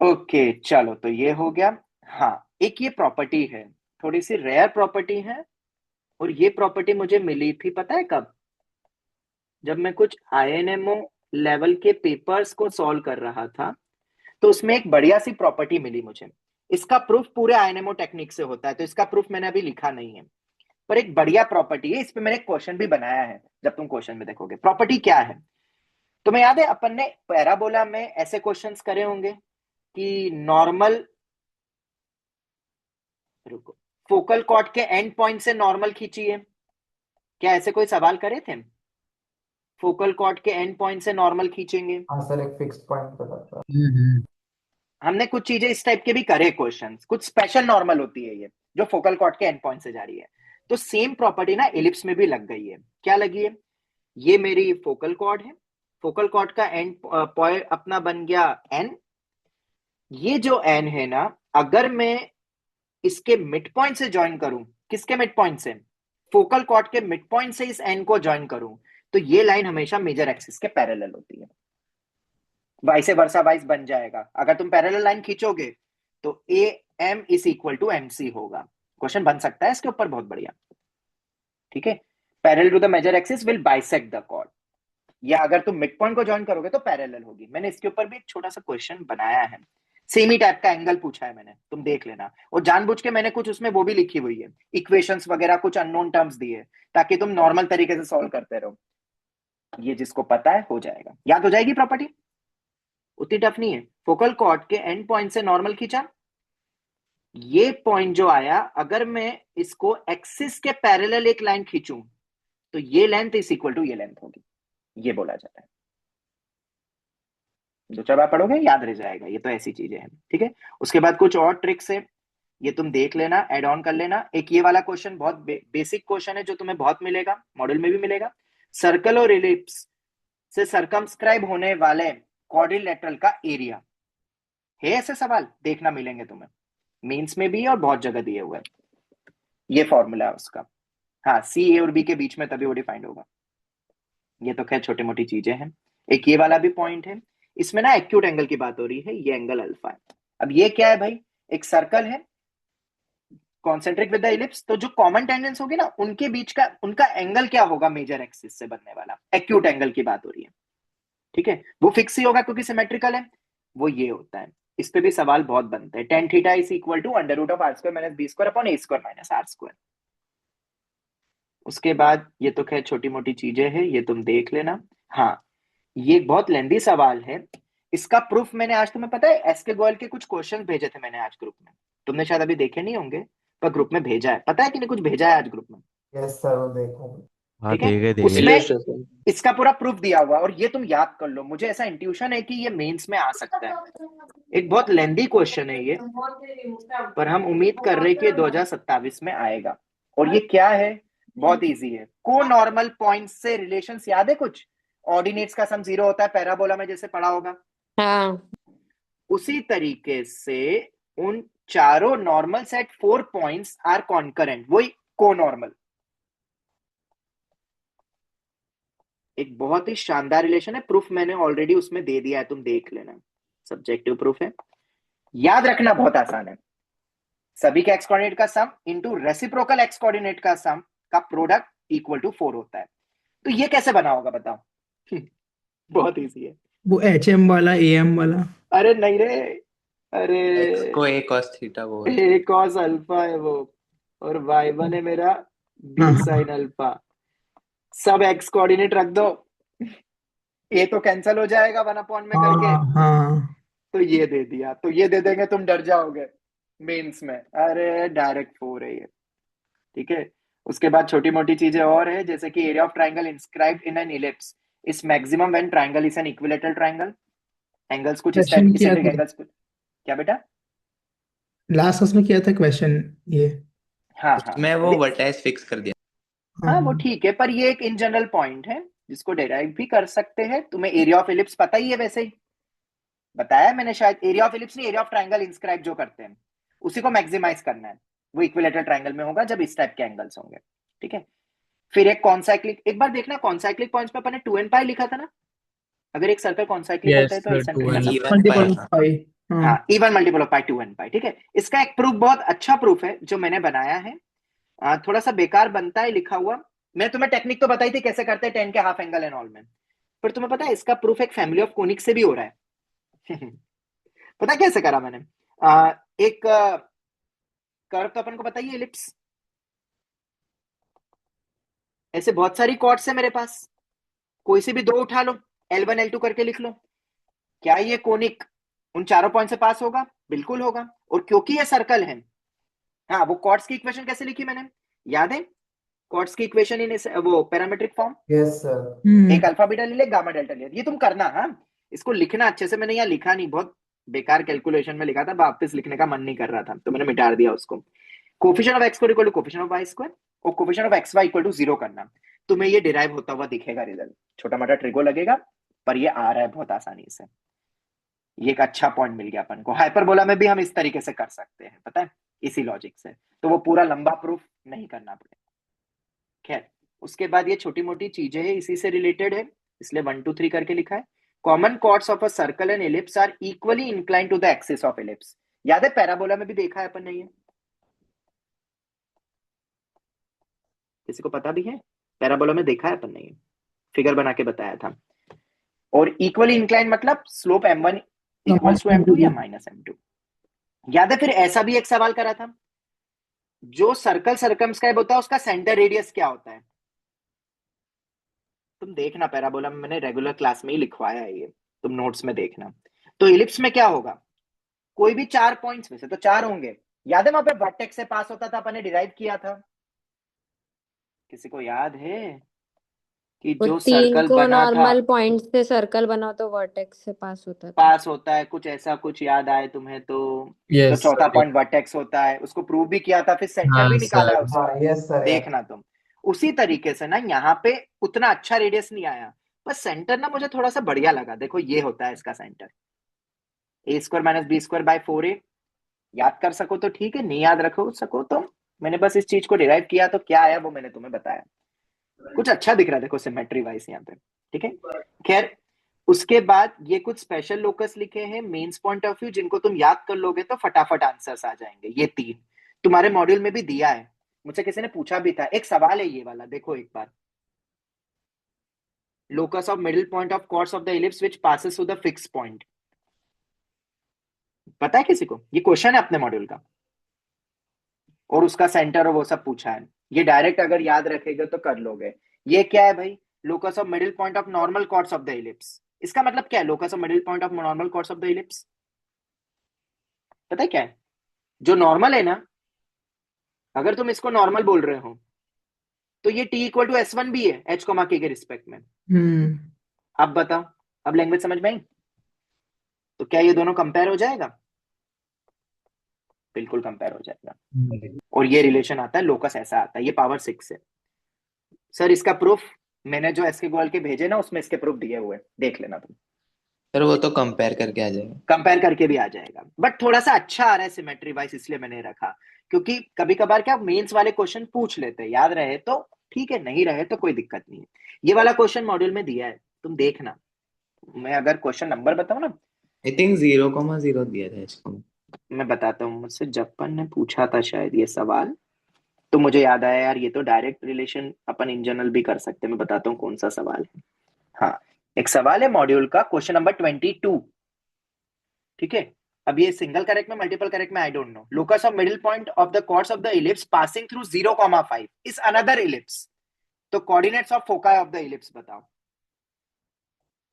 Speaker 2: ओके चलो, तो ये हो गया। हाँ, एक ये प्रॉपर्टी है, थोड़ी सी रेयर प्रॉपर्टी है, और ये प्रॉपर्टी मुझे मिली थी पता है कब? जब मैं कुछ INMO लेवल के पेपर्स को सॉल्व कर रहा था, तो उसमें एक बढ़िया सी प्रॉपर्टी मिली मुझे। इसका प्रूफ पूरे INMO टेक्निक से होता है, तो इसका प्रूफ मैंने अभी लिखा नहीं है, पर एक बढ़िया प्रॉपर्टी है। इस पे मैंने एक क्वेश्चन भी बनाया है, जब तुम क्वेश्चन में देखोगे। प्रॉपर्टी क्या है तुम्हें याद है? अपन ने पैराबोला में ऐसे क्वेश्चंस करे होंगे कि नॉर्मल, रुको, फोकल कॉर्ड के एंड पॉइंट से नॉर्मल खींचिए। क्या ऐसे कोई सवाल करे थे? फोकल कॉर्ड के एंड पॉइंट से नॉर्मल खींचेंगे।
Speaker 4: हाँ सर, एक फिक्स पॉइंट पे करता है।
Speaker 2: हमने कुछ चीजें इस टाइप के भी करे क्वेश्चंस, कुछ स्पेशल नॉर्मल होती है ये जो फोकल कॉर्ड के एंड पॉइंट से जा रही है। तो सेम प्रॉपर्टी ना इलिप्स में भी लग गई है। क्या लगी है? ये मेरी फोकल कॉर्ड है, फोकल कॉर्ड का एंड पॉइंट अपना बन गया n। ये जो n है ना, अगर मैं इसके मिड पॉइंट से ज्वाइन करूं, किसके मिड पॉइंट से? फोकल कॉर्ड के मिड पॉइंट से इस n को ज्वाइन करूं, तो ये लाइन हमेशा मेजर एक्सिस के पैरेलल होती है। वाइस वर्सा वाइस बन जाएगा। अगर तुम पैरेलल लाइन खींचोगे तो AM is equal to MC होगा। क्वेश्चन बन सकता है इसके ऊपर, बहुत बढ़िया। ठीक है, parallel to the major axis will bisect the chord, या अगर तुम मिड पॉइंट को ज्वाइन करोगे तो पैरेलल होगी। मैंने इसके ऊपर भी एक छोटा सा क्वेश्चन बनाया है, सेम ही टाइप का एंगल पूछा है मैंने, तुम देख लेना। और जानबूझ के मैंने कुछ उसमें वो भी लिखी हुई है, इक्वेशंस वगैरह, कुछ अननोन टर्म्स दिए, ताकि तुम नॉर्मल तरीके से सॉल्व करते रहो। ये जिसको पता है हो जाएगा, याद हो जाएगी प्रॉपर्टी, उतनी टफ नहीं है। फोकल कॉर्ड के एंड पॉइंट से नॉर्मल खींचा, ये पॉइंट जो आया, अगर मैं इसको एक्सिस के पैरेलल एक लाइन खींचूं तो ये लेंथ इज इक्वल टू ये लेंथ होगी, ये बोला जाता है। दो चार बार पढ़ोगे याद रह जाएगा, ये तो ऐसी चीजें हैं। ठीक है, उसके बाद कुछ और ट्रिक्स है, ये तुम देख लेना, एड ऑन कर लेना। एक ये वाला क्वेश्चन बहुत बेसिक क्वेश्चन है, जो तुम्हें बहुत मिलेगा, मॉडल में भी मिलेगा। सर्कल और इलिप्स से सरकमस्क्राइब होने वाले क्वाड्रिलेटरल का एरिया है, ऐसे सवाल देखना मिलेंगे तुम्हें, मेंस में भी और बहुत जगह दिए हुए हैं। ये फॉर्मूला है उसका, हाँ, C A और B के बीच में तभी वो डिफाइंड होगा। ये तो खैर छोटी मोटी चीजें हैं। एक ये वाला भी पॉइंट है, इसमें ना एक्यूट एंगल की बात हो रही है, ये एंगल अल्फा है। अब ये क्या है भाई? एक सर्कल है कॉन्सेंट्रिक विद द इलिप्स, तो जो कॉमन टेंजेंट्स होगी ना, उनके बीच का उनका एंगल क्या होगा? मेजर एक्सिस से बनने वाला एक्यूट एंगल की बात हो रही है। ठीक है, वो फिक्स ही होगा क्योंकि सिमेट्रिकल है, वो ये होता है। इस पे भी सवाल बहुत बनते हैं। tan theta is equal to under root of r square minus b square upon a square minus r square. उसके बाद ये तो खैर छोटी मोटी चीजें हैं, ये तुम देख लेना। हाँ, ये एक बहुत लेंदी सवाल है, इसका प्रूफ मैंने आज, तुम्हें पता है एसके गोयल के कुछ क्वेश्चन भेजे थे मैंने आज ग्रुप में, तुमने शायद अभी देखे नहीं होंगे, का ग्रुप में भेजा है, पता है कि नहीं, कुछ भेजा है आज ग्रुप में,
Speaker 4: यस सर, वो देखा।
Speaker 8: हाँ
Speaker 2: ठीक है।
Speaker 8: देखे देखे
Speaker 2: उसमें
Speaker 1: इलस्ट्रेशन
Speaker 2: इसका पूरा प्रूफ दिया हुआ है, और ये तुम याद कर लो, मुझे ऐसा इंट्यूशन है कि ये मेंस में आ सकता है। एक बहुत लेंदी क्वेश्चन है ये, पर हम उम्मीद कर रहे हैं कि ये 2027 में आएगा। और ये क्या है, बहुत इजी है। को नॉर्मल पॉइंट से रिलेशंस याद है कुछ? ऑर्डिनेट्स का सम 0 होता है, पैराबोला में जैसे पढ़ा होगा,
Speaker 6: हाँ
Speaker 2: उसी तरीके से उन चारों normal set 4 points are concurrent, वही को नॉर्मल। एक बहुत ही शानदार रिलेशन है, प्रूफ मैंने ऑलरेडी उसमें दे दिया है, तुम देख लेना, सब्जेक्टिव प्रूफ है। याद रखना बहुत आसान है, सभी के एक्स कोऑर्डिनेट का सम इनटू रेसिप्रोकल एक्स कोऑर्डिनेट का सम का प्रोडक्ट इक्वल टू 4 होता है। तो ये कैसे बना होगा बताओ? बहुत इजी है।
Speaker 5: वो HM वाला AM वाला।
Speaker 2: अरे नहीं रे, अरे
Speaker 7: एक्स को ए कॉस थीटा बोल।
Speaker 2: ए कॉस अल्फा है वो, और y1 है मेरा बी
Speaker 5: हाँ
Speaker 2: साइन अल्फा। सब एक्स कोऑर्डिनेट रख दो, ए तो कैंसिल हो जाएगा 1 में करके,
Speaker 5: हाँ हाँ।
Speaker 2: तो ये दे दिया, तो ये दे देंगे, तुम डर जाओगे मेंस में। अरे डायरेक्ट 4 है ये, ठीक है। उसके बाद छोटी मोटी चीजें और है, जैसे कि area of triangle inscribed in an ellipse is maximum when triangle is an equilateral triangle. Angles कुछ इस टाइप,
Speaker 5: क्वेश्चन किया
Speaker 2: इसेंट्रिक
Speaker 5: था
Speaker 2: एंगल्स कुछ। क्या बेटा?
Speaker 5: लास्ट क्लास में, किया था क्वेश्चन ये।
Speaker 2: हाँ हाँ
Speaker 7: मैं वो वर्टेक्स फिक्स कर दिया।
Speaker 2: हाँ, वो
Speaker 5: हाँ
Speaker 2: ठीक है, पर ये एक इन जनरल पॉइंट है जिसको डेराइव भी कर सकते हैं। तुम्हें एरिया ऑफ इलिप्स पता ही है, वैसे ही बताया मैंने शायद। एरिया ऑफ इलिप्स नहीं, एरिया ऑफ ट्राइंगल इंस्क्राइब जो करते हैं उसी को मैक्सिमाइज करना है। वो इक्विलेटरल ट्राइंगल में होगा जब इस टाइप के एंगल्स होंगे, ठीक है। फिर एक कॉन्साइक्लिक, एक बार देखना कॉन्साइक्लिक पॉइंट्स पे अपन ने 2n पाई लिखा था ना। अगर एक सर्कल कॉन्साइक्लिक होता है
Speaker 8: यस
Speaker 2: तो
Speaker 8: सर
Speaker 2: इसेंट्रिक
Speaker 8: 2n
Speaker 2: मतलब
Speaker 7: इवन
Speaker 5: मल्टीपल
Speaker 7: पाई
Speaker 5: ऑफ पाई। हाँ
Speaker 2: हाँ, even multiple of pi 2n पाई, ठीक है। इसका एक प्रूफ, बहुत अच्छा प्रूफ है जो मैंने बनाया है। थोड़ा सा बेकार बनता है लिखा हुआ, मैं तुम्हें टेक्निक तो बताई थी कैसे करते हैं 10 के हाफ एंगल एंड ऑल में, पर तुम्हें पता है इसका प्रूफ एक फैमिली ऑफ कोनिक से भी हो रहा है। पता है कैसे करा मैंने? एक कर्व तो अपन को पता ही है, एलिप्स। ऐसे बहुत सारी कॉर्ड्स है मेरे पास, कोई से भी दो उठा लो, L1 L2 करके लिख लो। क्या ये कोनिक उन चारों पॉइंट से पास होगा? बिल्कुल होगा। और क्योंकि ये सर्कल है, हाँ, वो कॉर्ड्स की इक्वेशन कैसे लिखी मैंने, याद है? कॉर्ड्स की इक्वेशन इन वो पैरामेट्रिक फॉर्म,
Speaker 4: यस सर।
Speaker 2: एक अल्फा बीटा ले ले, गामा डेल्टा ले, ये तुम करना। हाँ, इसको लिखना अच्छे से। मैंने यहाँ लिखा नहीं, बहुत बेकार कैलकुलेशन में लिखा था, वापस लिखने का मन नहीं कर रहा था, तो मैंने मिटा दिया उसको। Coefficient of X square equal to coefficient of Y square, और coefficient of X Y equal to 0 करना। तुम्हें ये डिराइव होता हुआ दिखेगा रिजल्ट, छोटा मोटा ट्रिगो लगेगा, पर ये आ रहा है बहुत आसानी से। ये एक अच्छा पॉइंट मिल गया अपन को। हाइपरबोला में भी हम इस तरीके से कर सकते हैं, पता है, इसी लॉजिक से। तो वो पूरा लंबा प्रूफ नहीं करना पड़ेगा। खैर, उसके बाद ये छोटी मोटी चीजें हैं, इसी से रिलेटेड है, इसलिए 1 2 3 करके लिखा है। Common chords of a circle and ellipse are equally inclined to the axis of ellipse. याद है पैराबोला में भी देखा है अपन ने ये? किसी को पता भी है? पैराबोला में देखा है अपन ने, ये फिगर बना के बताया था। और इक्वली इंक्लाइंड मतलब slope m1 equals to m2 या माइनस m2। याद है? फिर ऐसा भी एक सवाल करा था, जो सर्कल सर्कमस्क्राइब होता है उसका सेंटर रेडियस क्या होता है? तुम देखना, पैराबोला में मैंने रेगुलर क्लास में ही लिखवाया है ये, तुम नोट्स में देखना। तो इलिप्स में क्या होगा, कोई भी 4 पॉइंट्स में से तो 4 होंगे। याद है वहां पे वर्टेक्स से पास होता था, अपन ने डिराइव किया था। किसी को याद है कि
Speaker 6: वो
Speaker 2: जो
Speaker 6: 3
Speaker 2: सर्कल
Speaker 6: को
Speaker 2: बना था,
Speaker 6: नॉर्मल पॉइंट से सर्कल बना तो वर्टेक्स से पास होता था।
Speaker 2: पास होता है, कुछ ऐसा कुछ याद आए तुम्हें तो
Speaker 8: यस
Speaker 2: चौथा
Speaker 8: सर
Speaker 2: पॉइंट वर्टेक्स होता है, उसको प्रूव भी किया था, फिर सेंटर
Speaker 8: हाँ
Speaker 2: भी निकाला है
Speaker 8: सर
Speaker 2: उसका।
Speaker 4: हाँ यस सर।
Speaker 2: देखना तुम, उसी तरीके से ना यहाँ पे उतना अच्छा रेडियस नहीं आया, पर सेंटर ना मुझे थोड़ा सा बढ़िया लगा। देखो ये होता है इसका centre, A square minus B square by 4a। याद कर सको तो ठीक है, नहीं याद रखो सको तो मैंने बस इस चीज को डिराइव किया, तो क्या आया वो मैंने तुम्हें बताया। कुछ अच्छा दिख रहा है देखो सिमेट्री वाइज यहाँ पे, ठीक है। खैर, उसके बाद ये कुछ स्पेशल लोकस लिखे हैं मेंस पॉइंट ऑफ व्यू, जिनको तुम याद कर लोगे तो फटाफट आंसर्स आ जाएंगे। ये 3 तुम्हारे मॉड्यूल में भी दिया है, मुझसे किसी ने पूछा भी था। एक सवाल है ये वाला, देखो एक बार। Locus of middle point of chords of the ellipse which passes through the fix point. पता है किसी को? ये क्वेश्चन है अपने मॉड्यूल का, और उसका सेंटर और वो सब पूछा है। ये डायरेक्ट अगर याद रखेगा तो कर लोगे। ये क्या है भाई? Locus of middle point of normal chords of the ellipse. इसका मतलब क्या है locus of middle point of normal chords of the ellipse? पता है क्या है? जो नॉर्मल है ना, अगर तुम इसको नॉर्मल बोल रहे हो तो ये t इक्वल टू S1 भी है h कॉमा k के रिस्पेक्ट में। अब बताओ, अब लैंग्वेज समझ में आई? तो क्या ये दोनों कंपेयर हो जाएगा? बिल्कुल कंपेयर हो जाएगा। और ये रिलेशन आता है, लोकस ऐसा आता है, ये पावर 6 है। सर इसका प्रूफ मैंने जो एसके गोयल के भेजे ना उसमें इसके प्रूफ दिए हुए, देख लेना तुम।
Speaker 1: सर वो तो कंपेयर करके आ जाएगा।
Speaker 2: कंपेयर करके भी आ जाएगा, बट थोड़ा सा अच्छा आ रहा है सिमेट्री वाइज, इसलिए मैंने रखा। क्योंकि कभी कभार क्या मेंस वाले क्वेश्चन पूछ लेते हैं, याद रहे तो ठीक है, नहीं रहे तो कोई दिक्कत नहीं है। ये वाला क्वेश्चन मॉड्यूल में दिया है, तुम देखना। मैं अगर क्वेश्चन नंबर बताऊं ना,
Speaker 1: आई थिंक 0,0 दिया था इसको।
Speaker 2: मैं बताता हूँ। मुझसे जपन ने पूछा था शायद ये सवाल, तो मुझे याद आया यार, ये तो direct relation upon in general भी कर सकते हैं। मैं बताता हूँ कौन सा सवाल है। हाँ, एक सवाल है मॉड्यूल का, क्वेश्चन नंबर 22। ठीक है, अब ये सिंगल करेक्ट में मल्टीपल करेक्ट में I don't know. Locus of middle point of the chords of the ellipse passing through 0,5 is another ellipse. तो coordinates of foci of the ellipse बताओ।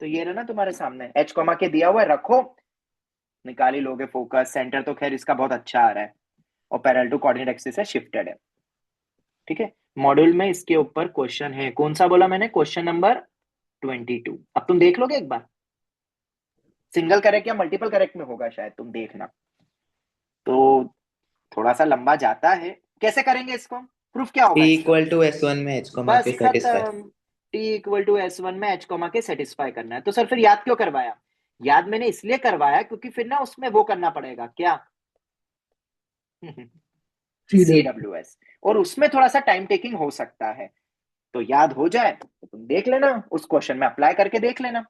Speaker 2: तो ये रहा ना तुम्हारे सामने, h कॉमा के दिया हुआ है, रखो, निकाल ही लोगे फोकस। सेंटर तो खैर इसका बहुत अच्छा आ रहा है और पैरेलल टू कोऑर्डिनेट एक्सिस है, शिफ्टेड है। ठीक है, मॉड्यूल में इसके ऊपर क्वेश्चन है। कौन सा बोला मैंने? Question number 22। अब तुम देख लोगे एक बार, सिंगल करेक्ट या मल्टीपल करेक्ट में होगा शायद, तुम देखना। तो थोड़ा सा लंबा जाता है, कैसे करेंगे इसको? प्रूफ क्या होगा
Speaker 1: t
Speaker 2: इसका?
Speaker 1: इक्वल टू S1 में h कॉमा
Speaker 2: बस
Speaker 1: के सेटिस्फाई।
Speaker 2: खत्म। t इक्वल टू S1 में h कॉमा के सेटिस्फाई करना है। तो सर फिर याद क्यों करवाया? याद मैंने इसलिए करवाया क्योंकि फिर ना उसमें वो करना पड़ेगा क्या, CWS, और उसमें थोड़ा सा टाइम टेकिंग हो सकता है। तो याद हो जाए तो तुम देख लेना, उस क्वेश्चन में अप्लाई करके देख लेना,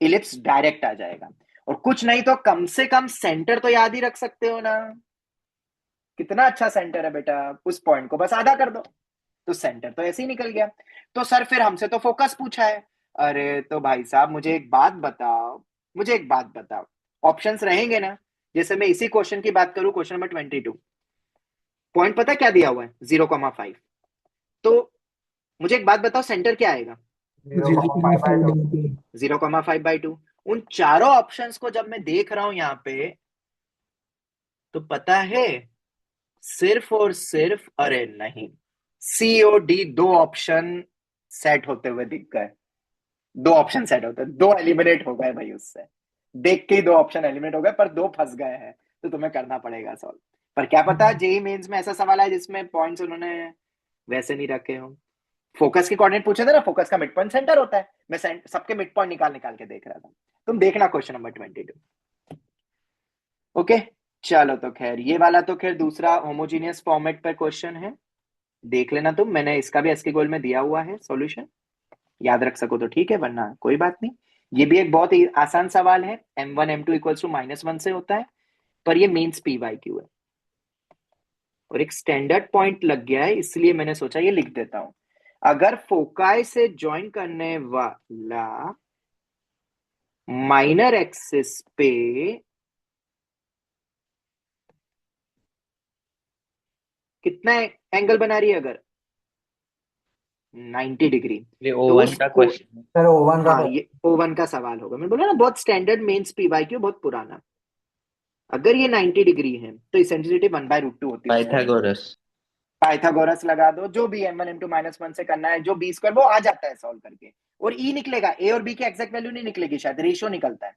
Speaker 2: इलिप्स डायरेक्ट आ जाएगा। और कुछ नहीं तो कम से कम सेंटर तो याद ही रख सकते हो ना। कितना अच्छा सेंटर है बेटा, उस पॉइंट को बस आधा कर दो तो सेंटर तो ऐसे ही निकल गया। तो सर फिर हमसे तो फोकस पूछा है। अरे तो भाई साहब मुझे एक बात बताओ, मुझे एक बात बताओ, ऑप्शंस रहेंगे ना? जैसे मैं इसी क्वेश्चन की बात करूं, क्वेश्चन नंबर 22, पॉइंट पता क्या दिया हुआ है? 0,5। तो मुझे एक बात बताओ, सेंटर क्या आएगा?
Speaker 4: 0,5/2।
Speaker 2: 0,5/2। उन चारों ऑप्शंस को जब मैं देख रहा हूं यहां पे, तो पता है सिर्फ और सिर्फ, अरे नहीं, COD दो ऑप्शन सेट होते हुए दिख गए। दो ऑप्शन सेट होते, दो एलिमिनेट हो गए भाई उससे। देख के ही दो ऑप्शन एलिमिनेट हो गए, पर दो फंस गए हैं, तो तुम्हें करना पड़ेगा सॉल्व। पर क्या पता जेई मेंस में ऐसा सवाल है जिसमें पॉइंट्स उन्होंने वैसे नहीं रखे हो। फोकस के कोऑर्डिनेट पूछे थे ना, फोकस का मिड पॉइंट सेंटर होता है, मैं सबके मिड पॉइंट निकाल निकाल के देख रहा था। तुम देखना क्वेश्चन नंबर 22। ओके, चलो तो खैर ये वाला तो खैर दूसरा होमोजीनियस फॉर्मेट पर क्वेश्चन है, देख लेना तुम। मैंने इसका भी एसके गोल में दिया हुआ है सॉल्यूशन, याद रख सको तो ठीक है, वरना कोई बात नहीं। ये भी एक बहुत ही आसान सवाल है, m1 m2 इक्वल्स टू -1 से होता है, पर ये मीन्स PYQ है और एक स्टैंडर्ड पॉइंट लग गया है, इसलिए मैंने सोचा ये लिख देता हूं। अगर फोकाई से ज्वाइन करने वाला माइनर एक्सिस पे कितना एंगल बना रही है, अगर 90 डिग्री,
Speaker 1: ये
Speaker 2: तो
Speaker 1: O1 का क्वेश्चन है।
Speaker 4: सर O1 का
Speaker 2: हाँ ये O1 का सवाल होगा। मैं बोला ना बहुत स्टैंडर्ड मेंस PYQ, बहुत पुराना। अगर ये 90 डिग्री है तो इसेंट्रिसिटी 1/√2 होती है।
Speaker 1: पाइथागोरस।
Speaker 2: पाइथागोरस लगा दो, जो भी m1 m2 -1 से करना है, जो b स्क्वायर वो आ जाता है सॉल्व करके। और e निकलेगा, a और b की एग्जैक्ट वैल्यू नहीं निकलेगी, शायद रेशियो निकलता है।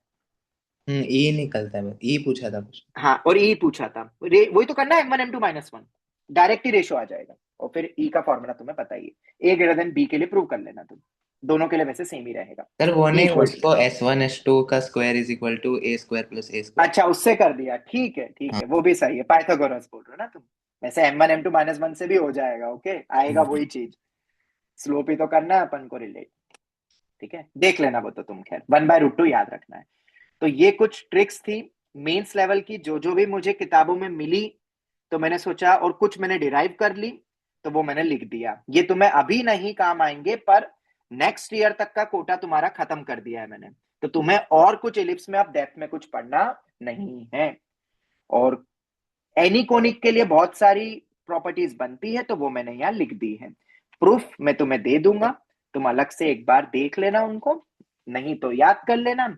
Speaker 1: E निकलता है, E पूछा था कुछ।
Speaker 2: हाँ, और e पूछा था, वही तो करना है, m1 m2 -1 डायरेक्ट ही रेशियो आ जाएगा। और फिर e का फॉर्मूला तुम्हें पता ही है, a ग्रेटर देन b के लिए प्रूव कर लेना तुम, दोनों के लिए वैसे सेम ही रहेगा।
Speaker 1: सर वो नहीं,
Speaker 2: equal-
Speaker 1: उसको S1 S2 का square is equal to a square plus a square.
Speaker 2: अच्छा उससे कर दिया, ठीक है ठीक है, वो भी सही है, पाइथागोरस बोल रहे हो ना तुम। वैसे m1 m2 -1 से भी हो जाएगा, ओके आएगा वही चीज, स्लोप ही तो करना है अपन को रिलेट। ठीक है, देख लेना वो तो तुम, खैर 1/√2 याद रखना है। तो ये कुछ ट्रिक्स थी मेंस लेवल की, जो भी मुझे किताबों में मिली तो मैंने सोचा, और कुछ मैंने डिराइव कर ली तो वो मैंने लिख दिया। ये तुम्हें अभी नहीं काम आएंगे, पर नेक्स्ट ईयर तक का कोटा तुम्हारा खत्म कर दिया है मैंने, तो तुम्हें और कुछ इलिप्स में अब डेप्थ में कुछ पढ़ना नहीं है। और एनीकोनिक के लिए बहुत सारी प्रॉपर्टीज बनती है, तो वो मैंने यहाँ लिख दी है। प्रूफ मैं तुम्हें दे दूंगा, तुम अलग से एक बार देख लेना उनको, नहीं तो याद कर लेना।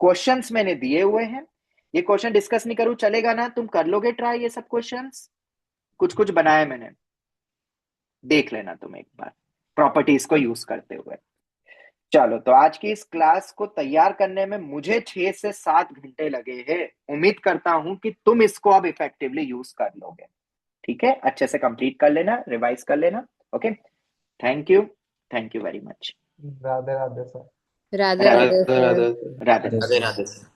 Speaker 2: क्वेश्चंस मैंने दिए हुए हैं, ये क्वेश्चन डिस्कस नहीं करूं चलेगा ना? तुम कर लोगे ट्राई ये सब क्वेश्चंस? कुछ कुछ बनाया मैंने, देख लेना तुम एक बार प्रॉपर्टीज को यूज करते हुए। चलो, तो आज की इस क्लास को तैयार करने में मुझे 6 से 7 घंटे लगे हैं। उम्मीद करता हूं कि तुम इसको अब इफेक्टिवली यूज कर लोगे। ठीक है, अच्छे से कंप्लीट कर लेना, रिवाइज कर लेना। Okay, thank you very much.
Speaker 4: Radhe Radhe sir.
Speaker 6: Radhe Radhe sir.
Speaker 2: Radhe
Speaker 1: Radhe Radhe sir.